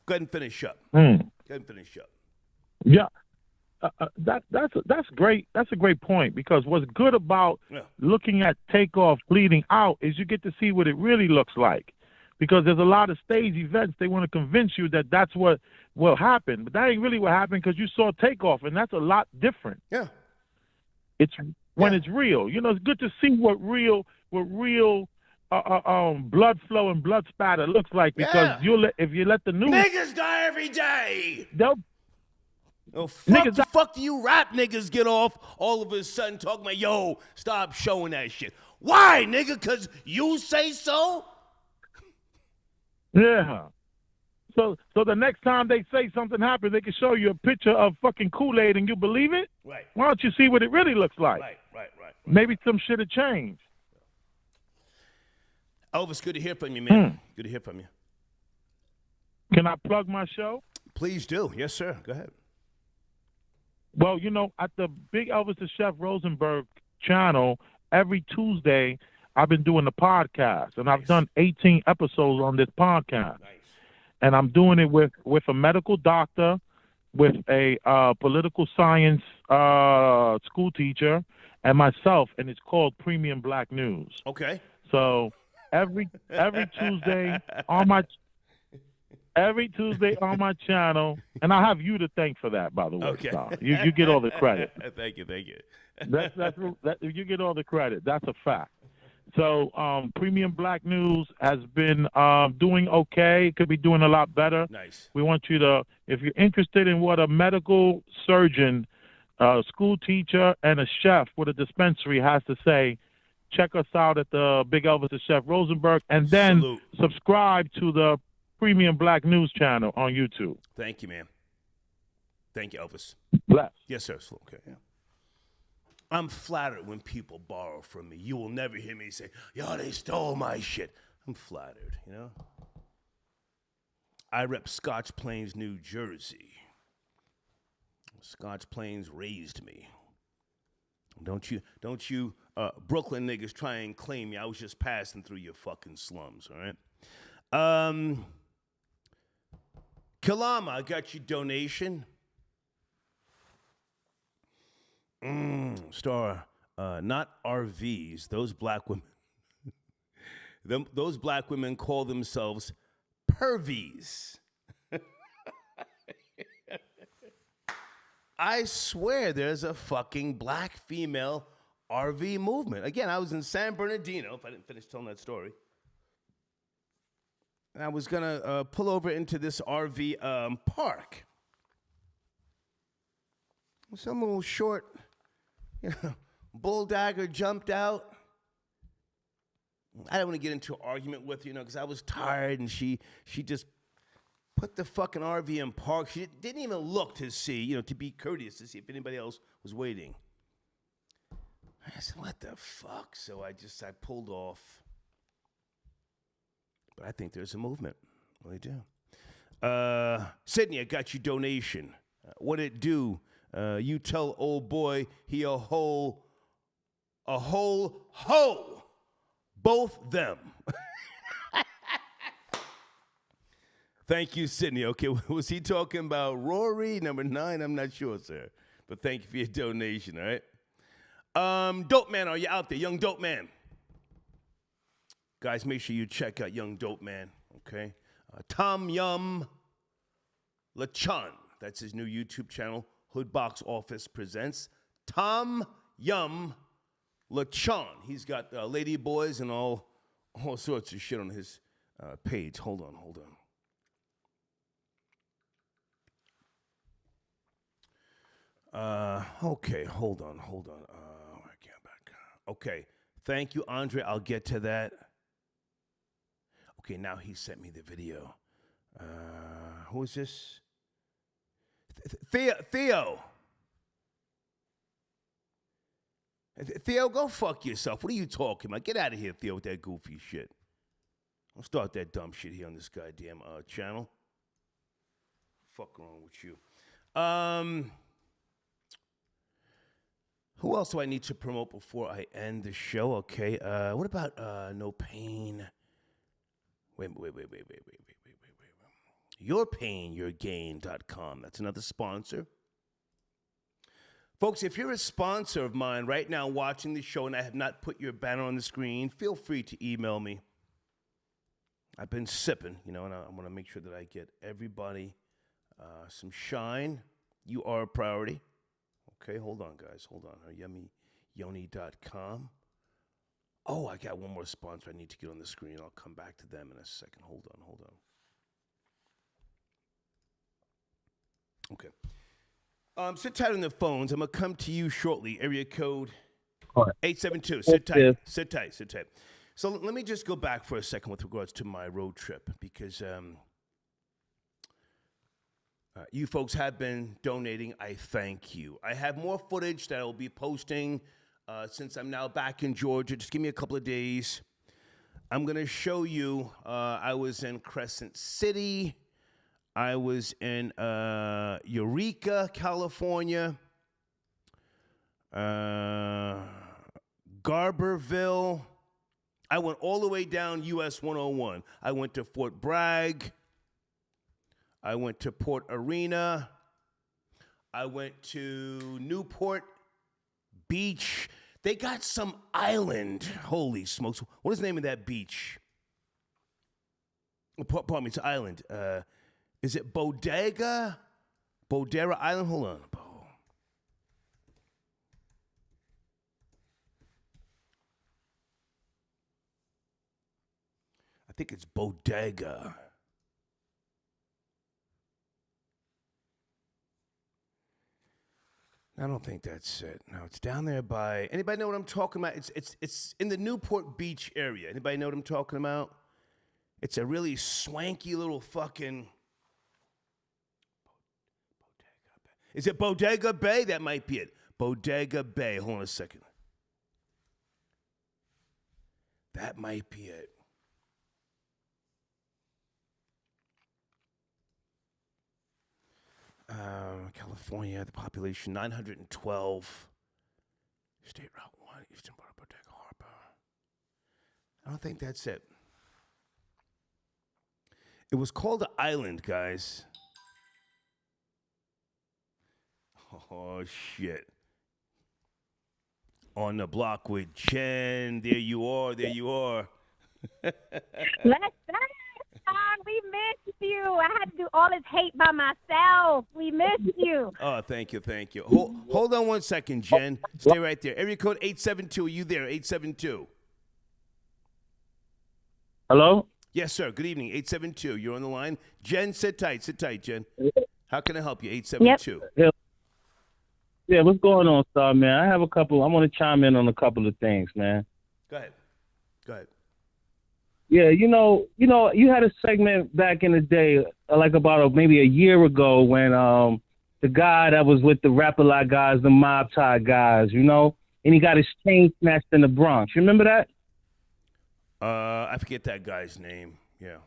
Speaker 1: Go ahead and finish up. Go ahead and finish up.
Speaker 9: Yeah. That's great. That's a great point, because what's good about looking at Takeoff bleeding out is you get to see what it really looks like, because there's a lot of stage events they want to convince you that that's what will happen, but that ain't really what happened, because you saw Takeoff, and that's a lot different.
Speaker 1: Yeah,
Speaker 9: it's when it's real. It's good to see what real blood flow and blood spatter looks like, because if you let the news,
Speaker 1: niggas die every day.
Speaker 9: They'll
Speaker 1: fuck do you rap niggas get off all of a sudden talking about, yo, stop showing that shit? Why, nigga? Because you say so?
Speaker 9: Yeah. So the next time they say something happened, they can show you a picture of fucking Kool-Aid and you believe it?
Speaker 1: Right.
Speaker 9: Why don't you see what it really looks like?
Speaker 1: Right.
Speaker 9: Maybe some shit have changed.
Speaker 1: Elvis, good to hear from you, man. Good to hear from you.
Speaker 9: Can I plug my show?
Speaker 1: Please do. Yes, sir. Go ahead.
Speaker 9: Well, at the Big Elvis the Chef Rosenberg channel, every Tuesday I've been doing the podcast, and I've done 18 episodes on this podcast.
Speaker 1: Nice.
Speaker 9: And I'm doing it with a medical doctor, with a political science school teacher, and myself, and it's called Premium Black News.
Speaker 1: Okay.
Speaker 9: So every Tuesday on my channel, and I have you to thank for that, by the way.
Speaker 1: Okay.
Speaker 9: Star. You get all the credit.
Speaker 1: Thank you.
Speaker 9: You get all the credit. That's a fact. So Premium Black News has been doing okay. It could be doing a lot better.
Speaker 1: Nice.
Speaker 9: We want you to, if you're interested in what a medical surgeon, school teacher, and a chef with a dispensary has to say, check us out at the Big Elvis the Chef Rosenberg, and then subscribe to the Premium Black News channel on YouTube.
Speaker 1: Thank you, man. Thank you, Elvis.
Speaker 9: Bless.
Speaker 1: Yes, sir. Okay. Yeah. I'm flattered when people borrow from me. You will never hear me say, yo, they stole my shit. I'm flattered, I rep Scotch Plains, New Jersey. Scotch Plains raised me. Don't you Brooklyn niggas try and claim me. I was just passing through your fucking slums, all right? Kalama, I got your donation. Star, not RVs. Those black women. Those black women call themselves pervies. I swear there's a fucking black female RV movement. Again, I was in San Bernardino, if I didn't finish telling that story. And I was going to pull over into this RV park. Some little short, bulldagger jumped out. I don't want to get into an argument with her, because I was tired, and she just put the fucking RV in park. She didn't even look to see, to be courteous, to see if anybody else was waiting. I said, what the fuck? So I pulled off. But I think there's a movement. I really do. Sydney, I got your donation. What'd it do? You tell old boy he a whole hoe. Both them. Thank you, Sydney. Okay, was he talking about Rory, number 9? I'm not sure, sir. But thank you for your donation, all right? Dope Man, are you out there? Young Dope Man. Guys, make sure you check out Young Dope Man, okay? Tom Yum Lachon. That's his new YouTube channel. Hood Box Office presents Tom Yum Lachon. He's got lady boys and all sorts of shit on his page. Hold on. Okay, hold on. I can't back. Okay, thank you, Andre. I'll get to that. Okay, now he sent me the video. Who is this? Theo. Theo, go fuck yourself. What are you talking about? Get out of here, Theo, with that goofy shit. Don't start that dumb shit here on this goddamn channel. Fuck wrong with you. Who else do I need to promote before I end the show? Okay. What about No Pain? Wait. YourPainYourGain.com. That's another sponsor. Folks, if you're a sponsor of mine right now watching the show and I have not put your banner on the screen, feel free to email me. I've been sipping, and I want to make sure that I get everybody some shine. You are a priority. Okay, hold on, guys. Hold on. YummyYoni.com. Oh, I got one more sponsor I need to get on the screen. I'll come back to them in a second. Hold on. Okay. Sit tight on the phones. I'm going to come to you shortly. Area code 872. Sit tight. So let me just go back for a second with regards to my road trip, because you folks have been donating. I thank you. I have more footage that I will be posting since I'm now back in Georgia. Just give me a couple of days. I'm going to show you I was in Crescent City. I was in Eureka, California, Garberville. I went all the way down US 101. I went to Fort Bragg. I went to Port Arena. I went to Newport Beach. They got some island. Holy smokes. What is the name of that beach? Pardon me, it's an island. Is it Bodega? Bodera Island? Hold on. I think it's Bodega. I don't think that's it. No, it's down there by. Anybody know what I'm talking about? It's in the Newport Beach area. Anybody know what I'm talking about? It's a really swanky little fucking. Bodega Bay. Is it Bodega Bay? That might be it. Bodega Bay. Hold on a second. That might be it. California, the population 912. State Route 1, Eastern Part of Bodega Harbor. I don't think that's it. It was called the Island, guys. Oh, shit. On the block with Jen. There you are. There you are.
Speaker 10: Let's we missed you. I had to do all this hate by myself. We missed you.
Speaker 1: Oh, thank you, thank you. Hold on one second, Jen. Stay right there. Area code 872. Are you there? 872.
Speaker 9: Hello?
Speaker 1: Yes, sir. Good evening. 872. You're on the line. Jen, sit tight. Sit tight, Jen. How can I help you? 872.
Speaker 9: Yep. Yeah, what's going on, Star, man? I want to chime in on a couple of things, man.
Speaker 1: Go ahead. Go ahead.
Speaker 9: Yeah, you know, you had a segment back in the day, like about maybe a year ago, when the guy that was with the Rap-A-Lot guys, the Mob Tie guys, and he got his chain snatched in the Bronx. You remember that?
Speaker 1: I forget that guy's name. Yeah.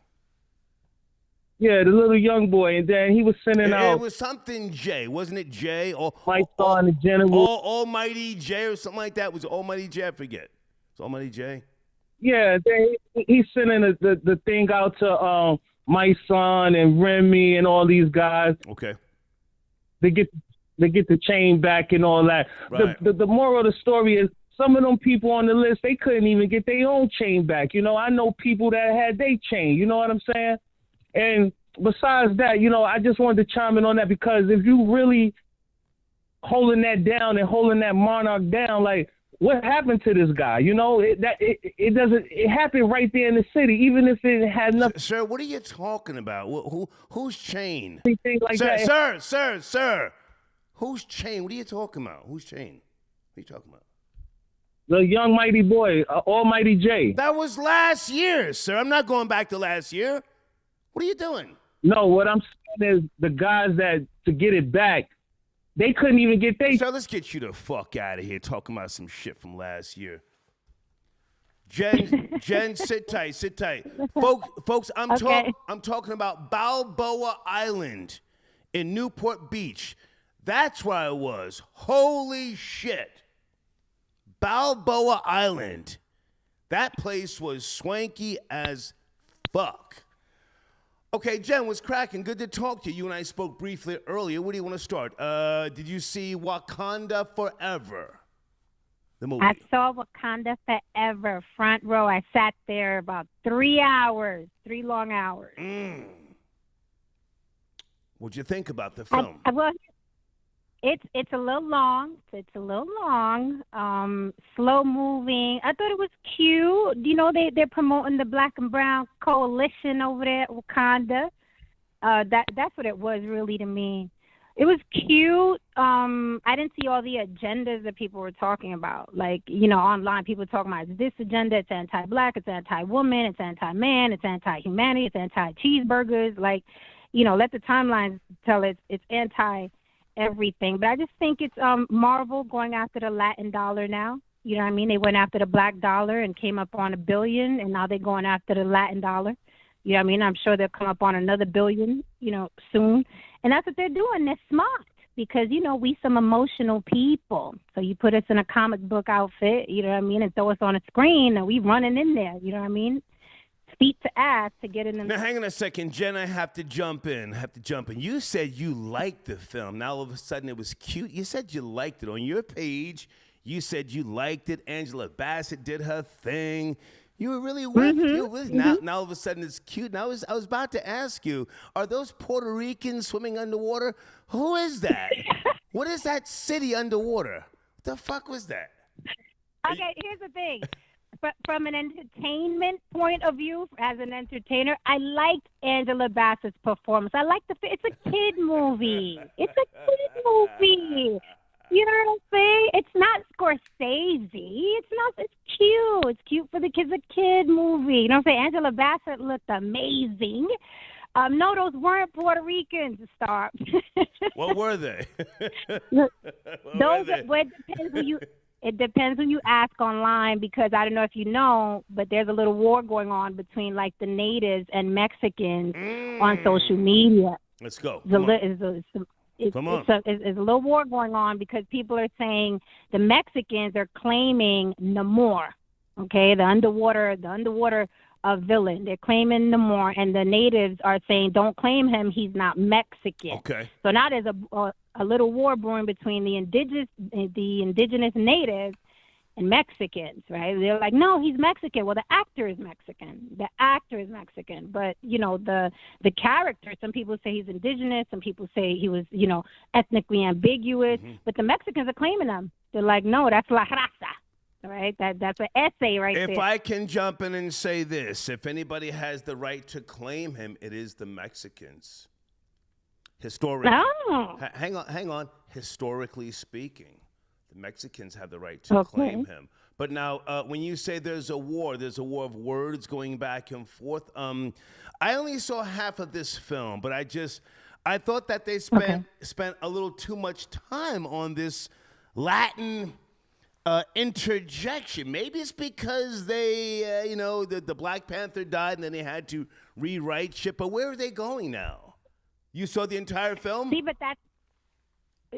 Speaker 9: Yeah, the little young boy, and then he was sending out.
Speaker 1: It was something J, wasn't it J? Or
Speaker 9: Mike Thorne, the General.
Speaker 1: Almighty J or something like that. Was it Almighty J? I forget. It's Almighty J.
Speaker 9: Yeah, he's sending the thing out to my son and Remy and all these guys.
Speaker 1: Okay.
Speaker 9: They get the chain back and all that.
Speaker 1: Right.
Speaker 9: The moral of the story is some of them people on the list, they couldn't even get their own chain back. I know people that had their chain. You know what I'm saying? And besides that, I just wanted to chime in on that, because if you really holding that down and holding that monarch down, like, what happened to this guy? It happened right there in the city, even if it had nothing.
Speaker 1: Sir, what are you talking about? Whose chain?
Speaker 9: Like
Speaker 1: Sir. Whose chain? What are you talking about? Whose chain? What are you talking about?
Speaker 9: The young mighty boy, Almighty J.
Speaker 1: That was last year, sir. I'm not going back to last year. What are you doing?
Speaker 9: No, what I'm saying is the guys that, to get it back, they couldn't even get they.
Speaker 1: So let's get you the fuck out of here talking about some shit from last year. Jen, sit tight. Folks, I'm talking about Balboa Island in Newport Beach. That's where I was. Holy shit. Balboa Island. That place was swanky as fuck. Okay, Jen, what's cracking? Good to talk to you. You and I spoke briefly earlier. Where do you want to start? Did you see Wakanda Forever? The movie.
Speaker 10: I saw Wakanda Forever, front row. I sat there about 3 hours, 3 long hours.
Speaker 1: What'd you think about the film?
Speaker 10: Well, it's a little long. Slow moving. I thought it was cute. They're promoting the Black and Brown coalition over there at Wakanda. That's what it was really to me. It was cute. I didn't see all the agendas that people were talking about. Like, online people talking about this agenda, it's anti-black, it's anti-woman, it's anti-man, it's anti-humanity, it's anti-cheeseburgers. Like, let the timelines tell it's anti-everything. But I just think it's Marvel going after the Latin dollar now. You know what I mean? They went after the black dollar and came up on $1 billion, and now they're going after the Latin dollar. You know what I mean? I'm sure they'll come up on another billion, soon. And that's what they're doing. They're smart because, we some emotional people. So you put us in a comic book outfit, you know what I mean, and throw us on a screen and we running in there, you know what I mean? Feet to ass to get in the...
Speaker 1: Now, hang on a second, Jen, I have to jump in. You said you liked the film. Now, all of a sudden, it was cute. You said you liked it. On your page, you said you liked it. Angela Bassett did her thing. You were really with it. Now, all of a sudden, it's cute. Now, I was about to ask you, are those Puerto Ricans swimming underwater? Who is that? What is that city underwater? What the fuck was that?
Speaker 10: Okay, here's the thing. From an entertainment point of view, as an entertainer, I liked Angela Bassett's performance. It's a kid movie. It's a kid movie. You know what I'm saying? It's not Scorsese. It's cute. It's cute for the kids. A kid movie. You know what I'm saying? Angela Bassett looked amazing. No, those weren't Puerto Ricans, Star.
Speaker 1: What were they?
Speaker 10: It depends who you ask online, because I don't know if you know, but there's a little war going on between like the natives and Mexicans on social media.
Speaker 1: Let's go.
Speaker 10: It's a little war going on because people are saying the Mexicans are claiming Namor, okay, the underwater villain. They're claiming Namor, and the natives are saying don't claim him. He's not Mexican.
Speaker 1: Okay.
Speaker 10: So now there's a little war brewing between the indigenous natives and Mexicans, right? They're like, no, he's Mexican. Well, the actor is Mexican. But, the character, some people say he's indigenous. Some people say he was, ethnically ambiguous. Mm-hmm. But the Mexicans are claiming him. They're like, no, that's la raza. All right, that's an essay there.
Speaker 1: If I can jump in and say this, if anybody has the right to claim him, it is the Mexicans. Historically, hang on. Historically speaking, the Mexicans have the right to claim him. But now, when you say there's a war of words going back and forth. I only saw half of this film, but I thought that they spent a little too much time on this Latin interjection. Maybe it's because they, the Black Panther died and then they had to rewrite shit. But where are they going now? You saw the entire film?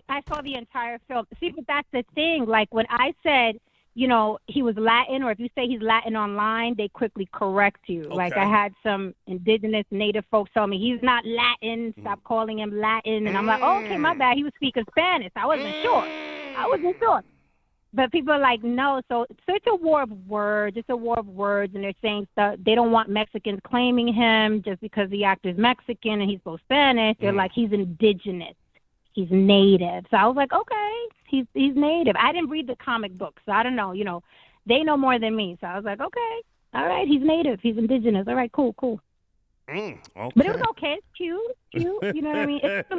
Speaker 10: I saw the entire film. See, but that's the thing. Like when I said, he was Latin, or if you say he's Latin online, they quickly correct you. Okay. Like I had some indigenous native folks tell me he's not Latin. Stop calling him Latin. And I'm like, oh, okay, my bad. He was speaking Spanish. I wasn't sure. But people are like, no. So it's a war of words. It's a war of words. And they're saying stuff. They don't want Mexicans claiming him just because the actor's Mexican and he spoke Spanish. They're like, he's indigenous. He's native. So I was like, okay, he's native. I didn't read the comic books, so I don't know. They know more than me. So I was like, okay, all right, he's native. He's indigenous. All right, cool.
Speaker 1: Okay.
Speaker 10: But it was okay. It's cute. You know what I mean? It's a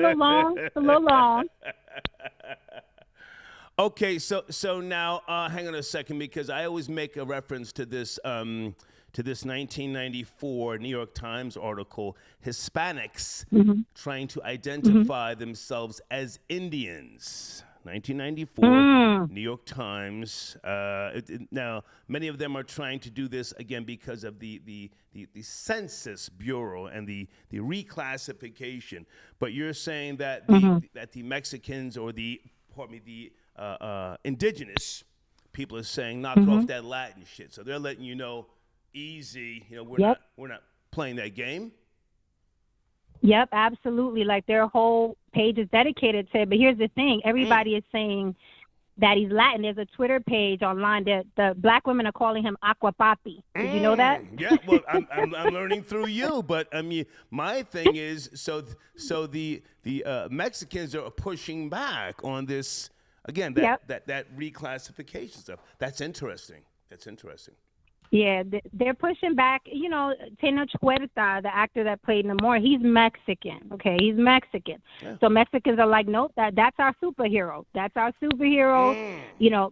Speaker 10: little long.
Speaker 1: Okay, so now hang on a second, because I always make a reference to this 1994 New York Times article, Hispanics trying to identify themselves as Indians. 1994, New York Times. Now, many of them are trying to do this again because of the Census Bureau and the reclassification. But you're saying that the Mexicans or the indigenous people are saying knock off that Latin shit. So they're letting you know easy, we're not playing that game.
Speaker 10: Yep, absolutely. Like their whole page is dedicated to it. But here's the thing, everybody is saying that he's Latin. There's a Twitter page online that the black women are calling him Aquapapi. Did you know that?
Speaker 1: Yeah, well, I'm learning through you. But I mean, my thing is, so the Mexicans are pushing back on this again. That reclassification stuff. That's interesting. Yeah,
Speaker 10: they're pushing back. Tenoch Huerta, the actor that played Namor, he's Mexican. Okay, he's Mexican. Yeah. So Mexicans are like, nope, that's our superhero.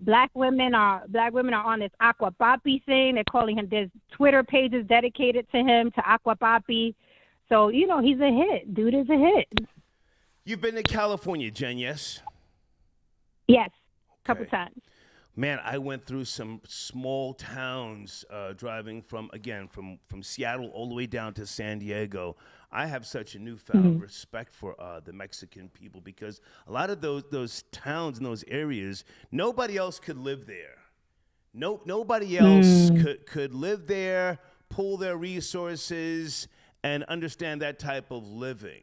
Speaker 10: Black women are on this Aquapapi thing. They're calling him. There's Twitter pages dedicated to him, to Aquapapi. So he's a hit. Dude is a hit.
Speaker 1: You've been to California, Jen? Yes.
Speaker 10: Yes, a couple times.
Speaker 1: Man, I went through some small towns driving from Seattle all the way down to San Diego. I have such a newfound respect for the Mexican people because a lot of those towns and those areas, nobody else could live there. Nobody else could live there, pull their resources, and understand that type of living.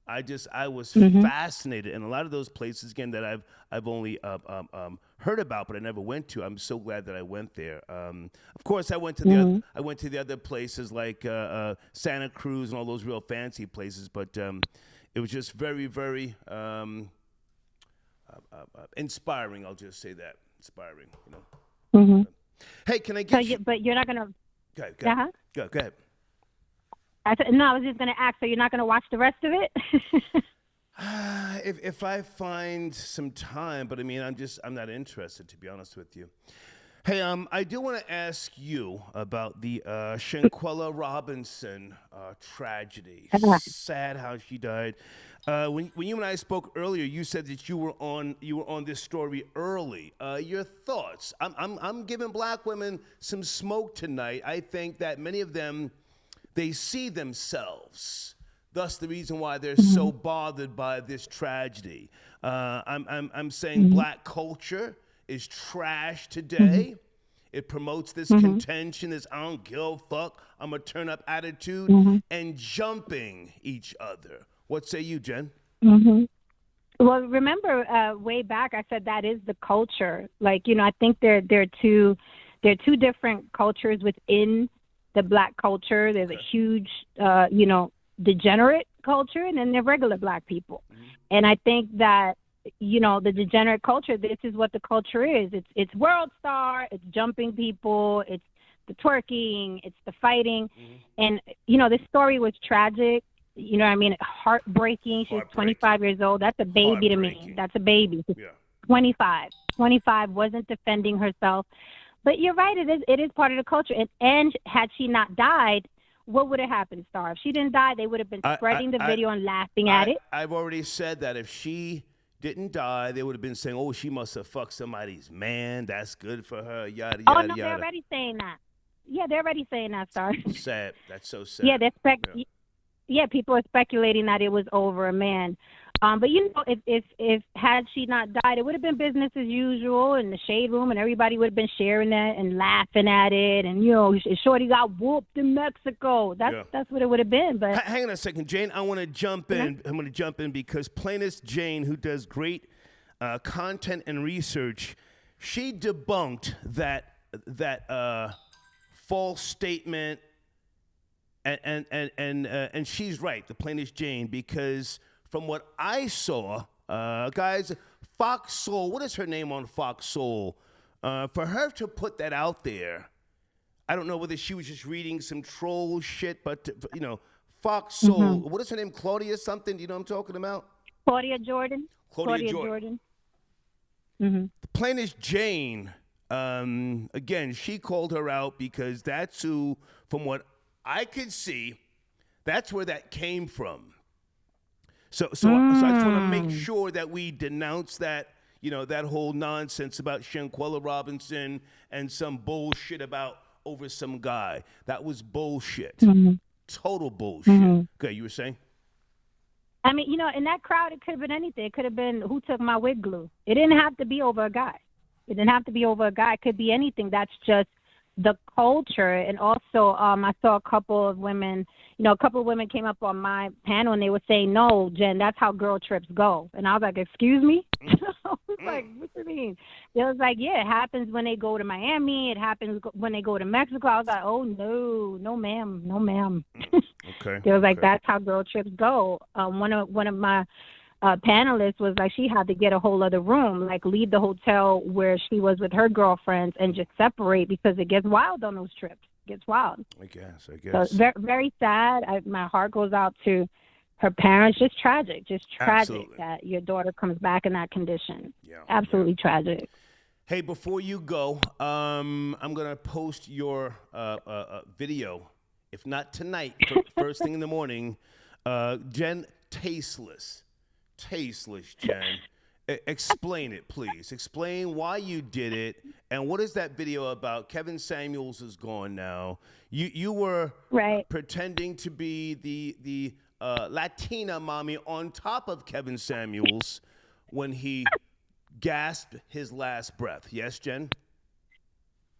Speaker 1: I was fascinated, and a lot of those places again that I've only heard about, but I never went to. I'm so glad that I went there. Of course, I went to the other places like Santa Cruz and all those real fancy places, but it was just very, very inspiring. I'll just say that, inspiring. Hey, can I get?
Speaker 10: But you're not gonna.
Speaker 1: Go ahead. Go ahead.
Speaker 10: I was just going to ask, so you're not going to watch the rest of it?
Speaker 1: If I find some time, but I mean, I'm not interested, to be honest with you. Hey, I do want to ask you about the Shanquella Robinson tragedy. Sad how she died. When you and I spoke earlier, you said that you were on this story early. Your thoughts? I'm giving black women some smoke tonight. I think that many of them, they see themselves. Thus, the reason why they're so bothered by this tragedy. I'm saying black culture is trash today. It promotes this contention, this I don't give a fuck, I'm a turn up attitude, and jumping each other. What say you, Jen?
Speaker 10: Well, remember way back I said that is the culture. Like, I think there are two different cultures within the black culture. There's a huge, degenerate culture, and then there are regular black people. And I think that, the degenerate culture, this is what the culture is. It's world star, it's jumping people, it's the twerking, it's the fighting. And, this story was tragic. Heartbreaking. She was 25 years old. That's a baby to me. That's a baby. 25. 25, wasn't defending herself. But you're right, it is part of the culture. And had she not died, what would have happened, Star? If she didn't die, they would have been spreading the video and laughing at it.
Speaker 1: I've already said that if she didn't die, they would have been saying, oh, she must have fucked somebody's man. That's good for her, yada, yada,
Speaker 10: yada. They're already saying that. Yeah, they're already saying that, Star.
Speaker 1: Sad. That's so sad.
Speaker 10: Yeah, people are speculating that it was over a man. But if had she not died, it would have been business as usual in the shade room, and everybody would have been sharing that and laughing at it. And Shorty got whooped in Mexico. That's what it would have been. But
Speaker 1: hang on a second, Jane. I want to jump in. I'm going to jump in because Plainest Jane, who does great content and research, she debunked that false statement. And she's right, the Plainest Jane, because from what I saw, guys, Fox Soul, what is her name on Fox Soul? For her to put that out there, I don't know whether she was just reading some troll shit, but, Fox Soul, what is her name, Claudia something? Do you know what I'm talking about?
Speaker 10: Claudia Jordan. Claudia Jordan.
Speaker 1: The Plainest Jane, again, she called her out because that's who, from what I could see, that's where that came from. So I just want to make sure that we denounce that, that whole nonsense about Shanquella Robinson and some bullshit about over some guy. That was bullshit. Total bullshit. Okay, you were saying?
Speaker 10: I mean, in that crowd, it could have been anything. It could have been who took my wig glue. It didn't have to be over a guy. It could be anything. That's just the culture. And also I saw a couple of women came up on my panel and they were saying, no, Jen, that's how girl trips go. And I was like, excuse me? I was like, what do you mean? It was like, yeah, it happens when they go to Miami. It happens when they go to Mexico. I was like, oh, no, ma'am.
Speaker 1: Okay.
Speaker 10: They was like, that's how girl trips go. One of my panelist was like, she had to get a whole other room, like leave the hotel where she was with her girlfriends and just separate because it gets wild on those trips. It gets wild.
Speaker 1: I guess.
Speaker 10: So very, very sad. My heart goes out to her parents. Just tragic
Speaker 1: Absolutely.
Speaker 10: That your daughter comes back in that condition. Absolutely tragic.
Speaker 1: Hey, before you go, I'm going to post your video, if not tonight, first thing in the morning. Jen, tasteless, Jen. Explain it, please. Explain why you did it, and what is that video about? Kevin Samuels is gone now. You were pretending to be the Latina mommy on top of Kevin Samuels when he gasped his last breath. Yes, Jen?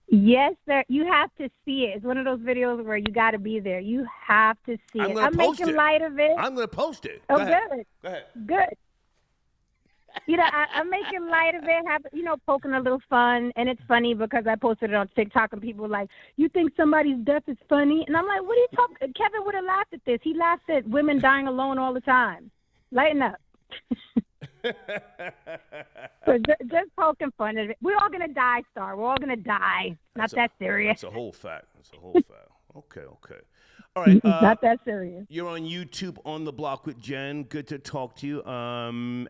Speaker 10: Yes, sir. You have to see it. It's one of those videos where you got to be there. You have to see it. I'm making light of it.
Speaker 1: I'm going to post it.
Speaker 10: Oh,
Speaker 1: Go ahead.
Speaker 10: good.
Speaker 1: Go ahead.
Speaker 10: Good. You know, I'm making light of it, poking a little fun. And it's funny because I posted it on TikTok and people were like, you think somebody's death is funny? And I'm like, what are you talking? Kevin would have laughed at this. He laughs at women dying alone all the time. Lighten up. So just poking fun at it. We're all going to die, Star. We're all going to die. Not that serious.
Speaker 1: That's a whole fact. Okay. All right.
Speaker 10: Not that serious.
Speaker 1: You're on YouTube on the block with Jen. Good to talk to you.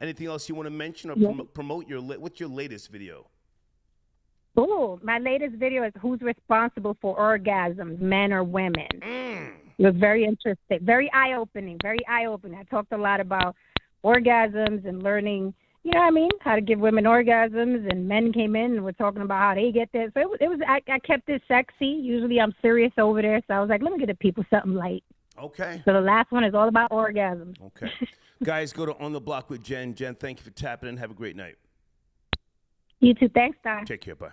Speaker 1: Anything else you want to mention or promote? What's your latest video?
Speaker 10: Oh, my latest video is who's responsible for orgasms, men or women. It was very interesting, very eye-opening. I talked a lot about orgasms and learning, how to give women orgasms, and men came in and were talking about how they get there. So I kept it sexy. Usually I'm serious over there, so I was like, let me get the people something light.
Speaker 1: Okay.
Speaker 10: So the last one is all about orgasms.
Speaker 1: Okay. Guys, go to On the Block with Jen. Jen, thank you for tapping in. Have a great night.
Speaker 10: You too. Thanks, Don.
Speaker 1: Take care. Bye.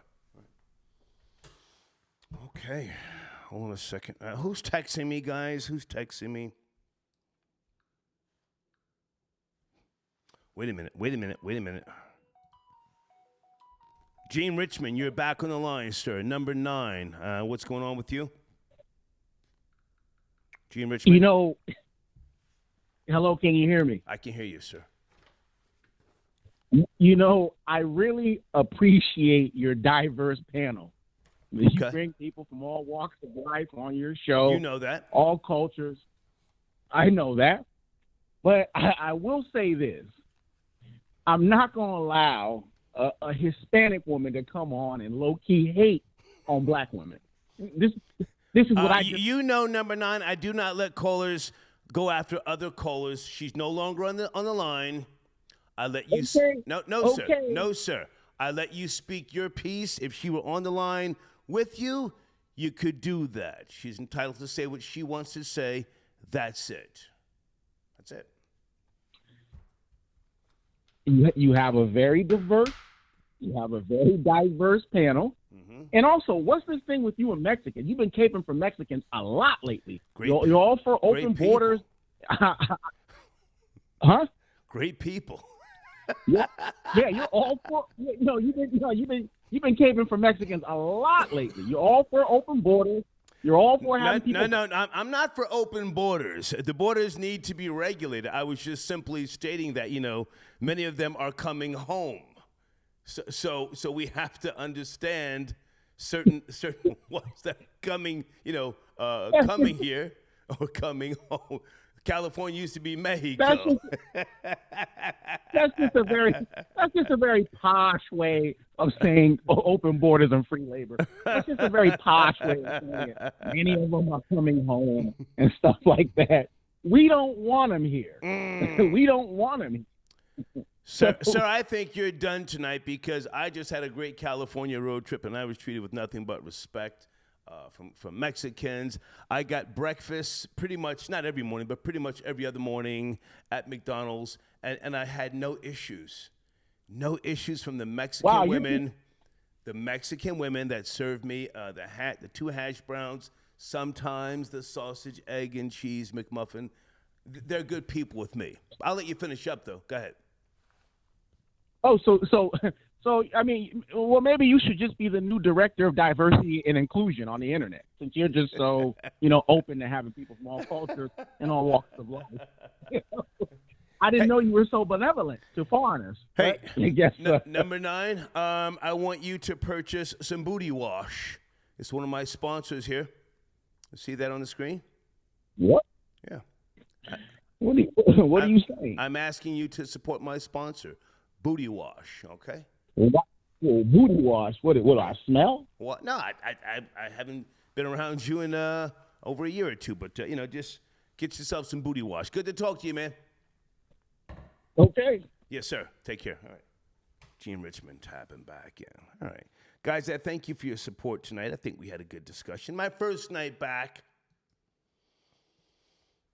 Speaker 1: Okay. Hold on a second. Who's texting me, guys? Who's texting me? Wait a minute. Gene Richmond, you're back on the line, sir. Number 9. What's going on with you? Gene Richmond.
Speaker 11: Hello, can you hear me?
Speaker 1: I can hear you, sir.
Speaker 11: I really appreciate your diverse panel. You bring people from all walks of life on your show.
Speaker 1: You know that.
Speaker 11: All cultures. I know that. But I will say this. I'm not going to allow a Hispanic woman to come on and low-key hate on black women. This is what
Speaker 1: number 9, I do not let callers go after other callers. She's no longer on the line. I let you No, sir. I let you speak your piece. If she were on the line with you, you could do that. She's entitled to say what she wants to say. That's it. That's it.
Speaker 11: You have a very diverse panel. Mm-hmm. And also, what's this thing with you and Mexicans? You've been caping for Mexicans a lot lately. You're all for open borders. Huh?
Speaker 1: Great people.
Speaker 11: Yeah, you're all for. You've been caping for Mexicans a lot lately. You're all for open borders. You're all for having people.
Speaker 1: No. I'm not for open borders. The borders need to be regulated. I was just simply stating that, many of them are coming home. So we have to understand certain ones that are coming, coming here or coming home. California used to be Mexico.
Speaker 11: That's just a very posh way of saying open borders and free labor. That's just a very posh way of saying it. Many of them are coming home and stuff like that. We don't want them here. We don't want them here.
Speaker 1: Sir, I think you're done tonight because I just had a great California road trip and I was treated with nothing but respect. From Mexicans. I got breakfast pretty much, not every morning, but pretty much every other morning at McDonald's, and I had no issues. No issues from the Mexican women. The Mexican women that served me the 2 hash browns, sometimes the sausage, egg, and cheese McMuffin. They're good people with me. I'll let you finish up, though. Go ahead.
Speaker 11: Oh, So, maybe you should just be the new director of diversity and inclusion on the internet, since you're just so, open to having people from all cultures and all walks of life. I didn't know you were so benevolent to foreigners.
Speaker 1: Hey, number 9, I want you to purchase some booty wash. It's one of my sponsors here. You see that on the screen?
Speaker 11: What?
Speaker 1: Yeah.
Speaker 11: What are you saying?
Speaker 1: I'm asking you to support my sponsor, Booty Wash, okay?
Speaker 11: What? Booty wash? What do I smell?
Speaker 1: What? No, I haven't been around you in over a year or two, but just get yourself some booty wash. Good to talk to you, man.
Speaker 11: Okay.
Speaker 1: Yes, sir. Take care. All right. Gene Richmond tapping back in. All right. Guys, I thank you for your support tonight. I think we had a good discussion. My first night back